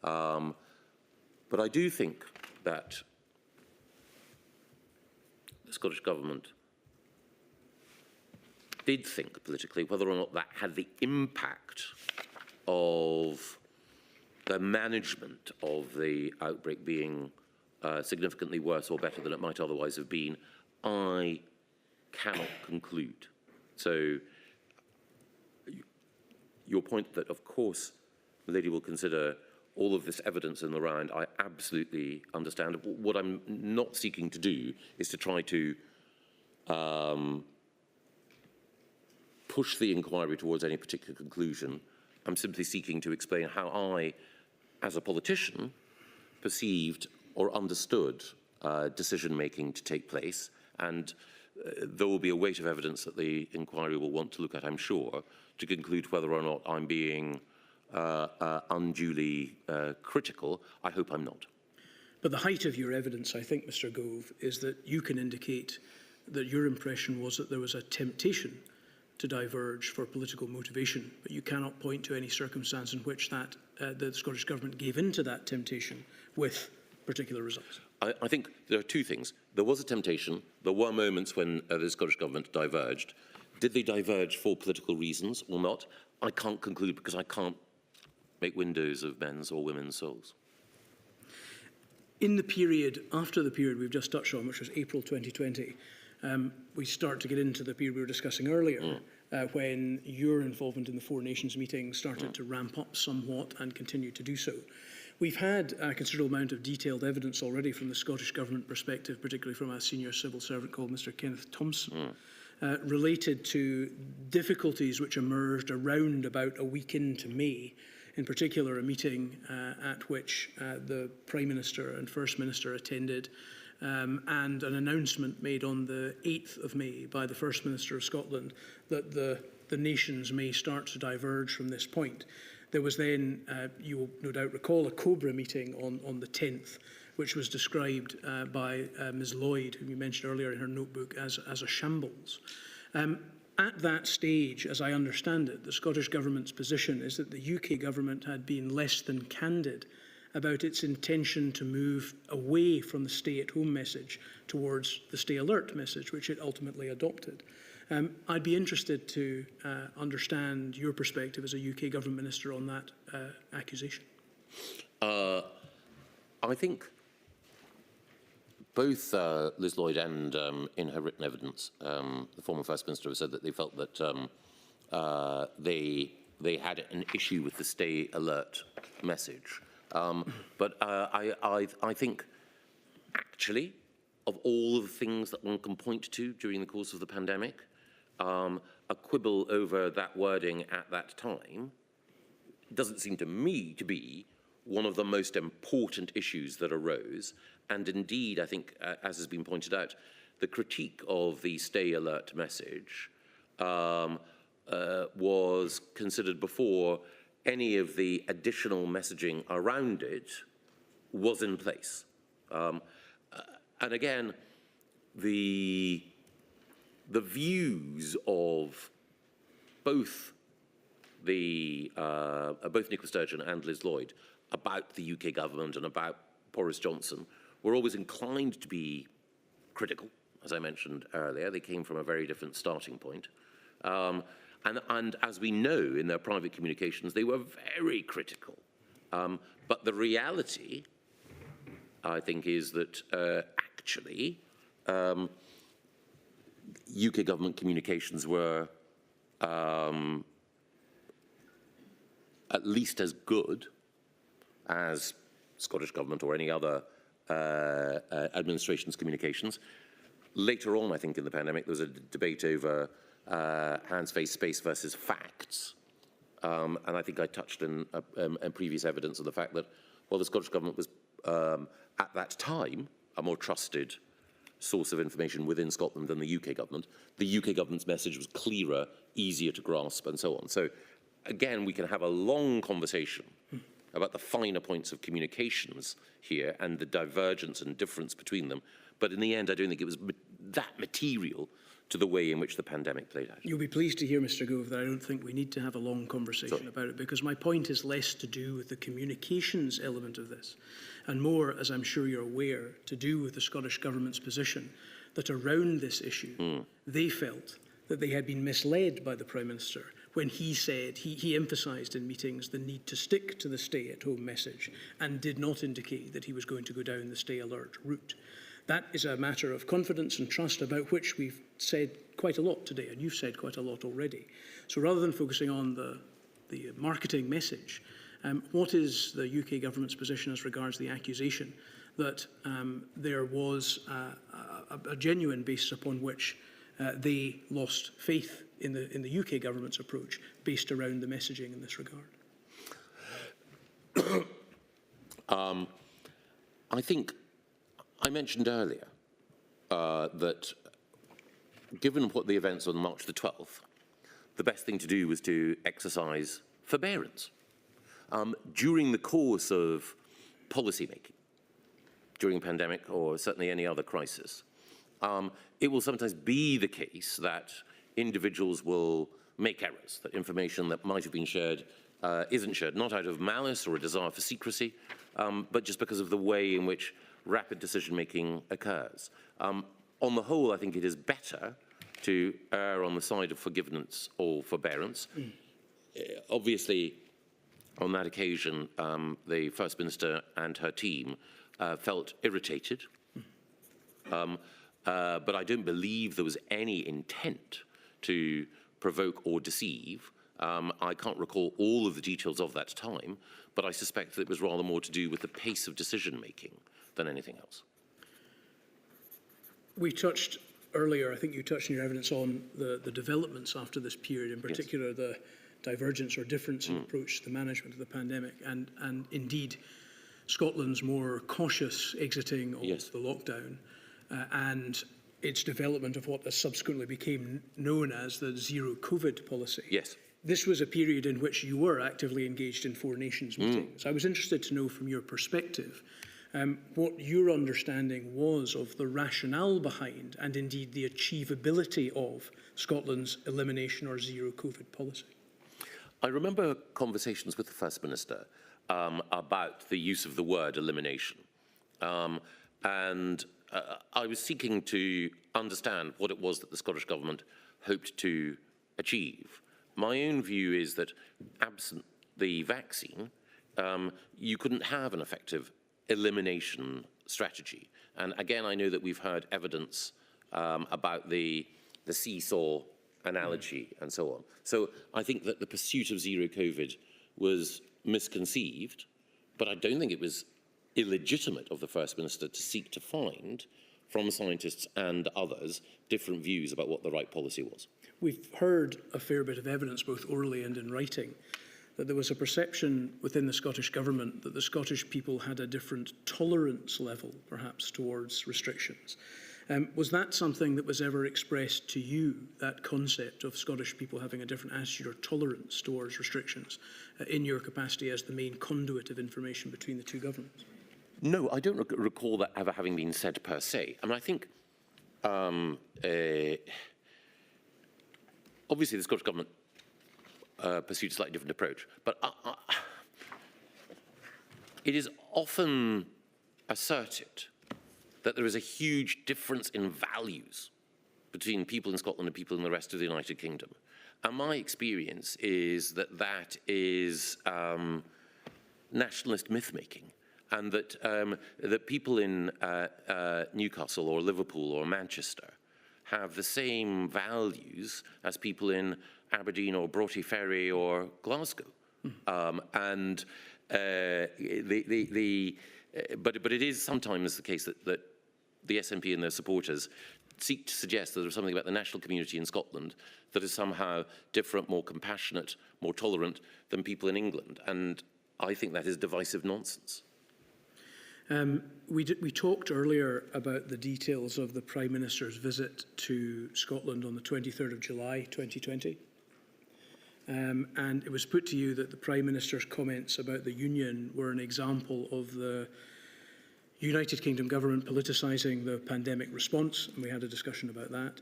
But I do think that the Scottish Government did think politically whether or not that had the impact of the management of the outbreak being significantly worse or better than it might otherwise have been. I cannot conclude. So your point that, of course, the lady will consider all of this evidence in the round, I absolutely understand. What I'm not seeking to do is to try to push the inquiry towards any particular conclusion. I'm simply seeking to explain how I, as a politician, perceived or understood decision-making to take place, and there will be a weight of evidence that the inquiry will want to look at, I'm sure, to conclude whether or not I'm being unduly critical. I hope I'm not. But the height of your evidence, I think, Mr Gove, is that you can indicate that your impression was that there was a temptation to diverge for political motivation, but you cannot point to any circumstance in which that the Scottish Government gave in to that temptation with particular results. I think there are two things. There was a temptation. There were moments when the Scottish Government diverged. Did they diverge for political reasons or not? I can't conclude because I can't make windows of men's or women's souls. In the period, after the period we've just touched on, which was April 2020, we start to get into the period we were discussing earlier, when your involvement in the Four Nations meeting started to ramp up somewhat and continued to do so. We've had a considerable amount of detailed evidence already from the Scottish Government perspective, particularly from a senior civil servant called Mr Kenneth Thompson, related to difficulties which emerged around about a week into May, in particular a meeting at which the Prime Minister and First Minister attended, and an announcement made on the 8th of May by the First Minister of Scotland that the nations may start to diverge from this point. There was then, you will no doubt recall, a COBRA meeting on the 10th, which was described by Ms Lloyd, whom you mentioned earlier in her notebook, as a shambles. At that stage, as I understand it, the Scottish Government's position is that the UK Government had been less than candid about its intention to move away from the stay-at-home message towards the stay alert message, which it ultimately adopted. I'd be interested to understand your perspective as a UK Government Minister on that accusation. I think both Liz Lloyd and in her written evidence, the former First Minister have said that they felt that they had an issue with the stay alert message. But I think, actually, of all of the things that one can point to during the course of the pandemic, a quibble over that wording at that time doesn't seem to me to be one of the most important issues that arose. And indeed, I think, as has been pointed out, the critique of the stay alert message was considered before any of the additional messaging around it was in place. And again, the views of both Nicola Sturgeon and Liz Lloyd about the UK government and about Boris Johnson were always inclined to be critical, as I mentioned earlier. They came from a very different starting point. And as we know in their private communications, they were very critical. But the reality, I think, is that actually UK government communications were at least as good as Scottish Government or any other administration's communications. Later on, I think, in the pandemic, there was a debate over hands, face, space versus facts. And I think I touched in previous evidence of the fact that, well, the Scottish Government was, at that time, a more trusted source of information within Scotland than the UK government. The UK government's message was clearer, easier to grasp, and so on. So, again, we can have a long conversation about the finer points of communications here and the divergence and difference between them. But in the end, I don't think it was that material to the way in which the pandemic played out. You'll be pleased to hear, Mr Gove, that I don't think we need to have a long conversation about it, because my point is less to do with the communications element of this and more, as I'm sure you're aware, to do with the Scottish Government's position that around this issue, they felt that they had been misled by the Prime Minister when he said, he emphasised in meetings the need to stick to the stay-at-home message and did not indicate that he was going to go down the stay alert route. That is a matter of confidence and trust about which we've said quite a lot today, and you've said quite a lot already. So rather than focusing on the marketing message, what is the UK government's position as regards the accusation that there was a genuine basis upon which they lost faith in the UK government's approach based around the messaging in this regard? I think I mentioned earlier that given what the events on March the 12th, the best thing to do was to exercise forbearance. During the course of policy making, during a pandemic or certainly any other crisis, it will sometimes be the case that individuals will make errors, that information that might have been shared isn't shared, not out of malice or a desire for secrecy, but just because of the way in which rapid decision-making occurs. On the whole, I think it is better to err on the side of forgiveness or forbearance. Obviously, on that occasion, the First Minister and her team felt irritated, but I don't believe there was any intent to provoke or deceive. I can't recall all of the details of that time, but I suspect that it was rather more to do with the pace of decision-making than anything else. We touched earlier, I think you touched in your evidence on the developments after this period, in particular yes. The divergence or difference in approach to the management of the pandemic, and indeed Scotland's more cautious exiting of yes. the lockdown and its development of what subsequently became known as the zero COVID policy. Yes. This was a period in which you were actively engaged in Four Nations meetings. I was interested to know from your perspective what your understanding was of the rationale behind and indeed the achievability of Scotland's elimination or zero COVID policy. I remember conversations with the First Minister about the use of the word elimination. I was seeking to understand what it was that the Scottish Government hoped to achieve. My own view is that absent the vaccine, you couldn't have an effective elimination strategy. And again, I know that we've heard evidence about the seesaw analogy and so on. So I think that the pursuit of zero COVID was misconceived, but I don't think it was illegitimate of the First Minister to seek to find from scientists and others different views about what the right policy was. We've heard a fair bit of evidence, both orally and in writing, that there was a perception within the Scottish Government that the Scottish people had a different tolerance level, perhaps, towards restrictions. Was that something that was ever expressed to you, that concept of Scottish people having a different attitude or tolerance towards restrictions, in your capacity as the main conduit of information between the two governments? No, I don't recall that ever having been said per se. I mean, I think obviously the Scottish Government pursued a slightly different approach, but it is often asserted that there is a huge difference in values between people in Scotland and people in the rest of the United Kingdom. And my experience is that that is nationalist myth-making, and that people in Newcastle or Liverpool or Manchester have the same values as people in Aberdeen or Broughty Ferry or Glasgow. But it is sometimes the case that the SNP and their supporters seek to suggest that there's something about the national community in Scotland that is somehow different, more compassionate, more tolerant than people in England. And I think that is divisive nonsense. We talked earlier about the details of the Prime Minister's visit to Scotland on the 23rd of July 2020. And it was put to you that the Prime Minister's comments about the Union were an example of the United Kingdom government politicising the pandemic response, and we had a discussion about that.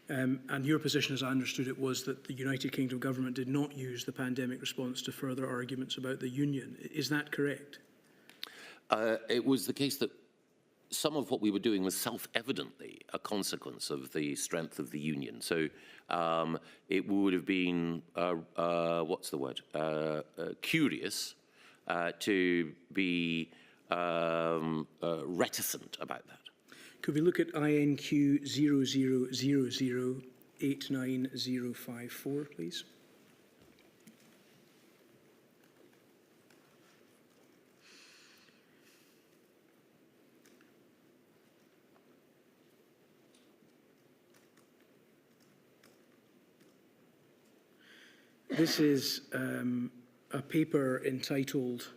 And your position, as I understood it, was that the United Kingdom government did not use the pandemic response to further arguments about the Union. Is that correct? It was the case that some of what we were doing was self-evidently a consequence of the strength of the Union. So it would have been, what's the word, curious to be reticent about that. Could we look at INQ 00008954, please? This is a paper entitled,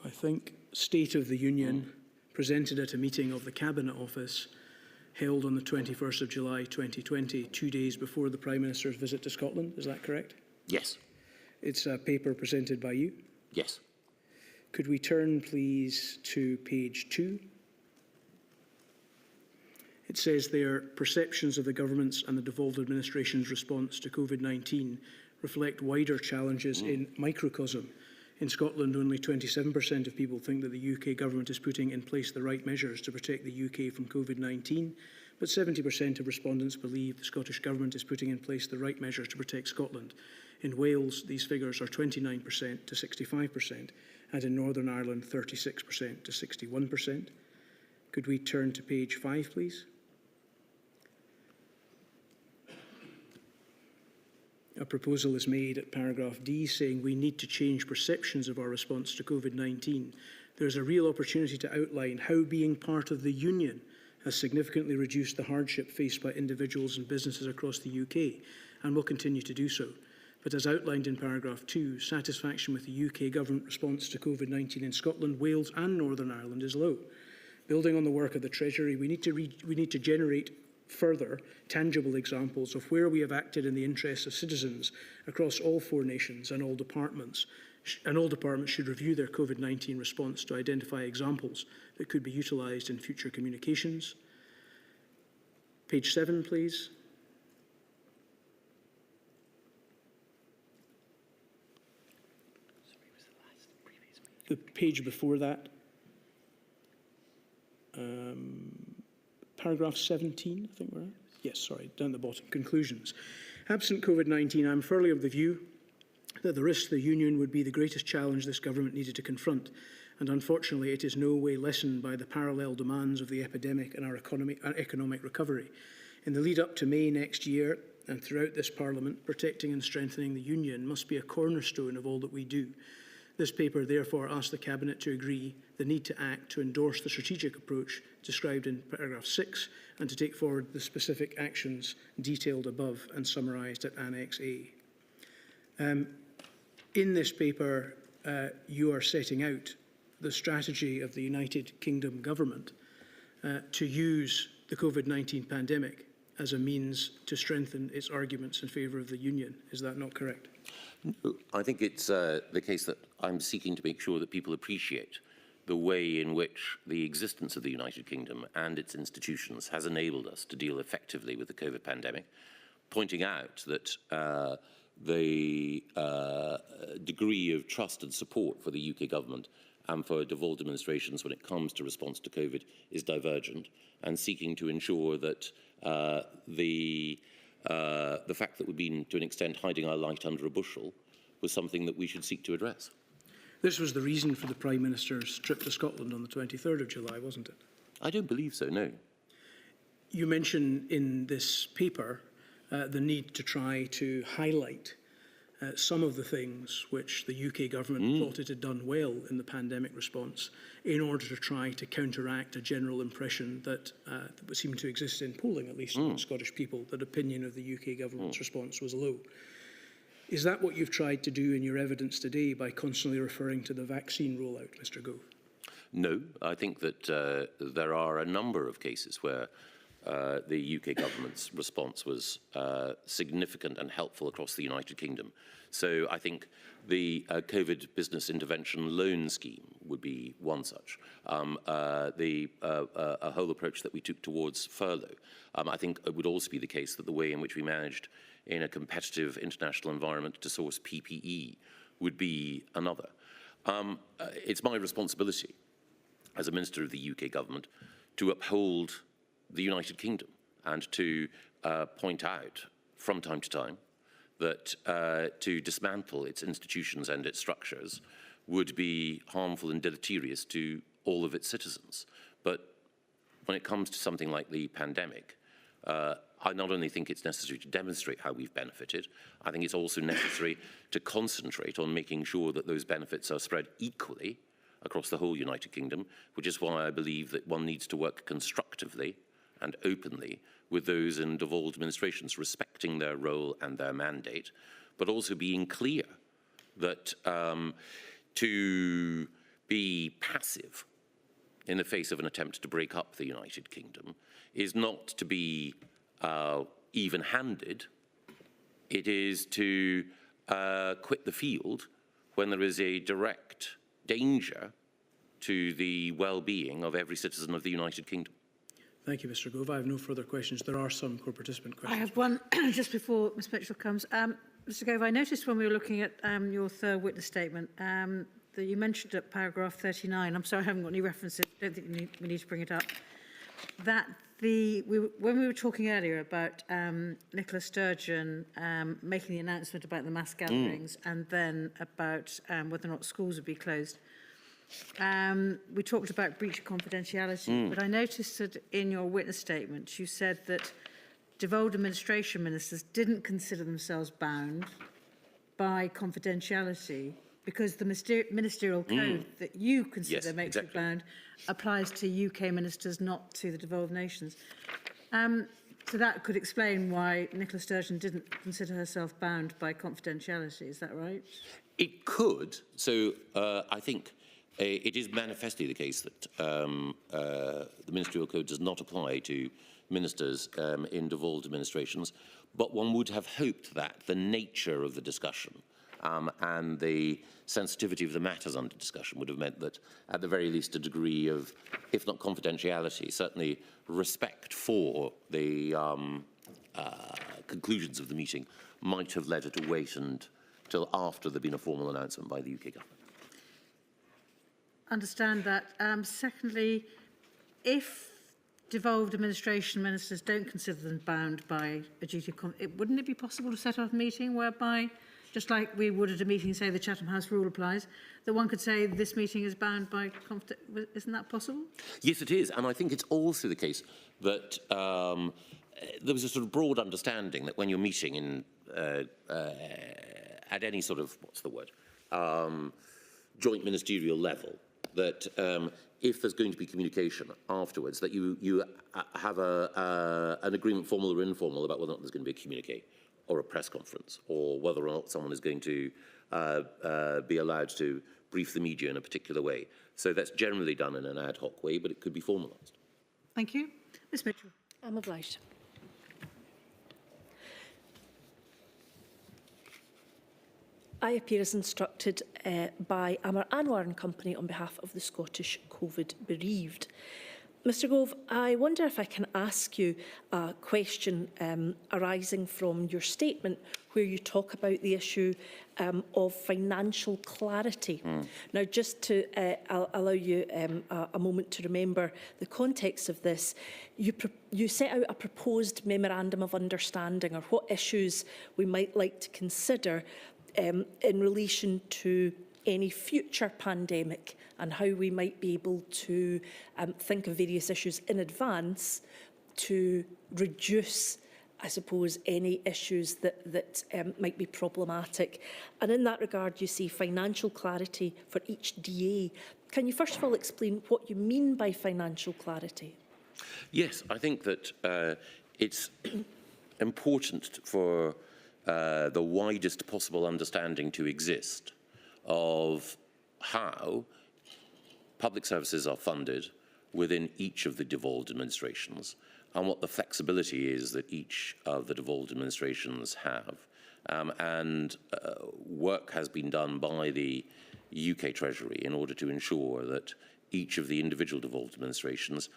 I think, State of the Union, presented at a meeting of the Cabinet Office held on the 21st of July 2020, 2 days before the Prime Minister's visit to Scotland. Is that correct? Yes. It's a paper presented by you? Yes. Could we turn, please, to page 2? It says there, perceptions of the government's and the devolved administration's response to COVID-19 reflect wider challenges in microcosm. In Scotland, only 27% of people think that the UK government is putting in place the right measures to protect the UK from COVID-19, but 70% of respondents believe the Scottish government is putting in place the right measures to protect Scotland. In Wales, these figures are 29% to 65%, and in Northern Ireland, 36% to 61%. Could we turn to page 5, please? A proposal is made at paragraph D saying we need to change perceptions of our response to COVID-19. There is a real opportunity to outline how being part of the Union has significantly reduced the hardship faced by individuals and businesses across the UK and will continue to do so. But as outlined in paragraph 2, satisfaction with the UK government response to COVID-19 in Scotland, Wales and Northern Ireland is low. Building on the work of the Treasury, we need to generate further tangible examples of where we have acted in the interests of citizens across all 4 nations, and all departments should review their COVID-19 response to identify examples that could be utilised in future communications. Page 7, please. The page before that. Paragraph 17, I think we're at. Yes, sorry, down the bottom. Conclusions. Absent COVID-19, I'm firmly of the view that the risk to the Union would be the greatest challenge this government needed to confront, and unfortunately it is no way lessened by the parallel demands of the epidemic and our economic recovery. In the lead up to May next year, and throughout this Parliament, protecting and strengthening the Union must be a cornerstone of all that we do. This paper therefore asks the Cabinet to agree the need to act to endorse the strategic approach described in paragraph 6 and to take forward the specific actions detailed above and summarised at Annex A. In this paper, you are setting out the strategy of the United Kingdom government to use the COVID-19 pandemic as a means to strengthen its arguments in favour of the Union. Is that not correct? No, I think it's the case that I'm seeking to make sure that people appreciate the way in which the existence of the United Kingdom and its institutions has enabled us to deal effectively with the COVID pandemic, pointing out that the degree of trust and support for the UK government and for devolved administrations when it comes to response to COVID is divergent, and seeking to ensure that the fact that we've been, to an extent, hiding our light under a bushel was something that we should seek to address. This was the reason for the Prime Minister's trip to Scotland on the 23rd of July, wasn't it? I don't believe so, no. You mention in this paper the need to try to highlight some of the things which the UK government thought it had done well in the pandemic response in order to try to counteract a general impression that seemed to exist in polling, at least among Scottish people, that opinion of the UK government's response was low. Is that what you've tried to do in your evidence today by constantly referring to the vaccine rollout, Mr. Gove? No, I think that there are a number of cases where the UK government's response was significant and helpful across the United Kingdom. So I think the COVID business intervention loan scheme would be one such. A whole approach that we took towards furlough. I think it would also be the case that the way in which we managed in a competitive international environment to source PPE would be another. It's my responsibility as a Minister of the UK government to uphold the United Kingdom and to point out from time to time that to dismantle its institutions and its structures would be harmful and deleterious to all of its citizens. But when it comes to something like the pandemic, I not only think it's necessary to demonstrate how we've benefited, I think it's also necessary to concentrate on making sure that those benefits are spread equally across the whole United Kingdom, which is why I believe that one needs to work constructively and openly with those in devolved administrations, respecting their role and their mandate, but also being clear that to be passive in the face of an attempt to break up the United Kingdom is not to be even-handed. It is to quit the field when there is a direct danger to the well-being of every citizen of the United Kingdom. Thank you, Mr Gove. I have no further questions. There are some co-participant questions. I have one just before Ms Mitchell comes. Mr Gove, I noticed when we were looking at your third witness statement that you mentioned at paragraph 39, I'm sorry I haven't got any references, I don't think we need to bring it up, that when we were talking earlier about Nicola Sturgeon making the announcement about the mass gatherings and then about whether or not schools would be closed, we talked about breach of confidentiality, but I noticed that in your witness statement you said that devolved administration ministers didn't consider themselves bound by confidentiality because the ministerial code that you consider makes you bound applies to UK ministers, not to the devolved nations. So that could explain why Nicola Sturgeon didn't consider herself bound by confidentiality, is that right? It could. So I think it is manifestly the case that the ministerial code does not apply to ministers in devolved administrations, but one would have hoped that the nature of the discussion and the sensitivity of the matters under discussion would have meant that, at the very least, a degree of, if not confidentiality, certainly respect for the conclusions of the meeting might have led her to wait until after there'd been a formal announcement by the UK government. Understand that. Secondly, if devolved administration ministers don't consider them bound by a duty of wouldn't it be possible to set up a meeting whereby, just like we would at a meeting, say the Chatham House rule applies, that one could say this meeting is bound by isn't that possible? Yes, it is. And I think it's also the case that there was a sort of broad understanding that when you're meeting in at any sort of, what's the word, joint ministerial level, that if there's going to be communication afterwards, that you have an agreement, formal or informal, about whether or not there's going to be a communique or a press conference, or whether or not someone is going to be allowed to brief the media in a particular way. So that's generally done in an ad hoc way, but it could be formalised. Thank you. Ms Mitchell. I'm obliged. I appear as instructed by Amar Anwar and Company on behalf of the Scottish COVID bereaved. Mr Gove, I wonder if I can ask you a question arising from your statement where you talk about the issue of financial clarity. Now, just to allow you a moment to remember the context of this, you set out a proposed memorandum of understanding, or what issues we might like to consider in relation to any future pandemic and how we might be able to think of various issues in advance to reduce, I suppose, any issues that might be problematic. And in that regard, you see financial clarity for each DA. Can you first of all explain what you mean by financial clarity? Yes, I think that it's important for the widest possible understanding to exist of how public services are funded within each of the devolved administrations and what the flexibility is that each of the devolved administrations have. Work has been done by the UK Treasury in order to ensure that each of the individual devolved administrations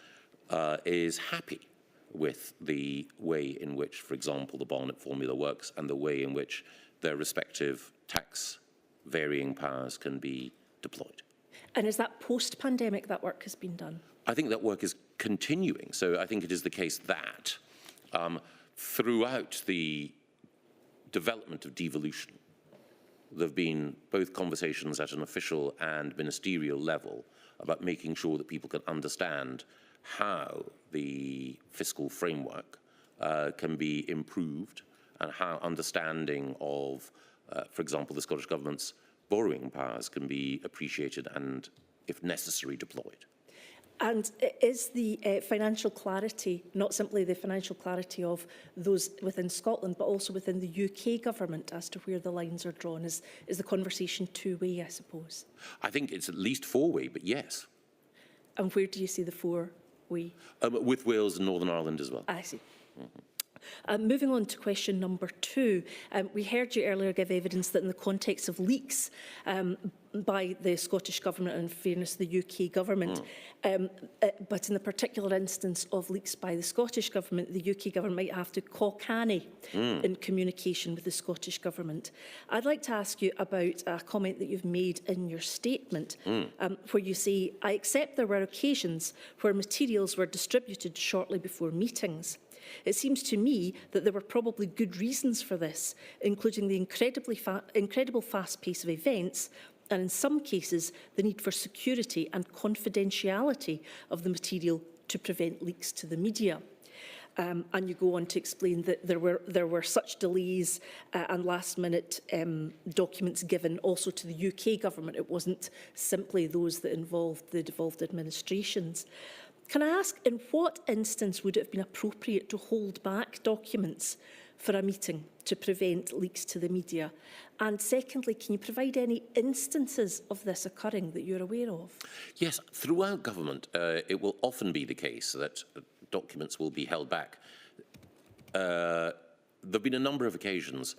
is happy with the way in which, for example, the Barnett formula works and the way in which their respective tax varying powers can be deployed. And is that post-pandemic that work has been done? I think that work is continuing. So I think it is the case that throughout the development of devolution, there have been both conversations at an official and ministerial level about making sure that people can understand how the fiscal framework can be improved and how understanding of, for example, the Scottish Government's borrowing powers can be appreciated and, if necessary, deployed. And is the financial clarity, not simply the financial clarity of those within Scotland, but also within the UK government as to where the lines are drawn? Is the conversation two-way, I suppose? I think it's at least four-way, but yes. And where do you see the four-way? With Wales and Northern Ireland as well. I see. Moving on to question number 2, we heard you earlier give evidence that in the context of leaks by the Scottish Government, and in fairness the UK Government, but in the particular instance of leaks by the Scottish Government, the UK Government might have to call canny in communication with the Scottish Government. I'd like to ask you about a comment that you've made in your statement, where you say, "I accept there were occasions where materials were distributed shortly before meetings. It seems to me that there were probably good reasons for this, including the incredible fast pace of events, and in some cases, the need for security and confidentiality of the material to prevent leaks to the media." And you go on to explain that there were such delays and last-minute documents given also to the UK Government. It wasn't simply those that involved the devolved administrations. Can I ask, in what instance would it have been appropriate to hold back documents for a meeting to prevent leaks to the media? And secondly, can you provide any instances of this occurring that you're aware of? Yes, throughout government, it will often be the case that documents will be held back. There have been a number of occasions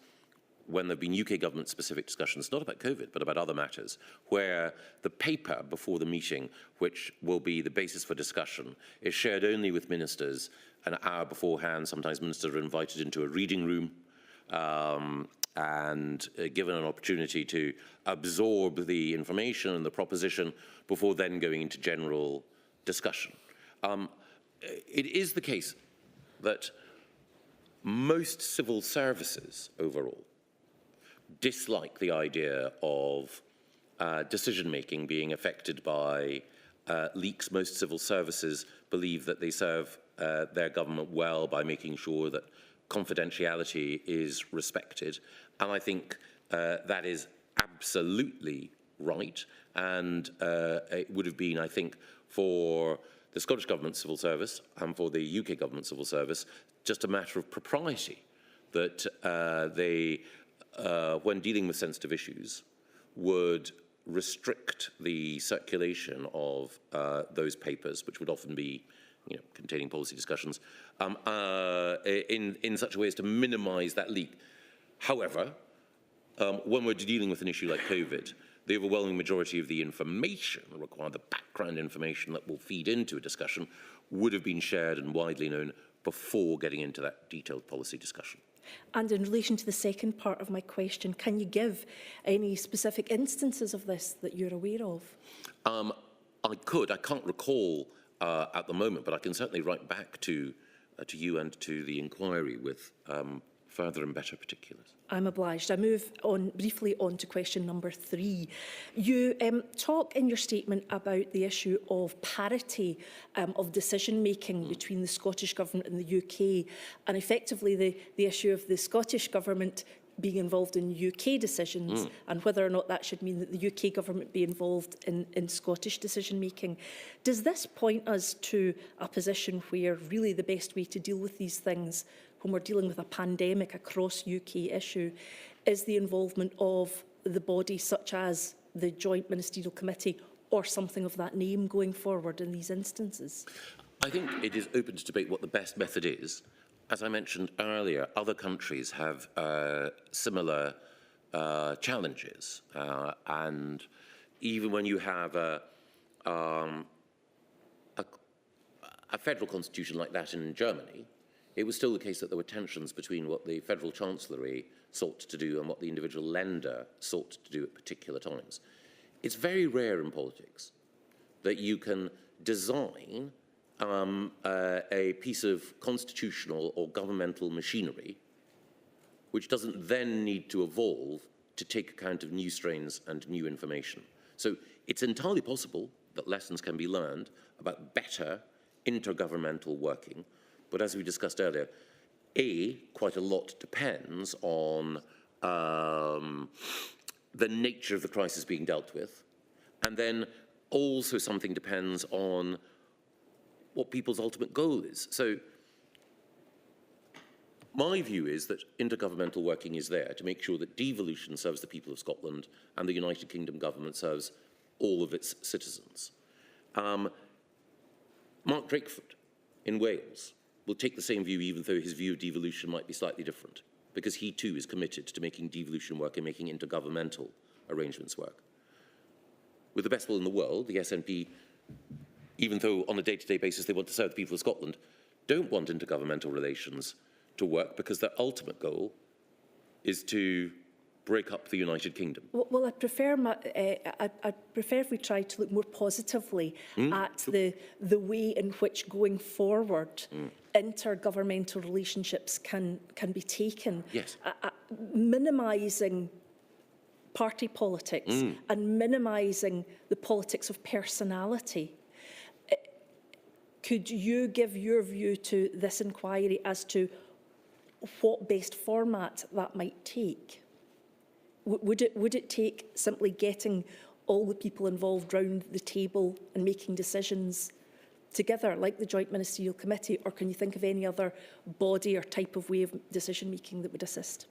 when there have been UK government-specific discussions, not about COVID, but about other matters, where the paper before the meeting, which will be the basis for discussion, is shared only with ministers an hour beforehand. Sometimes ministers are invited into a reading room and given an opportunity to absorb the information and the proposition before then going into general discussion. It is the case that most civil services overall dislike the idea of decision-making being affected by leaks. Most civil services believe that they serve their government well by making sure that confidentiality is respected. And I think that is absolutely right. And it would have been, I think, for the Scottish Government Civil Service and for the UK Government Civil Service just a matter of propriety that they when dealing with sensitive issues, would restrict the circulation of those papers, which would often be, containing policy discussions, in such a way as to minimise that leak. However, when we're dealing with an issue like COVID, the overwhelming majority of the information required, the background information that will feed into a discussion, would have been shared and widely known before getting into that detailed policy discussion. And in relation to the second part of my question, can you give any specific instances of this that you're aware of? I can't recall at the moment, but I can certainly write back to you and to the inquiry with further and better particulars. I'm obliged. I move on briefly on to question number 3. You talk in your statement about the issue of parity of decision-making between the Scottish Government and the UK, and effectively the issue of the Scottish Government being involved in UK decisions and whether or not that should mean that the UK Government be involved in Scottish decision-making. Does this point us to a position where really the best way to deal with these things when we're dealing with a pandemic across UK issue is the involvement of the body such as the Joint Ministerial Committee or something of that name going forward in these instances? I think it is open to debate what the best method is. As I mentioned earlier, other countries have similar challenges, and even when you have a federal constitution like that in Germany, it was still the case that there were tensions between what the federal chancellery sought to do and what the individual lender sought to do at particular times. It's very rare in politics that you can design a piece of constitutional or governmental machinery which doesn't then need to evolve to take account of new strains and new information. So it's entirely possible that lessons can be learned about better intergovernmental working. But as we discussed earlier, quite a lot depends on the nature of the crisis being dealt with. And then also something depends on what people's ultimate goal is. So my view is that intergovernmental working is there to make sure that devolution serves the people of Scotland and the United Kingdom government serves all of its citizens. Mark Drakeford in Wales will take the same view even though his view of devolution might be slightly different, because he too is committed to making devolution work and making intergovernmental arrangements work. With the best will in the world, the SNP, even though on a day-to-day basis they want to serve the people of Scotland, don't want intergovernmental relations to work because their ultimate goal is to break up the United Kingdom. Well, I'd prefer if we tried to look more positively at the way in which going forward intergovernmental relationships can be taken. Yes. Minimising party politics and minimising the politics of personality. Could you give your view to this inquiry as to what best format that might take? Would it take simply getting all the people involved round the table and making decisions together, like the Joint Ministerial Committee, or can you think of any other body or type of way of decision-making that would assist?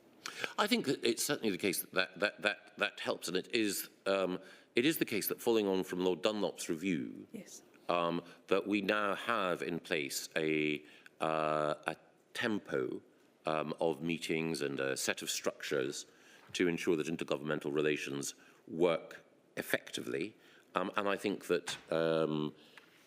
I think that it's certainly the case that helps, and it is the case that following on from Lord Dunlop's review, Yes. that we now have in place a tempo of meetings and a set of structures to ensure that intergovernmental relations work effectively. And I think that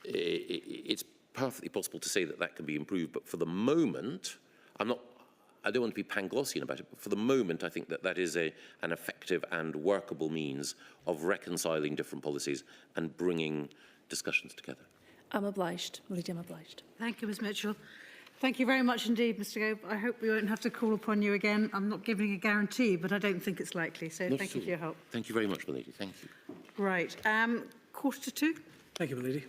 it's perfectly possible to say that that can be improved. But for the moment, I don't want to be Panglossian about it, but for the moment, I think that that is an effective and workable means of reconciling different policies and bringing discussions together. I'm obliged. Lady, I'm obliged. Thank you, Ms Mitchell. Thank you very much indeed, Mr Gove. I hope we won't have to call upon you again. I'm not giving a guarantee, but I don't think it's likely. So thank you for your help. Thank you very much, my lady. Thank you. Right. 1:45. Thank you, my lady.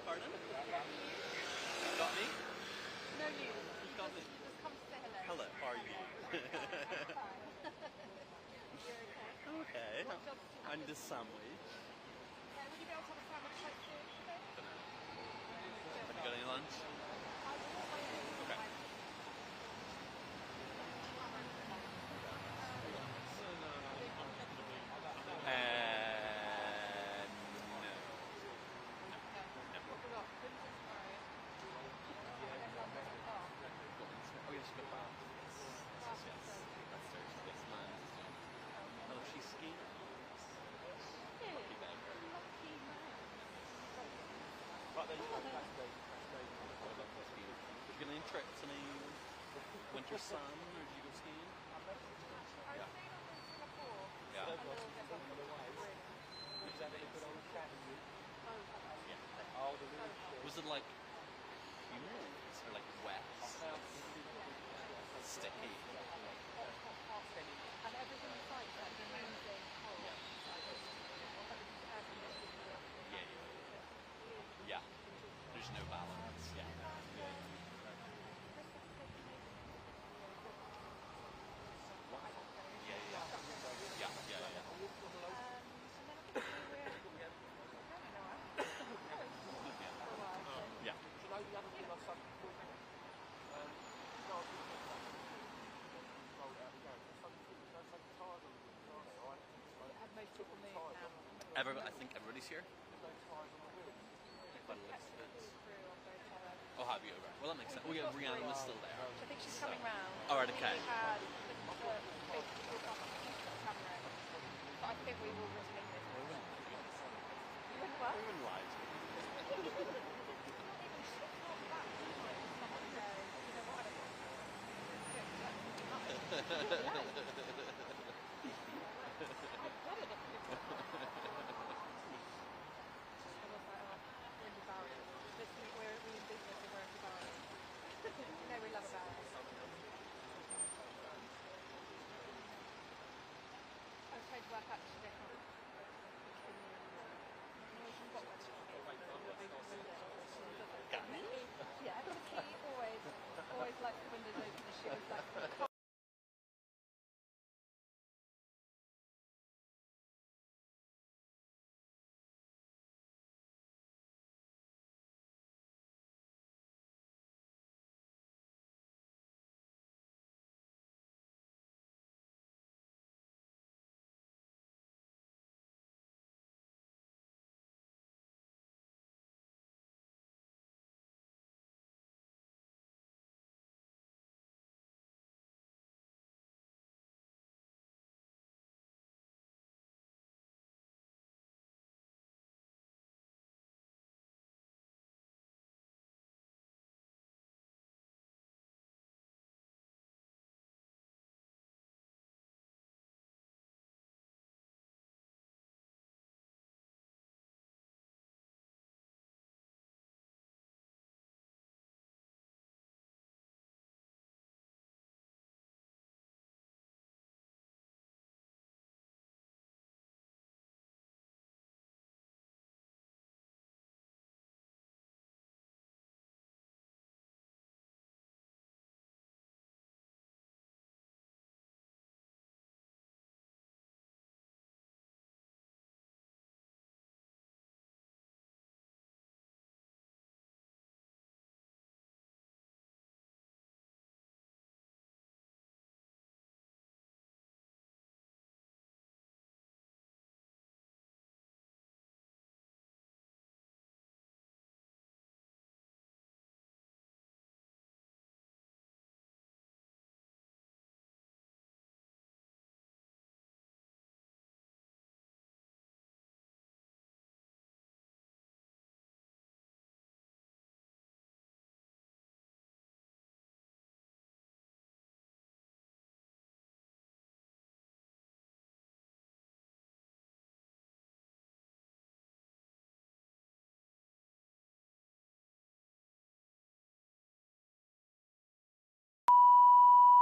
Pardon? You got me? No news. You got me? Just come to say hello. Hello, how are you? You're okay. Okay. What job do you I'm have? the sandwich. Will you be able to have a sandwich quite soon today? Have you got any lunch? I will on my own. Okay. No. What we got? Princess Mary. Oh, yes, you got bath. Yes. That's her. Yes, mine. Oh, she's skiing. Lucky them. Lucky man. Right, there you go. What about the skiing? Did you get any trips, any winter sun, or did you go skiing? I Yeah. stayed on in Singapore. Yeah. A little bit of really. Was it like humid or like wet? Sticky? And everything in sight is like amazing. Yeah. Yeah. There's no balance. Yeah. Yeah. Most people move now. I think everybody's here. By the looks of it. Through Oh, have you? Right. Well, that makes sense. Oh, yeah, Rihanna's still there. I think she's coming round. All right, okay. We had basically talk about camera, but I think we will retain this. We wouldn't You wouldn't what? We wouldn't lie to you. No, we love a barrier. I was trying to work out the difference. Yeah, the key always likes the windows open as she was like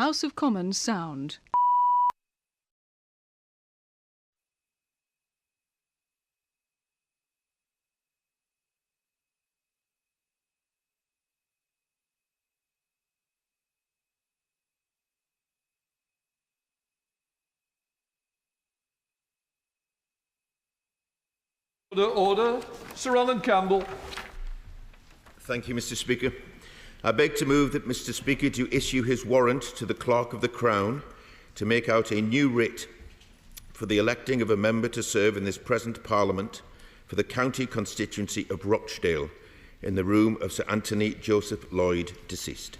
House of Commons sound. Order. Sir Alan Campbell. Thank you, Mr. Speaker. I beg to move that Mr. Speaker to issue his warrant to the Clerk of the Crown to make out a new writ for the electing of a member to serve in this present Parliament for the county constituency of Rochdale in the room of Sir Anthony Joseph Lloyd, deceased.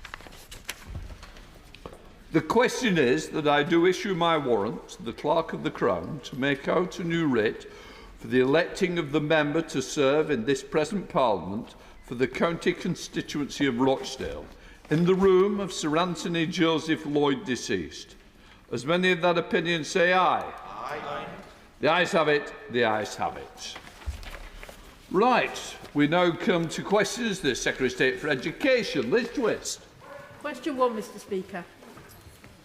The question is that I do issue my warrant to the Clerk of the Crown to make out a new writ for the electing of the member to serve in this present Parliament for the county constituency of Rochdale in the room of Sir Anthony Joseph Lloyd, deceased. As many of that opinion say aye. Aye. The ayes have it. The ayes have it. Right. We now come to questions. The Secretary of State for Education, Liz Twist. Question 1, Mr. Speaker.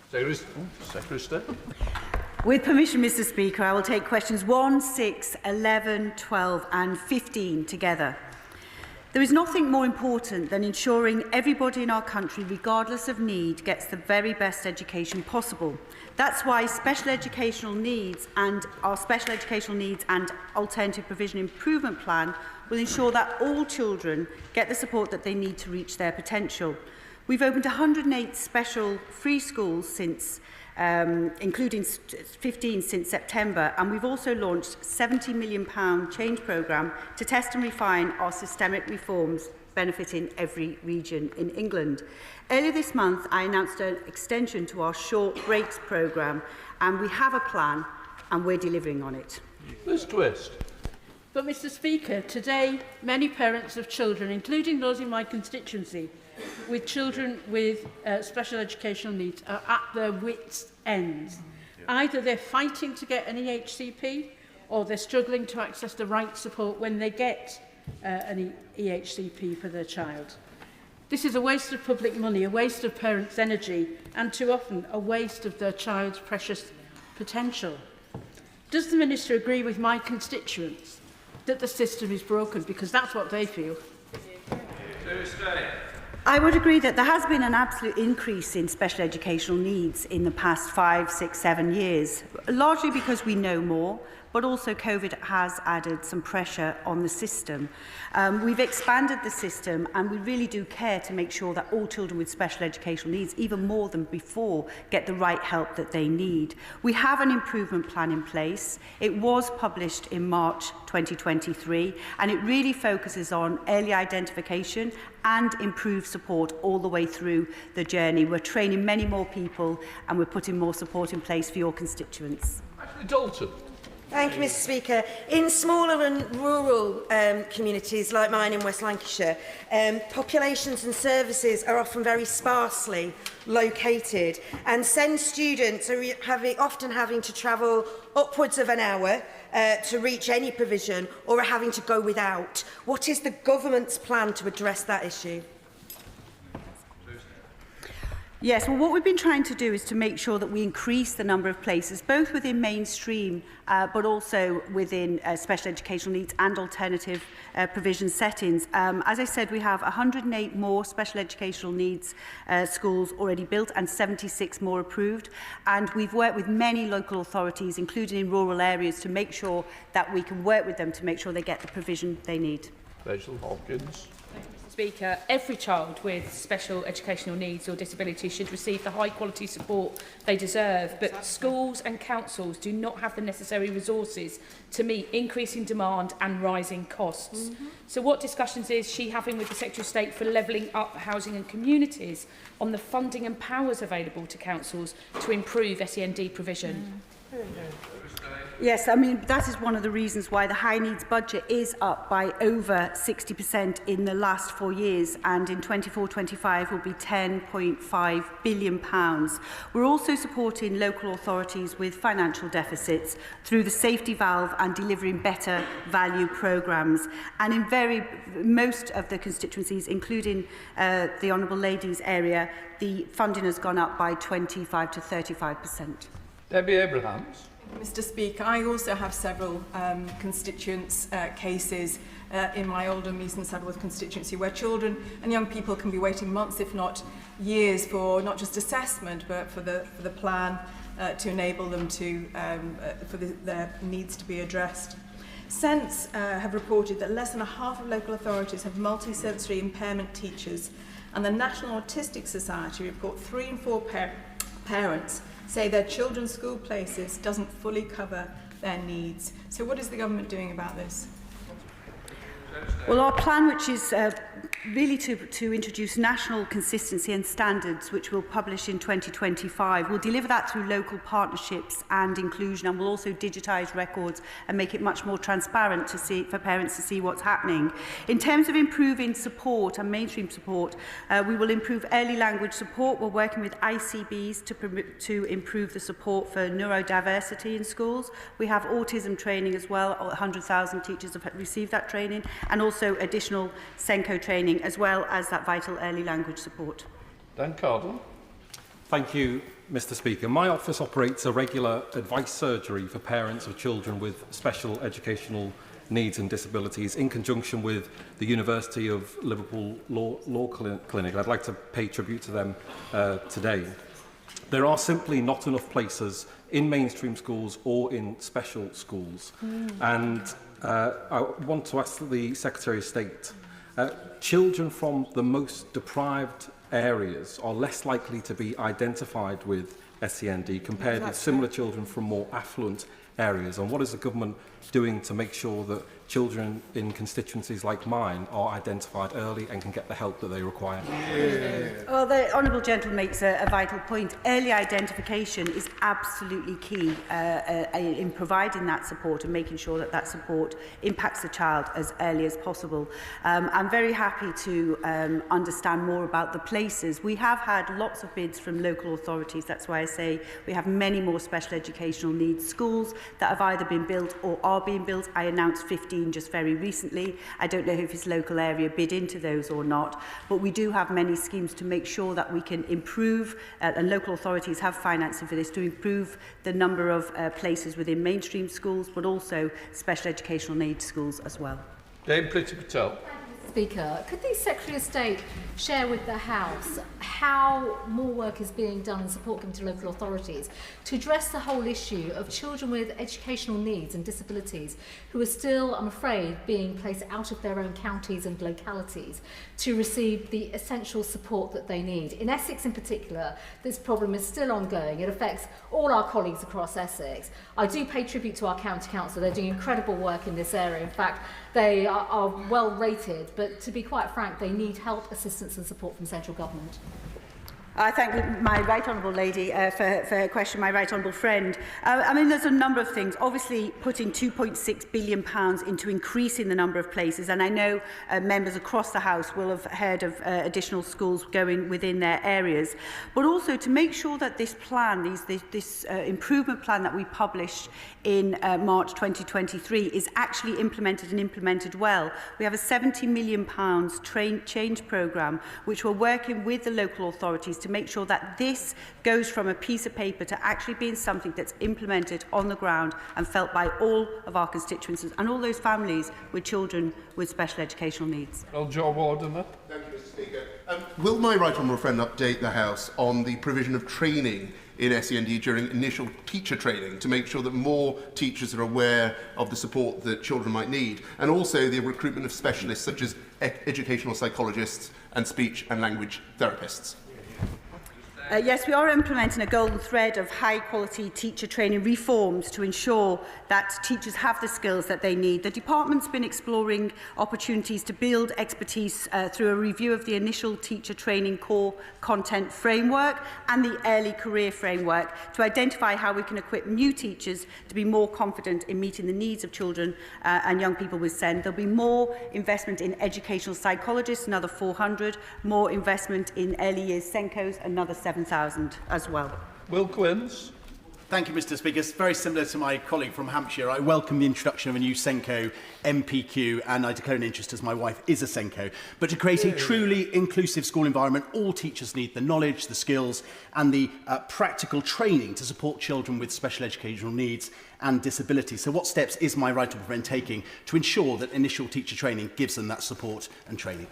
Secretary of State. With permission, Mr. Speaker, I will take questions 1, 6, 11, 12 and 15 together. There is nothing more important than ensuring everybody in our country, regardless of need, gets the very best education possible. That's why special educational needs and our Special Educational Needs and Alternative Provision Improvement Plan will ensure that all children get the support that they need to reach their potential. We've opened 108 special free schools since including 15 since September, and we've also launched a £70 million change programme to test and refine our systemic reforms benefiting every region in England. Earlier this month, I announced an extension to our short breaks programme, and we have a plan, and we're delivering on it. Liz Twist. But, Mr. Speaker, today many parents of children, including those in my constituency, with children with special educational needs, are at their wits' ends. Either they're fighting to get an EHCP, or they're struggling to access the right support when they get an EHCP for their child. This is a waste of public money, a waste of parents' energy, and too often a waste of their child's precious potential. Does the Minister agree with my constituents that the system is broken? Because that's what they feel. I would agree that there has been an absolute increase in special educational needs in the past 5, 6, 7 years, largely because we know more, but also COVID has added some pressure on the system. We've expanded the system, and we really do care to make sure that all children with special educational needs, even more than before, get the right help that they need. We have an improvement plan in place. It was published in March 2023, and it really focuses on early identification and improved support all the way through the journey. We're training many more people, and we're putting more support in place for your constituents. Ashley Dalton. Thank you, Mr. Speaker. In smaller and rural communities like mine in West Lancashire, populations and services are often very sparsely located, and SEND students are often having to travel upwards of an hour to reach any provision, or are having to go without. What is the government's plan to address that issue? Yes, well, what we've been trying to do is to make sure that we increase the number of places, both within mainstream, but also within special educational needs and alternative provision settings. As I said, we have 108 more special educational needs schools already built and 76 more approved. And we've worked with many local authorities, including in rural areas, to make sure that we can work with them to make sure they get the provision they need. Rachel Hopkins. Speaker, every child with special educational needs or disabilities should receive the high quality support they deserve, but schools and councils do not have the necessary resources to meet increasing demand and rising costs. So what discussions is she having with the Secretary of State for levelling up housing and communities on the funding and powers available to councils to improve SEND provision? Yes, I mean, that is one of the reasons why the high needs budget is up by over 60% in the last 4 years, and in 24-25 will be £10.5 billion. We're also supporting local authorities with financial deficits through the safety valve and delivering better value programmes. And in most of the constituencies, including the Honourable Lady's area, the funding has gone up by 25 to 35%. Debbie Abrahams. Mr Speaker, I also have several constituents' cases in my Oldham, East and Saddleworth constituency where children and young people can be waiting months, if not years, for not just assessment but for the plan to enable them to their needs to be addressed. Sense have reported that less than half of local authorities have multisensory impairment teachers, and the National Autistic Society report 3 in 4 parents say their children's school places doesn't fully cover their needs. So what is the government doing about this? Well, our plan, which is really to introduce national consistency and standards, which we'll publish in 2025, we'll deliver that through local partnerships and inclusion, and we'll also digitise records and make it much more transparent for parents to see what's happening. In terms of improving support and mainstream support, we will improve early language support. We're working with ICBs to improve the support for neurodiversity in schools. We have autism training as well. 100,000 teachers have received that training, and also additional Senko training, as well as that vital early language support. Dan Cardle. Thank you, Mr Speaker. My office operates a regular advice surgery for parents of children with special educational needs and disabilities in conjunction with the University of Liverpool Law Clinic. I'd like to pay tribute to them today. There are simply not enough places in mainstream schools or in special schools. And I want to ask the Secretary of State, children from the most deprived areas are less likely to be identified with SEND compared with similar children from more affluent areas. And what is the government doing to make sure that children in constituencies like mine are identified early and can get the help that they require? Well, the Honourable Gentleman makes a vital point. Early identification is absolutely key in providing that support and making sure that that support impacts the child as early as possible. I'm very happy to understand more about the places. We have had lots of bids from local authorities. That's why I say we have many more special educational needs schools that have either been built or are being built. I announced 15 just very recently. I don't know if his local area bid into those or not, but we do have many schemes to make sure that we can improve, and local authorities have financing for this, to improve the number of places within mainstream schools, but also special educational needs schools as well. Dame Priti Patel. Speaker, could the Secretary of State share with the House how more work is being done and support given to local authorities to address the whole issue of children with educational needs and disabilities who are still, I'm afraid, being placed out of their own counties and localities to receive the essential support that they need? In Essex in particular, this problem is still ongoing. It affects all our colleagues across Essex. I do pay tribute to our county council. They're doing incredible work in this area. In fact, they are well rated, but to be quite frank, they need help, assistance and support from central government. I thank my right honourable lady for her question, my right honourable friend. I mean, there's a number of things. Obviously, putting £2.6 billion into increasing the number of places, and I know members across the House will have heard of additional schools going within their areas, but also to make sure that this plan, this improvement plan that we published in March 2023 is actually implemented and implemented well. We have a £70 million change programme, which we're working with the local authorities to make sure that this goes from a piece of paper to actually being something that's implemented on the ground and felt by all of our constituencies and all those families with children with special educational needs. Well, Joe Wardener. Thank you, Mr Speaker. Will my right honourable friend update the House on the provision of training in SEND during initial teacher training to make sure that more teachers are aware of the support that children might need, and also the recruitment of specialists such as educational psychologists and speech and language therapists? Yes, we are implementing a golden thread of high-quality teacher training reforms to ensure that teachers have the skills that they need. The department's been exploring opportunities to build expertise through a review of the initial teacher training core content framework and the early career framework to identify how we can equip new teachers to be more confident in meeting the needs of children and young people with SEND. There'll be more investment in educational psychologists, another 400, more investment in early years SENCOs, another 7,000 as well. Will Quince. Thank you, Mr. Speaker. It's very similar to my colleague from Hampshire. I welcome the introduction of a new SENCO MPQ, and I declare an interest as my wife is a SENCO. But to create a truly inclusive school environment, all teachers need the knowledge, the skills and the practical training to support children with special educational needs and disabilities. So what steps is my right honourable friend taking to ensure that initial teacher training gives them that support and training?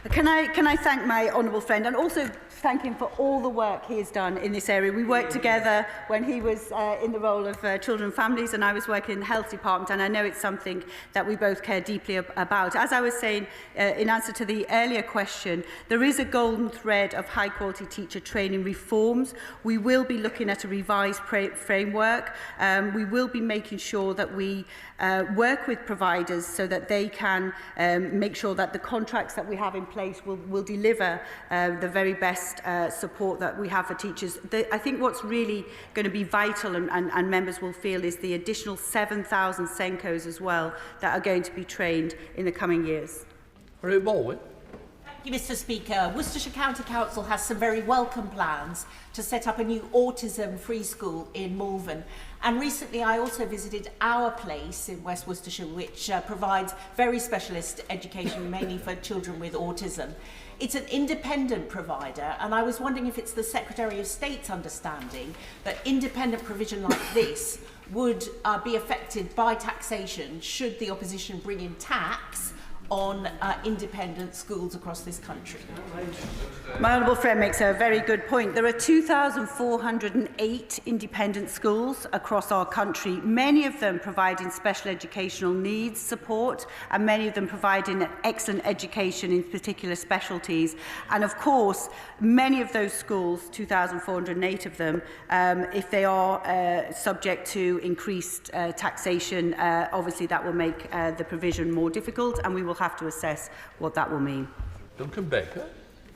Can I thank my honourable friend and also thank him for all the work he has done in this area. We worked together when he was in the role of Children and Families and I was working in the Health Department, and I know it's something that we both care deeply about. As I was saying in answer to the earlier question, there is a golden thread of high quality teacher training reforms. We will be looking at a revised framework. We will be making sure that we work with providers so that they can make sure that the contracts that we have in place will deliver the very best support that we have for teachers. I think what's really going to be vital and members will feel is the additional 7,000 SENCOs as well that are going to be trained in the coming years. Thank you, Mr. Speaker. Worcestershire County Council has some very welcome plans to set up a new autism-free school in Malvern. And recently I also visited our place in West Worcestershire, which provides very specialist education, mainly for children with autism. It's an independent provider, and I was wondering if it's the Secretary of State's understanding that independent provision like this would be affected by taxation should the opposition bring in tax on independent schools across this country. My honourable friend makes a very good point. There are 2,408 independent schools across our country, many of them providing special educational needs support and many of them providing excellent education in particular specialties. And of course, many of those schools, 2,408 of them, if they are subject to increased taxation, obviously that will make the provision more difficult, and we will have to assess what that will mean. Duncan Baker.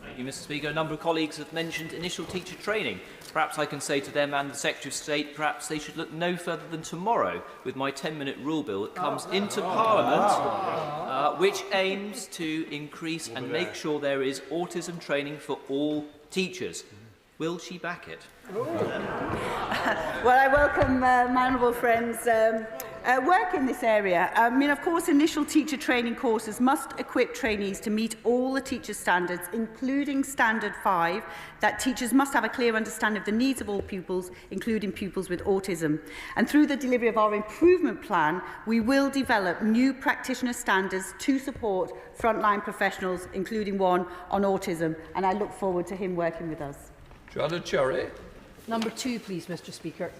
Thank you, Mr. Speaker. A number of colleagues have mentioned initial teacher training. Perhaps I can say to them and the Secretary of State, perhaps they should look no further than tomorrow with my 10-minute rule bill that comes into Parliament, which aims to increase and make sure there is autism training for all teachers. Will she back it? Well, I welcome my honourable friend's work in this area. I mean, of course, initial teacher training courses must equip trainees to meet all the teacher standards, including Standard 5, that teachers must have a clear understanding of the needs of all pupils, including pupils with autism. And through the delivery of our improvement plan, we will develop new practitioner standards to support frontline professionals, including one on autism. And I look forward to him working with us. Joanna Cherry. Number 2, please, Mr. Speaker.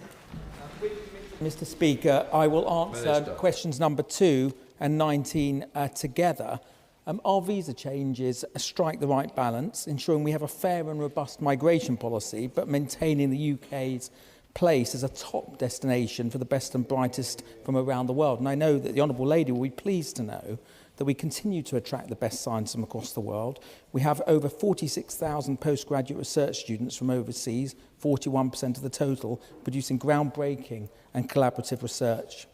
Mr. Speaker, I will answer questions number 2 and 19 together. Our visa changes strike the right balance, ensuring we have a fair and robust migration policy, but maintaining the UK's place as a top destination for the best and brightest from around the world. And I know that the Honourable Lady will be pleased to know that we continue to attract the best scientists from across the world. We have over 46,000 postgraduate research students from overseas, 41% of the total, producing groundbreaking and collaborative research.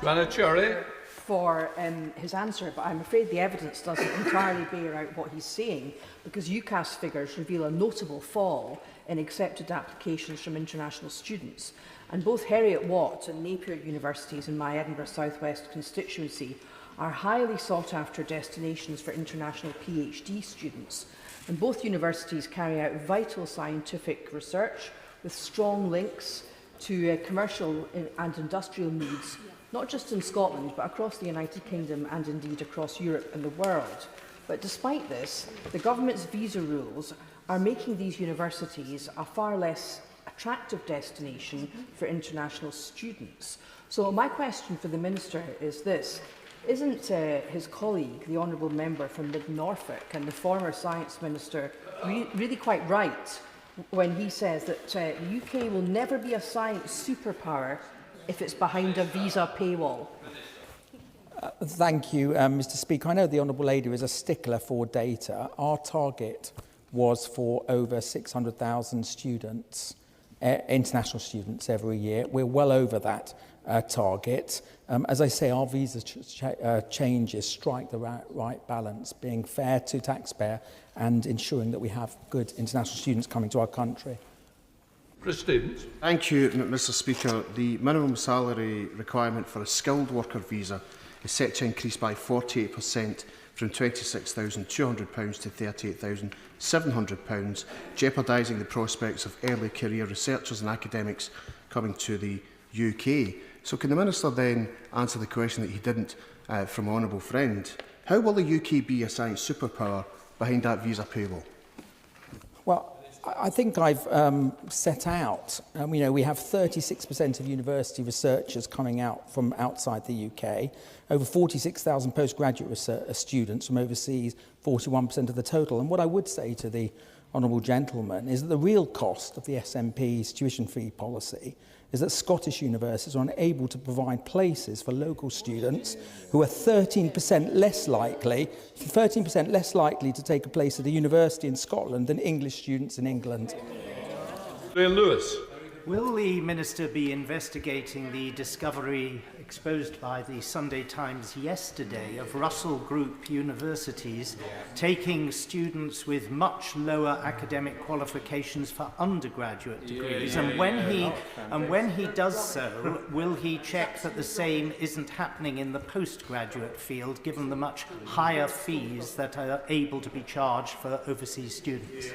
Joanna Cherry. For his answer, but I'm afraid the evidence doesn't entirely bear out what he's saying, because UCAS figures reveal a notable fall in accepted applications from international students. And both Heriot-Watt and Napier universities in my Edinburgh South West constituency are highly sought after destinations for international PhD students. And both universities carry out vital scientific research with strong links to commercial and industrial needs, not just in Scotland, but across the United Kingdom and indeed across Europe and the world. But despite this, the government's visa rules are making these universities a far less attractive destination for international students. So my question for the Minister is this: Isn't his colleague, the honourable member from Mid-Norfolk and the former Science Minister, really quite right when he says that the UK will never be a science superpower if it's behind a visa paywall? Thank you, Mr. Speaker. I know the Honourable Lady is a stickler for data. Our target was for over 600,000 students, international students every year. We're well over that target. As I say, our visa changes strike the right balance, being fair to taxpayer and ensuring that we have good international students coming to our country. Chris Stevens. Thank you, Mr. Speaker. The minimum salary requirement for a skilled worker visa is set to increase by 48% from £26,200 to £38,700, jeopardising the prospects of early career researchers and academics coming to the UK. So can the Minister then answer the question that he didn't from an honourable friend? How will the UK be a science superpower behind that visa paywall? Well, I think I've set out, you know, we have 36% of university researchers coming out from outside the UK, over 46,000 postgraduate students from overseas, 41% of the total. And what I would say to the honourable gentleman is that the real cost of the SNP's tuition-free policy is that Scottish universities are unable to provide places for local students who are 13% less likely to take a place at a university in Scotland than English students in England. Ian Lewis. Will the Minister be investigating the discovery exposed by the Sunday Times yesterday of Russell Group universities taking students with much lower academic qualifications for undergraduate degrees? And when he does so, will he check that the same isn't happening in the postgraduate field, given the much higher fees that are able to be charged for overseas students?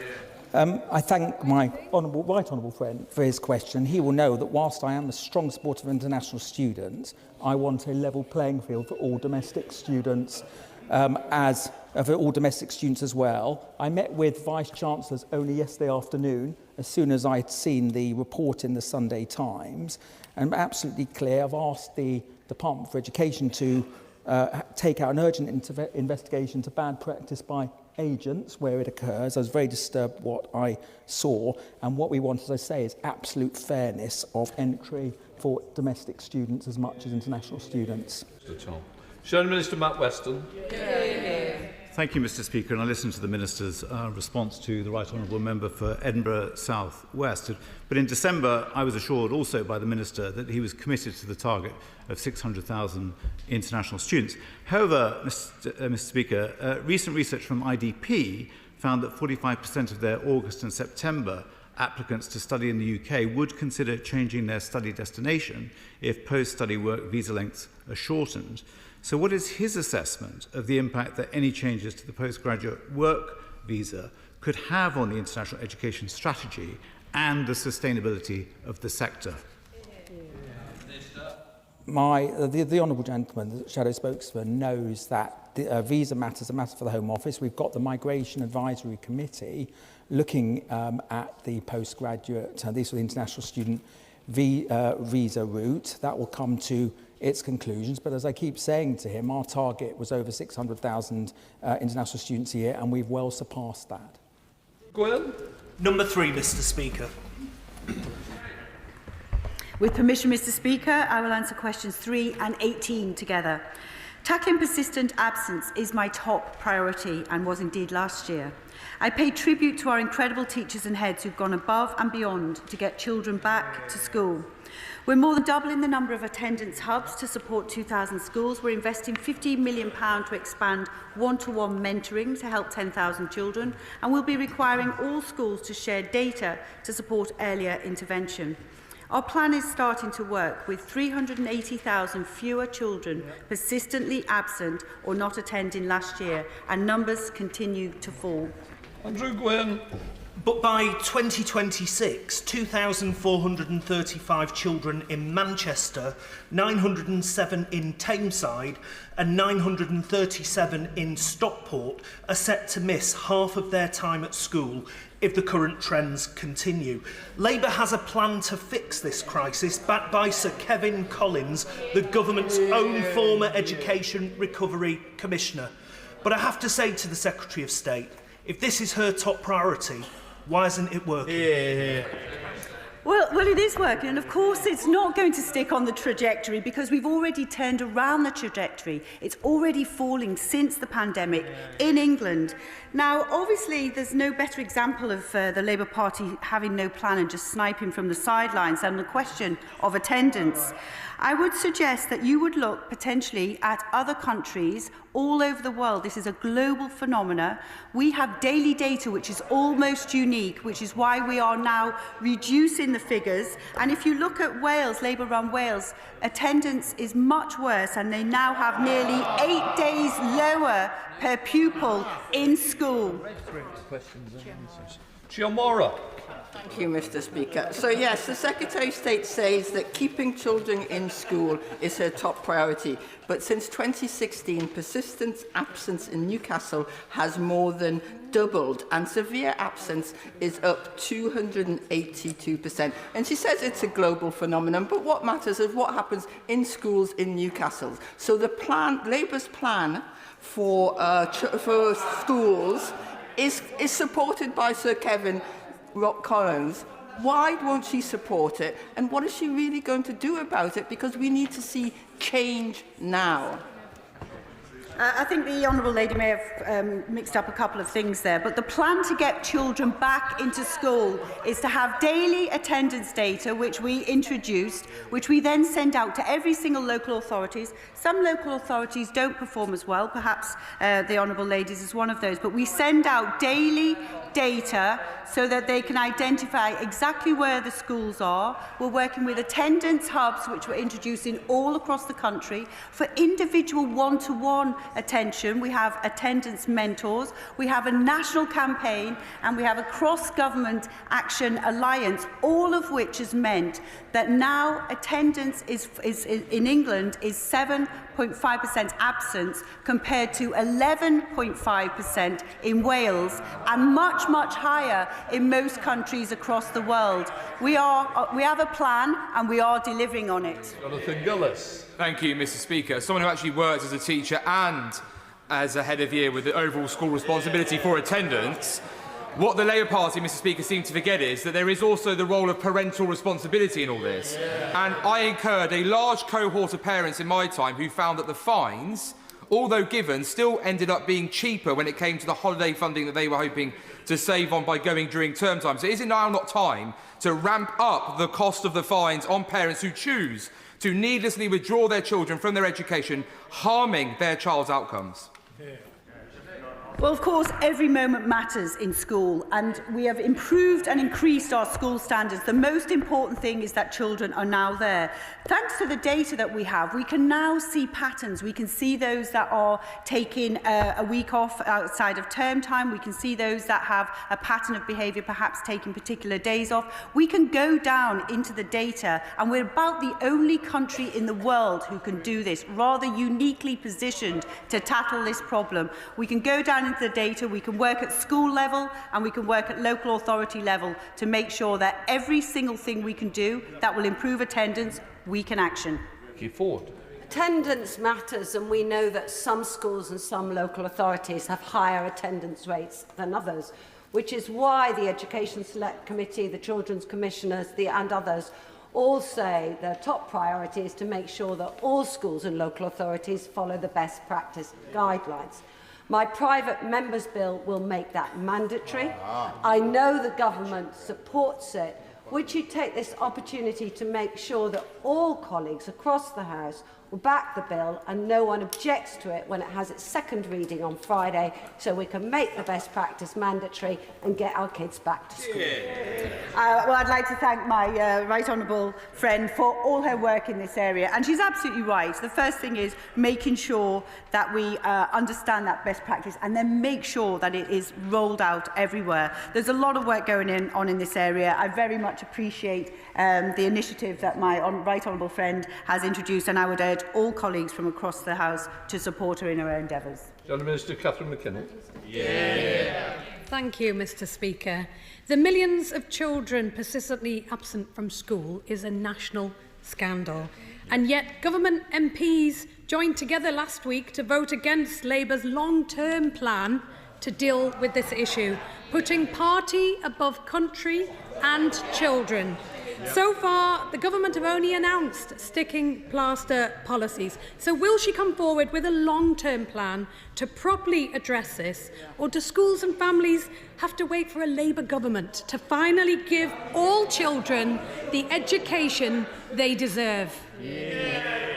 I thank my right honourable friend for his question. He will know that whilst I am a strong supporter of international students, I want a level playing field for all domestic students, for all domestic students as well. I met with Vice-Chancellors only yesterday afternoon, as soon as I'd seen the report in the Sunday Times. And I'm absolutely clear, I've asked the Department for Education to take out an urgent investigation to bad practice by agents where it occurs. I was very disturbed what I saw, and what we want, as I say, is absolute fairness of entry for domestic students as much as international students. Shadow Minister Matt Weston. Thank you, Mr. Speaker, and I listened to the Minister's response to the Right Honourable Member for Edinburgh South West. But in December, I was assured also by the Minister that he was committed to the target of 600,000 international students. However, Mr. Speaker, recent research from IDP found that 45% of their August and September applicants to study in the UK would consider changing their study destination if post-study work visa lengths are shortened. So what is his assessment of the impact that any changes to the postgraduate work visa could have on the international education strategy and the sustainability of the sector? The honourable gentleman, the shadow spokesman, knows that the visa matters a matter for the Home Office. We've got the Migration Advisory Committee looking at the postgraduate, this for the international student visa route. That will come to its conclusions, but as I keep saying to him, our target was over 600,000 international students a year, and we've well surpassed that. Gwen? Number 3, Mr. Speaker. With permission, Mr. Speaker, I will answer questions 3 and 18 together. Tackling persistent absence is my top priority and was indeed last year. I pay tribute to our incredible teachers and heads who've gone above and beyond to get children back to school. We're more than doubling the number of attendance hubs to support 2,000 schools. We're investing £15 million to expand one-to-one mentoring to help 10,000 children, and we'll be requiring all schools to share data to support earlier intervention. Our plan is starting to work, with 380,000 fewer children persistently absent or not attending last year, and numbers continue to fall. Andrew Gwynne. But by 2026, 2,435 children in Manchester, 907 in Tameside and 937 in Stockport are set to miss half of their time at school if the current trends continue. Labour has a plan to fix this crisis, backed by Sir Kevin Collins, the government's own former Education Recovery Commissioner. But I have to say to the Secretary of State, if this is her top priority, why isn't it working? Well, it is working, and of course it's not going to stick on the trajectory because we've already turned around the trajectory. It's already falling since the pandemic in England. Now, obviously, there's no better example of the Labour Party having no plan and just sniping from the sidelines than the question of attendance. I would suggest that you would look potentially at other countries all over the world. This is a global phenomenon. We have daily data which is almost unique, which is why we are now reducing the figures. And if you look at Wales, Labour-run Wales, attendance is much worse, and they now have nearly 8 days lower per pupil in school. Chiamora. Thank you, Mr. Speaker. So yes, the Secretary of State says that keeping children in school is her top priority. But since 2016, persistent absence in Newcastle has more than doubled, and severe absence is up 282%. And she says it's a global phenomenon, but what matters is what happens in schools in Newcastle. So the plan, Labour's plan for schools is supported by Sir Kevin Collins. Why won't she support it? And what is she really going to do about it? Because we need to see change now. I think the Honourable Lady may have mixed up a couple of things there, but the plan to get children back into school is to have daily attendance data, which we introduced, which we then send out to every single local authorities. Some local authorities don't perform as well, perhaps the Honourable Ladies is one of those, but we send out daily data so that they can identify exactly where the schools are. We're working with attendance hubs, which we're introducing all across the country. For individual one-to-one attention, we have attendance mentors, we have a national campaign, and we have a cross-government action alliance, all of which has meant that now attendance is in England is 7.5% absence compared to 11.5% in Wales, and much, much higher in most countries across the world. We have a plan and we are delivering on it. Jonathan Gillis. Thank you, Mr. Speaker. Someone who actually works as a teacher and as a head of year with the overall school responsibility for attendance, what the Labour Party, Mr. Speaker, seem to forget is that there is also the role of parental responsibility in all this. And I incurred a large cohort of parents in my time who found that the fines, although given, still ended up being cheaper when it came to the holiday funding that they were hoping to save on by going during term time. So is it now not time to ramp up the cost of the fines on parents who choose to needlessly withdraw their children from their education, harming their child's outcomes? Well, of course, every moment matters in school, and we have improved and increased our school standards. The most important thing is that children are now there. Thanks to the data that we have, we can now see patterns. We can see those that are taking a week off outside of term time. We can see those that have a pattern of behaviour, perhaps taking particular days off. We can go down into the data, and we're about the only country in the world who can do this, rather uniquely positioned to tackle this problem. We can go down into the data, we can work at school level and we can work at local authority level to make sure that every single thing we can do that will improve attendance, we can action. Ford. Attendance matters, and we know that some schools and some local authorities have higher attendance rates than others, which is why the Education Select Committee, the Children's Commissioners and others all say their top priority is to make sure that all schools and local authorities follow the best practice guidelines. My private member's bill will make that mandatory. I know the government supports it would you take this opportunity to make sure that all colleagues across the House will back the bill and no one objects to it when it has its second reading on Friday, so we can make the best practice mandatory and get our kids back to school? Well, I'd like to thank my right honourable friend for all her work in this area, and she's absolutely right. The first thing is making sure that we understand that best practice and then make sure that it is rolled out everywhere. There's a lot of work going on in this area. I very much appreciate the initiative that my right honourable friend has introduced, and I would urge all colleagues from across the House to support her in her endeavours. Minister Catherine McKinnon. Thank you, Mr. Speaker. The millions of children persistently absent from school is a national scandal. And yet government MPs joined together last week to vote against Labour's long-term plan to deal with this issue, putting party above country and children. So far, the government have only announced sticking plaster policies. So will she come forward with a long-term plan to properly address this, or do schools and families have to wait for a Labour government to finally give all children the education they deserve?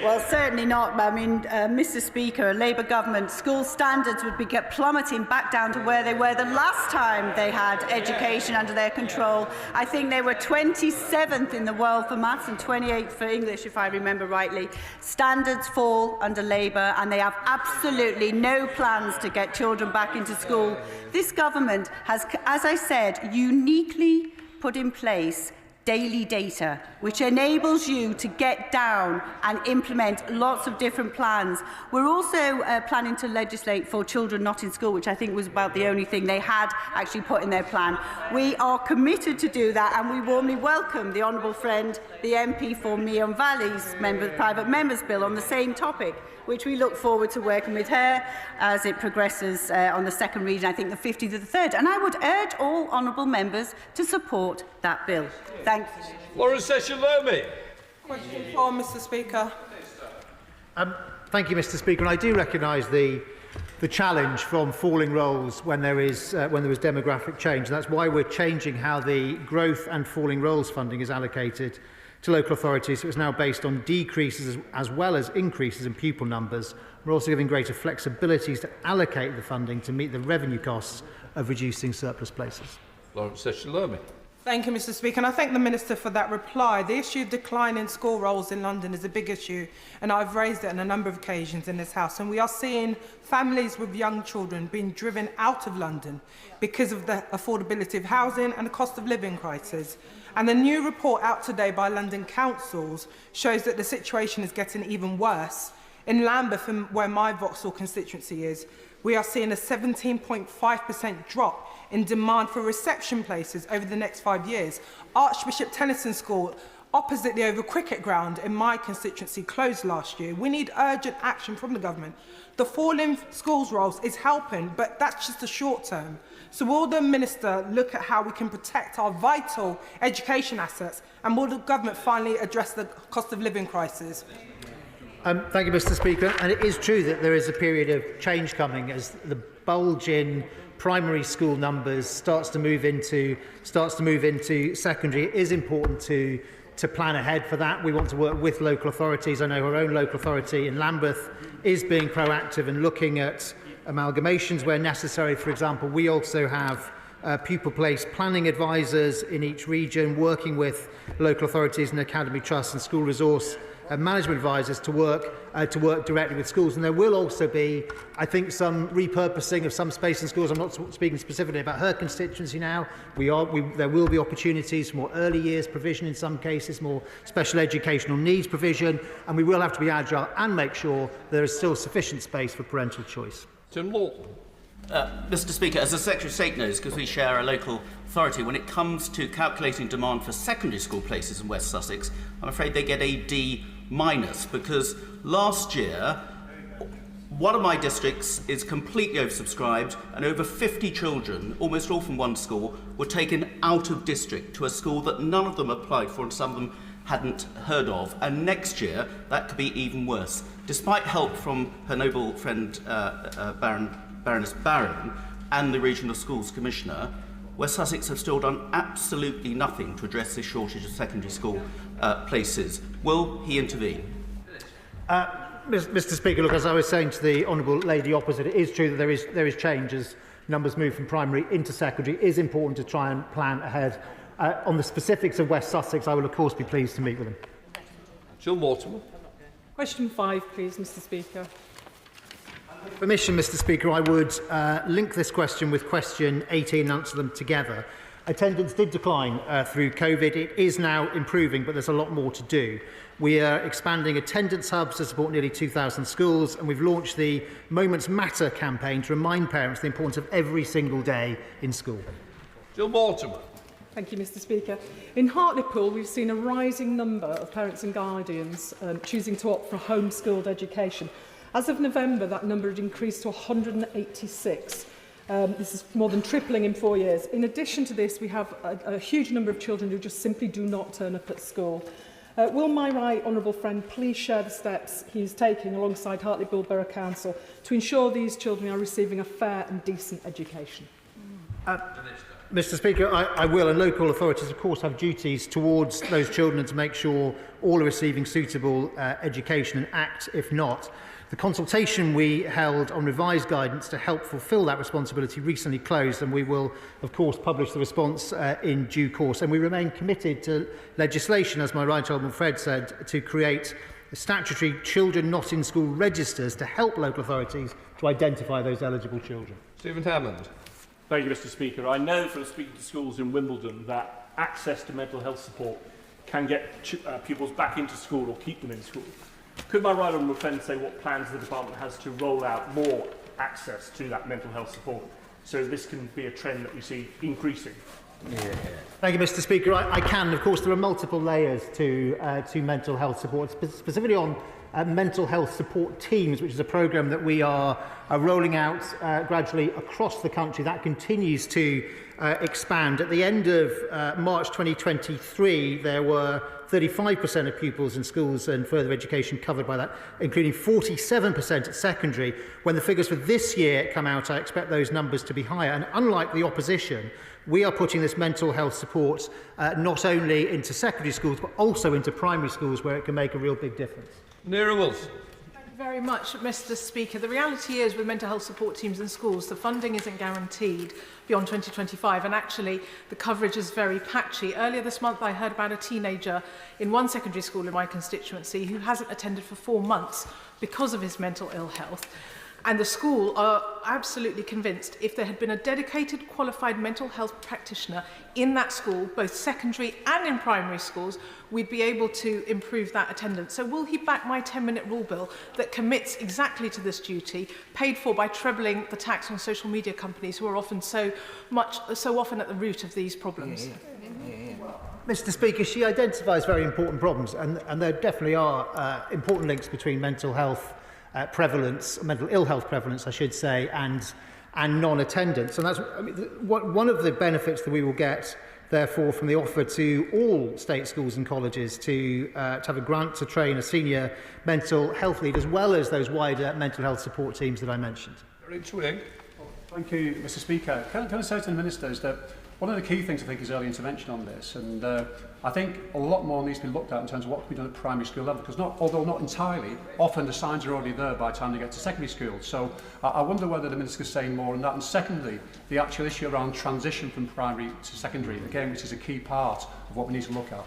Well, certainly not. I mean, Mr. Speaker, a Labour government, school standards would be plummeting back down to where they were the last time they had education under their control. I think they were 27th in the world for maths and 28th for English, if I remember rightly. Standards fall under Labour, and they have absolutely no plans to get children back into school. This government has, as I said, uniquely put in place daily data, which enables you to get down and implement lots of different plans. We're also planning to legislate for children not in school, which I think was about the only thing they had actually put in their plan. We are committed to do that, and we warmly welcome the honourable friend, the MP for Meon Valley's private members bill on the same topic, which we look forward to working with her as it progresses on the second reading, I think the 50th to the 3rd. And I would urge all honourable members to support that bill. Thank you. Lawrence Session-Lomi. Question 4, Mr. Speaker. Thank you, Mr. Speaker. And I do recognise the challenge from falling roles when there is demographic change. And that's why we're changing how the growth and falling roles funding is allocated to local authorities. So it's now based on decreases as well as increases in pupil numbers. We're also giving greater flexibilities to allocate the funding to meet the revenue costs of reducing surplus places. Lawrence Session-Lomi. Thank you, Mr. Speaker, and I thank the Minister for that reply. The issue of declining school rolls in London is a big issue, and I've raised it on a number of occasions in this House. And we are seeing families with young children being driven out of London because of the affordability of housing and the cost of living crisis. And the new report out today by London councils shows that the situation is getting even worse. In Lambeth, where my Vauxhall constituency is, we are seeing a 17.5% drop in demand for reception places over the next 5 years. Archbishop Tennyson School, opposite the Oval Cricket Ground in my constituency, closed last year. We need urgent action from the government. The falling schools rolls is helping, but that's just the short term. So will the Minister look at how we can protect our vital education assets, and will the government finally address the cost of living crisis? Thank you, Mr. Speaker. And it is true that there is a period of change coming as the bulge in primary school numbers starts to move into secondary. It is important to plan ahead for that. We want to work with local authorities. I know our own local authority in Lambeth is being proactive and looking at amalgamations where necessary. For example, we also have pupil place planning advisors in each region working with local authorities and academy trusts and school resource management advisors to work directly with schools. And there will also be, I think, some repurposing of some space in schools. I'm not speaking specifically about her constituency now. There will be opportunities for more early years provision in some cases, more special educational needs provision, and we will have to be agile and make sure there is still sufficient space for parental choice. Tim Lawton. Mr. Speaker, as the Secretary of State knows, because we share a local authority, when it comes to calculating demand for secondary school places in West Sussex, I'm afraid they get a D-, because last year one of my districts is completely oversubscribed and over 50 children, almost all from one school, were taken out of district to a school that none of them applied for and some of them hadn't heard of. And next year that could be even worse. Despite help from her noble friend Baroness Barron and the Regional Schools Commissioner, West Sussex have still done absolutely nothing to address this shortage of secondary school places. Will he intervene? Mr. Speaker, look, as I was saying to the honourable lady opposite, it is true that there is change as numbers move from primary into secondary. It is important to try and plan ahead. On the specifics of West Sussex, I will of course be pleased to meet with him. Jill Mortimer. Question 5, please, Mr. Speaker. With permission, Mr. Speaker, I would link this question with question 18 and answer them together. Attendance did decline through COVID. It is now improving, but there's a lot more to do. We are expanding attendance hubs to support nearly 2,000 schools, and we've launched the Moments Matter campaign to remind parents the importance of every single day in school. Jill Mortimer. Thank you, Mr. Speaker. In Hartlepool, we've seen a rising number of parents and guardians choosing to opt for homeschooled education. As of November, that number had increased to 186. This is more than tripling in 4 years. In addition to this, we have a huge number of children who just simply do not turn up at school. Will my right honourable friend please share the steps he's taking alongside Hartlepool Borough Council to ensure these children are receiving a fair and decent education? Mr. Speaker, I will, and local authorities of course have duties towards those children to make sure all are receiving suitable education and act if not. The consultation we held on revised guidance to help fulfil that responsibility recently closed, and we will of course publish the response in due course, and we remain committed to legislation, as my right honourable Fred said, to create statutory children not in school registers to help local authorities to identify those eligible children. Stephen Hammond. Thank you, Mr. Speaker. I know from speaking to schools in Wimbledon that access to mental health support can get pupils back into school or keep them in school. Could my right honourable friend say what plans the department has to roll out more access to that mental health support so this can be a trend that we see increasing? Thank you, Mr. Speaker. I can. Of course, there are multiple layers to mental health support, specifically on mental health support teams, which is a programme that we are rolling out gradually across the country. That continues to expand. At the end of March 2023, there were 35% of pupils in schools and further education covered by that, including 47% at secondary. When the figures for this year come out, I expect those numbers to be higher. And unlike the opposition, we are putting this mental health support not only into secondary schools, but also into primary schools where it can make a real big difference. Neera Wilson. Thank you very much, Mr. Speaker. The reality is with mental health support teams in schools, the funding isn't guaranteed beyond 2025, and actually the coverage is very patchy. Earlier this month, I heard about a teenager in one secondary school in my constituency who hasn't attended for 4 months because of his mental ill health. And the school are absolutely convinced if there had been a dedicated qualified mental health practitioner in that school, both secondary and in primary schools, we'd be able to improve that attendance. So will he back my 10-minute rule bill that commits exactly to this duty, paid for by trebling the tax on social media companies who are often so often at the root of these problems? Mr. Speaker, she identifies very important problems, and there definitely are important links between mental health prevalence, mental ill health prevalence, I should say, and non-attendance. And that's one of the benefits that we will get, therefore, from the offer to all state schools and colleges to have a grant to train a senior mental health lead, as well as those wider mental health support teams that I mentioned. Thank you, Mr. Speaker. Can I say to the Minister is that one of the key things I think is early intervention on this, and I think a lot more needs to be looked at in terms of what can be done at primary school level, because although not entirely, often the signs are already there by the time they get to secondary school. So I wonder whether the Minister is saying more on that. And secondly, the actual issue around transition from primary to secondary, again, which is a key part of what we need to look at.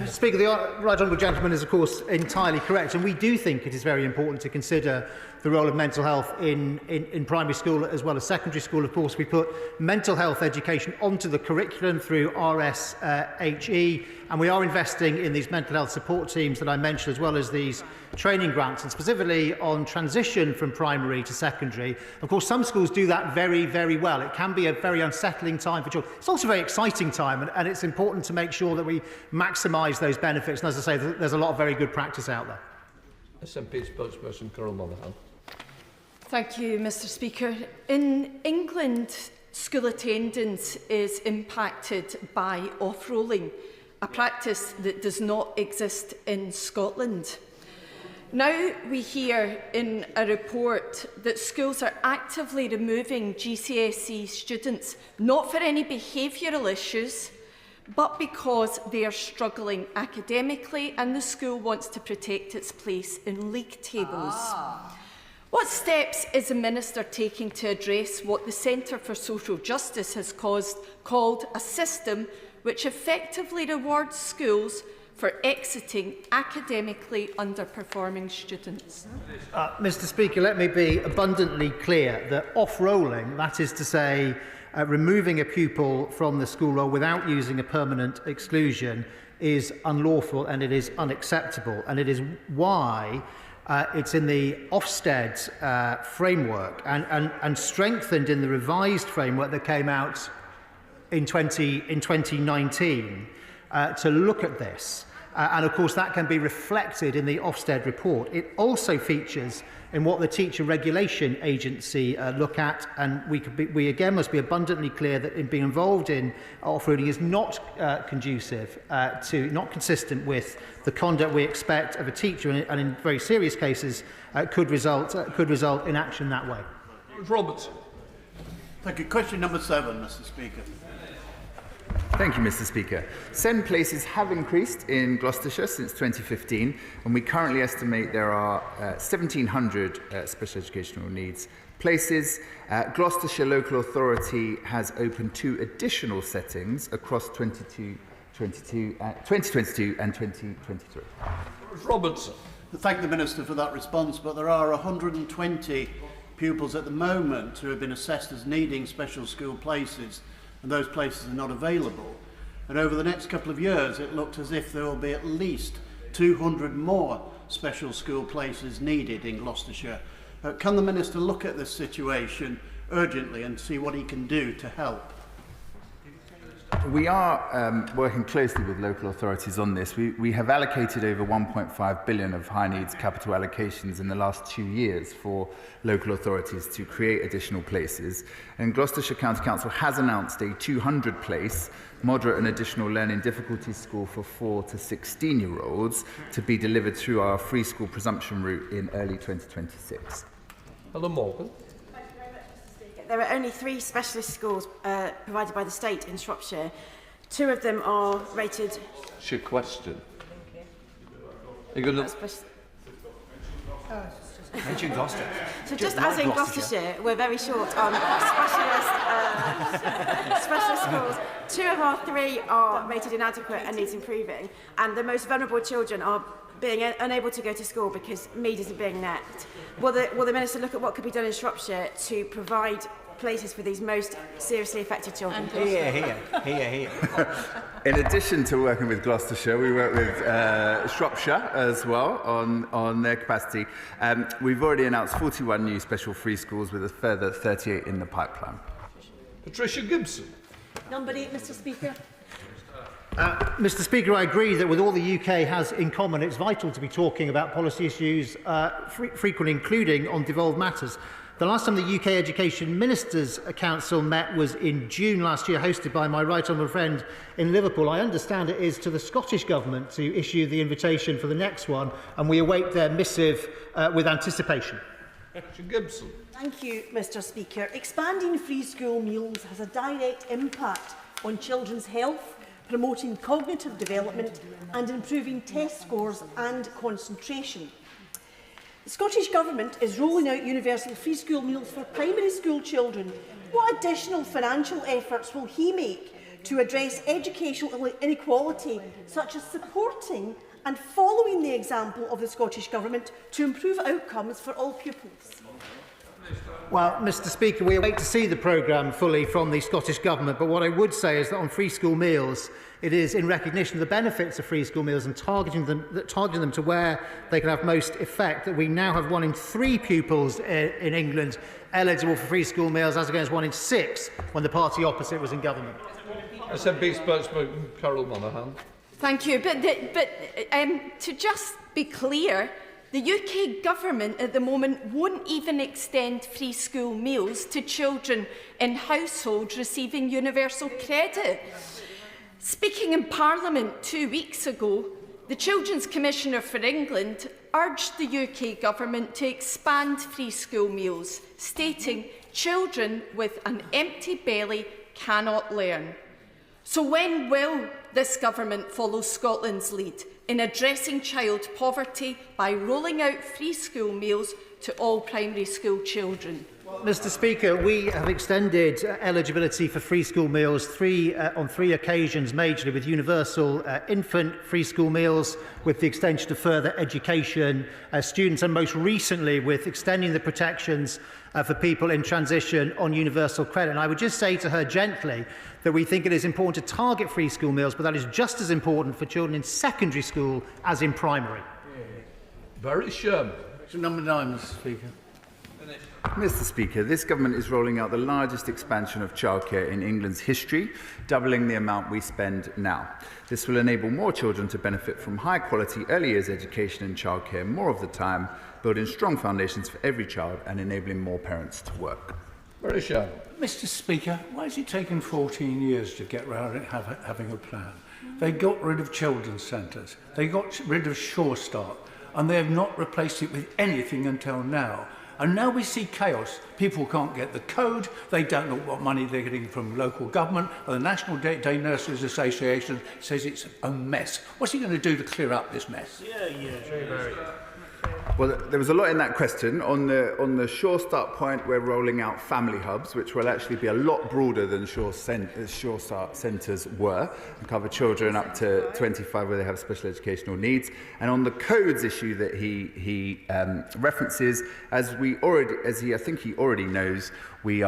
Speaker, the right honourable gentleman is of course entirely correct, and we do think it is very important to consider the role of mental health in primary school as well as secondary school. Of course, we put mental health education onto the curriculum through RSHE, and we are investing in these mental health support teams that I mentioned, as well as these training grants, and specifically on transition from primary to secondary. Of course, some schools do that very, very well. It can be a very unsettling time for children. It's also a very exciting time, and it's important to make sure that we maximise those benefits. And as I say, there's a lot of very good practice out there. SNP spokesperson Carol Monaghan. Thank you, Mr. Speaker. In England, school attendance is impacted by off-rolling, a practice that does not exist in Scotland. Now we hear in a report that schools are actively removing GCSE students, not for any behavioural issues, but because they are struggling academically and the school wants to protect its place in league tables. What steps is the Minister taking to address what the Centre for Social Justice has called a system which effectively rewards schools for exiting academically underperforming students? Mr. Speaker, let me be abundantly clear that off-rolling, that is to say, removing a pupil from the school roll without using a permanent exclusion, is unlawful and it is unacceptable. And it is why it's in the Ofsted framework and strengthened in the revised framework that came out in 2019 to look at this. And of course that can be reflected in the Ofsted report. It also features in what the Teacher Regulation Agency look at, and we again must be abundantly clear that in being involved in off-roading is not conducive not consistent with the conduct we expect of a teacher, and in very serious cases could result in action that way. Robertson. Thank you. Question number 7, Mr. Speaker. Thank you, Mr. Speaker. SEND places have increased in Gloucestershire since 2015, and we currently estimate there are 1,700 special educational needs places. Gloucestershire Local Authority has opened 2 additional settings across 2022 and 2023. Robertson. Thank the Minister for that response, but there are 120 pupils at the moment who have been assessed as needing special school places, and those places are not available. And over the next couple of years, it looked as if there will be at least 200 more special school places needed in Gloucestershire. Can the Minister look at this situation urgently and see what he can do to help? We are working closely with local authorities on this. We have allocated over 1.5 billion of high needs capital allocations in the last 2 years for local authorities to create additional places. And Gloucestershire County Council has announced a 200 place moderate and additional learning difficulties school for 4 to 16-year-olds to be delivered through our free school presumption route in early 2026. Helen Morgan. There are only 3 specialist schools provided by the state in Shropshire. 2 of them are rated... It's your question. Are you going to... Mention Gloucester. So just as in Gloucestershire, we're very short on specialist schools. 2 of our 3 are rated inadequate and needs improving, and the most vulnerable children are being unable to go to school because need isn't being met. Will the Minister look at what could be done in Shropshire to provide places for these most seriously affected children? Here. In addition to working with Gloucestershire, we work with Shropshire as well on their capacity. We've already announced 41 new special free schools with a further 38 in the pipeline. Patricia Gibson. Number 8, Mr. Speaker. Mr. Speaker, I agree that with all the UK has in common, it's vital to be talking about policy issues, frequently including on devolved matters. The last time the UK Education Ministers' Council met was in June last year, hosted by my right honourable friend in Liverpool. I understand it is to the Scottish Government to issue the invitation for the next one, and we await their missive with anticipation. Gibson. Thank you, Mr. Speaker. Expanding free school meals has a direct impact on children's health, promoting cognitive development and improving test scores and concentration. The Scottish Government is rolling out universal free school meals for primary school children. What additional financial efforts will he make to address educational inequality, such as supporting and following the example of the Scottish Government to improve outcomes for all pupils? Well, Mr. Speaker, we await to see the programme fully from the Scottish Government, but what I would say is that on free school meals, it is in recognition of the benefits of free school meals and targeting them to where they can have most effect that we now have 1 in 3 pupils in England eligible for free school meals, as against 1 in 6 when the party opposite was in government. SNP spokesman Carol Monaghan. Thank you. But to just be clear, the UK Government at the moment won't even extend free school meals to children in households receiving universal credit. Speaking in Parliament 2 weeks ago, The Children's Commissioner for England urged the UK Government to expand free school meals, stating children with an empty belly cannot learn. So when will this government follow Scotland's lead in addressing child poverty by rolling out free school meals to all primary school children? Mr. Speaker, we have extended eligibility for free school meals on three occasions, majorly with universal infant free school meals, with the extension of further education students, and most recently with extending the protections for people in transition on universal credit. And I would just say to her gently that we think it is important to target free school meals, but that is just as important for children in secondary school as in primary. Barry Sherman. Number 9, Mr. Speaker. Mr. Speaker, this government is rolling out the largest expansion of childcare in England's history, doubling the amount we spend now. This will enable more children to benefit from high-quality early years education and childcare more of the time, building strong foundations for every child and enabling more parents to work. Very sure. Mr. Speaker, why has it taken 14 years to get round it having a plan? They got rid of children's centres, they got rid of Sure Start, and they have not replaced it with anything until now. And now we see chaos. People can't get the code, they don't know what money they're getting from local government, and the National Day Nurses Association says it's a mess. What's he going to do to clear up this mess? Well, there was a lot in that question. On the Sure Start point, we're rolling out family hubs, which will actually be a lot broader than Sure Start centres were, and cover children up to 25 where they have special educational needs. And on the codes issue that he references, I think he already knows, we've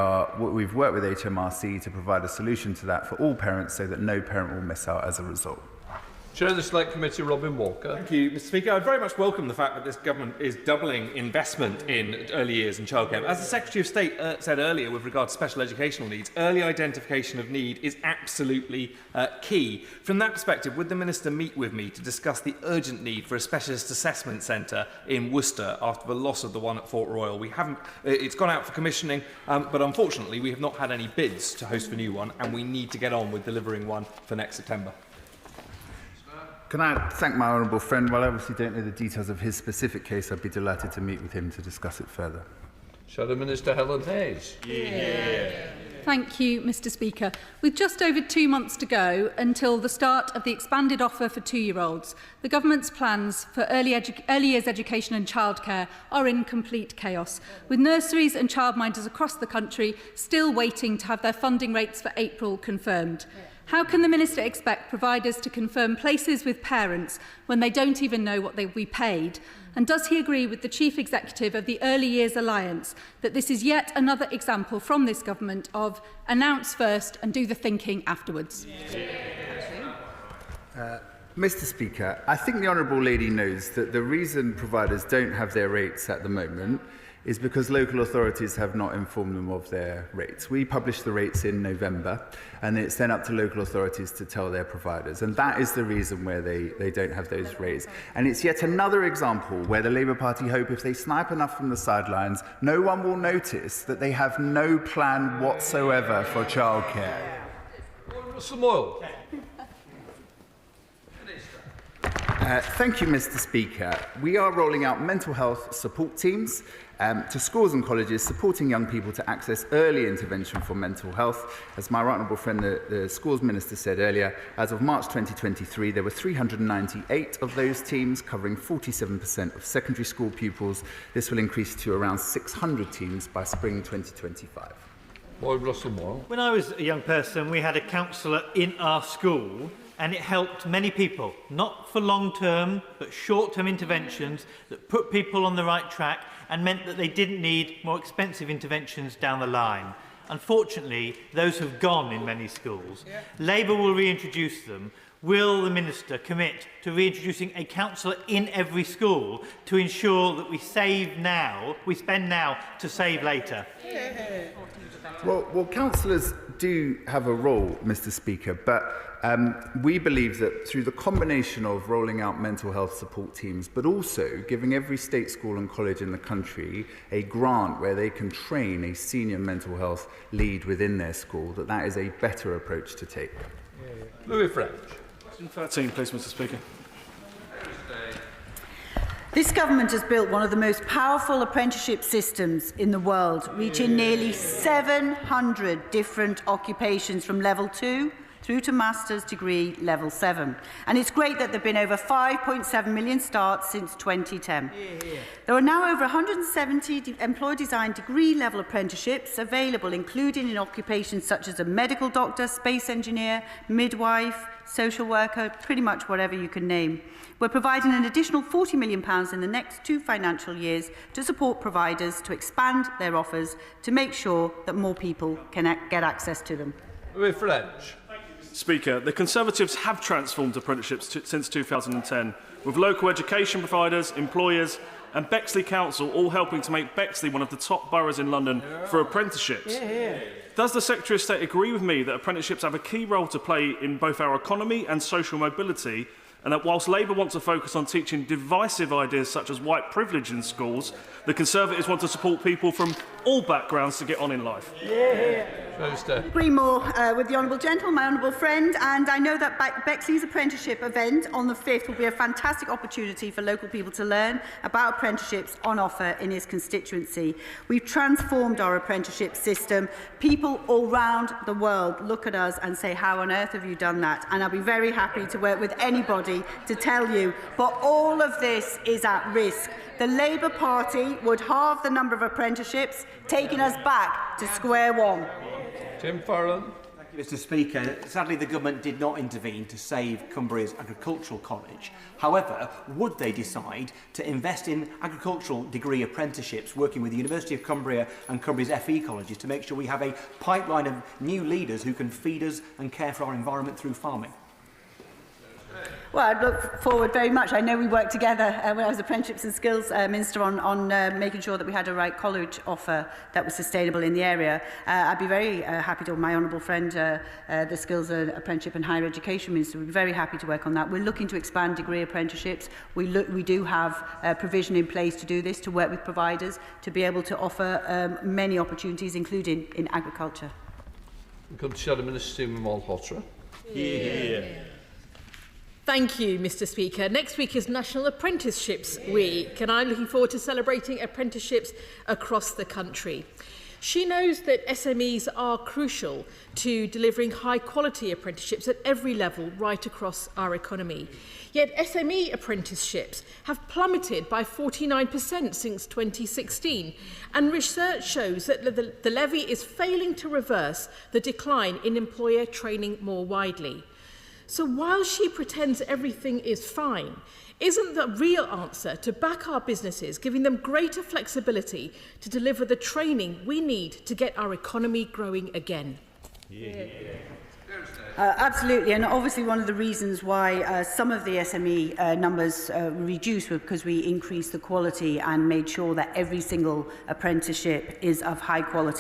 worked with HMRC to provide a solution to that for all parents, so that no parent will miss out as a result. Chair of the Select Committee, Robin Walker. Thank you, Mr. Speaker. I very much welcome the fact that this government is doubling investment in early years and childcare. As the Secretary of State said earlier with regard to special educational needs, early identification of need is absolutely key. From that perspective, would the Minister meet with me to discuss the urgent need for a specialist assessment centre in Worcester after the loss of the one at Fort Royal? It's gone out for commissioning, but unfortunately we have not had any bids to host the new one, and we need to get on with delivering one for next September. Can I thank my honourable friend? While I obviously don't know the details of his specific case, I'd be delighted to meet with him to discuss it further. Shadow Minister Helen Hayes. Thank you, Mr. Speaker. With just over 2 months to go until the start of the expanded offer for 2-year-olds, the government's plans for early years education and childcare are in complete chaos, with nurseries and childminders across the country still waiting to have their funding rates for April confirmed. How can the Minister expect providers to confirm places with parents when they don't even know what they will be paid? And does he agree with the Chief Executive of the Early Years Alliance that this is yet another example from this government of announce first and do the thinking afterwards? Mr. Speaker, I think the Honourable Lady knows that the reason providers don't have their rates at the moment is because local authorities have not informed them of their rates. We publish the rates in November, and it's then up to local authorities to tell their providers. And that is the reason where they don't have those rates. And it's yet another example where the Labour Party hope if they snipe enough from the sidelines, no one will notice that they have no plan whatsoever for childcare. Russell Moyle. Thank you, Mr. Speaker. We are rolling out mental health support teams to schools and colleges, supporting young people to access early intervention for mental health. As my right honourable friend, the Schools Minister, said earlier, as of March 2023, there were 398 of those teams, covering 47% of secondary school pupils. This will increase to around 600 teams by spring 2025. Lloyd Russell Moyle. When I was a young person, we had a counsellor in our school, and it helped many people, not for long-term, but short-term interventions that put people on the right track and meant that they didn't need more expensive interventions down the line. Unfortunately, those have gone in many schools. Labour will reintroduce them. Will the Minister commit to reintroducing a counsellor in every school to ensure that we spend now to save later? Well, counsellors do have a role, Mr. Speaker, but we believe that through the combination of rolling out mental health support teams, but also giving every state school and college in the country a grant where they can train a senior mental health lead within their school, that is a better approach to take. Louis French. Question 13, please, Mr. Speaker. This government has built one of the most powerful apprenticeship systems in the world, reaching nearly 700 different occupations from level 2 through to master's degree level 7. And it's great that there have been over 5.7 million starts since 2010. There are now over 170 employer design degree level apprenticeships available, including in occupations such as a medical doctor, space engineer, midwife, social worker, pretty much whatever you can name. We're providing an additional £40 million in the next 2 financial years to support providers to expand their offers to make sure that more people can get access to them. French. Speaker, the Conservatives have transformed apprenticeships since 2010, with local education providers, employers and Bexley Council all helping to make Bexley one of the top boroughs in London for apprenticeships. Does the Secretary of State agree with me that apprenticeships have a key role to play in both our economy and social mobility, and that whilst Labour wants to focus on teaching divisive ideas such as white privilege in schools, the Conservatives want to support people from all backgrounds to get on in life? Agree more with the honourable gentleman, my honourable friend, and I know that Bexley's apprenticeship event on the 5th will be a fantastic opportunity for local people to learn about apprenticeships on offer in his constituency. We've transformed our apprenticeship system. People all round the world look at us and say, how on earth have you done that? And I'll be very happy to work with anybody to tell you, but all of this is at risk. The Labour Party would halve the number of apprenticeships, taking us back to square one. Tim Farrell. Thank you, Mr. Speaker. Sadly, the government did not intervene to save Cumbria's Agricultural College. However, would they decide to invest in agricultural degree apprenticeships, working with the University of Cumbria and Cumbria's FE colleges to make sure we have a pipeline of new leaders who can feed us and care for our environment through farming? Well, I'd look forward very much. I know we worked together when I was Apprenticeships and Skills Minister on making sure that we had a right college offer that was sustainable in the area. I'd be very happy to, my honourable friend, the Skills Apprenticeship and Higher Education Minister, would be very happy to work on that. We're looking to expand degree apprenticeships. We do have provision in place to do this, to work with providers, to be able to offer many opportunities, including in agriculture. Good Shadow Minister Malhotra. Thank you, Mr. Speaker. Next week is National Apprenticeships Week, and I'm looking forward to celebrating apprenticeships across the country. She knows that SMEs are crucial to delivering high-quality apprenticeships at every level right across our economy. Yet SME apprenticeships have plummeted by 49% since 2016, and research shows that the levy is failing to reverse the decline in employer training more widely. So while she pretends everything is fine, isn't the real answer to back our businesses, giving them greater flexibility to deliver the training we need to get our economy growing again? Absolutely, and obviously one of the reasons why some of the SME numbers reduced was because we increased the quality and made sure that every single apprenticeship is of high quality.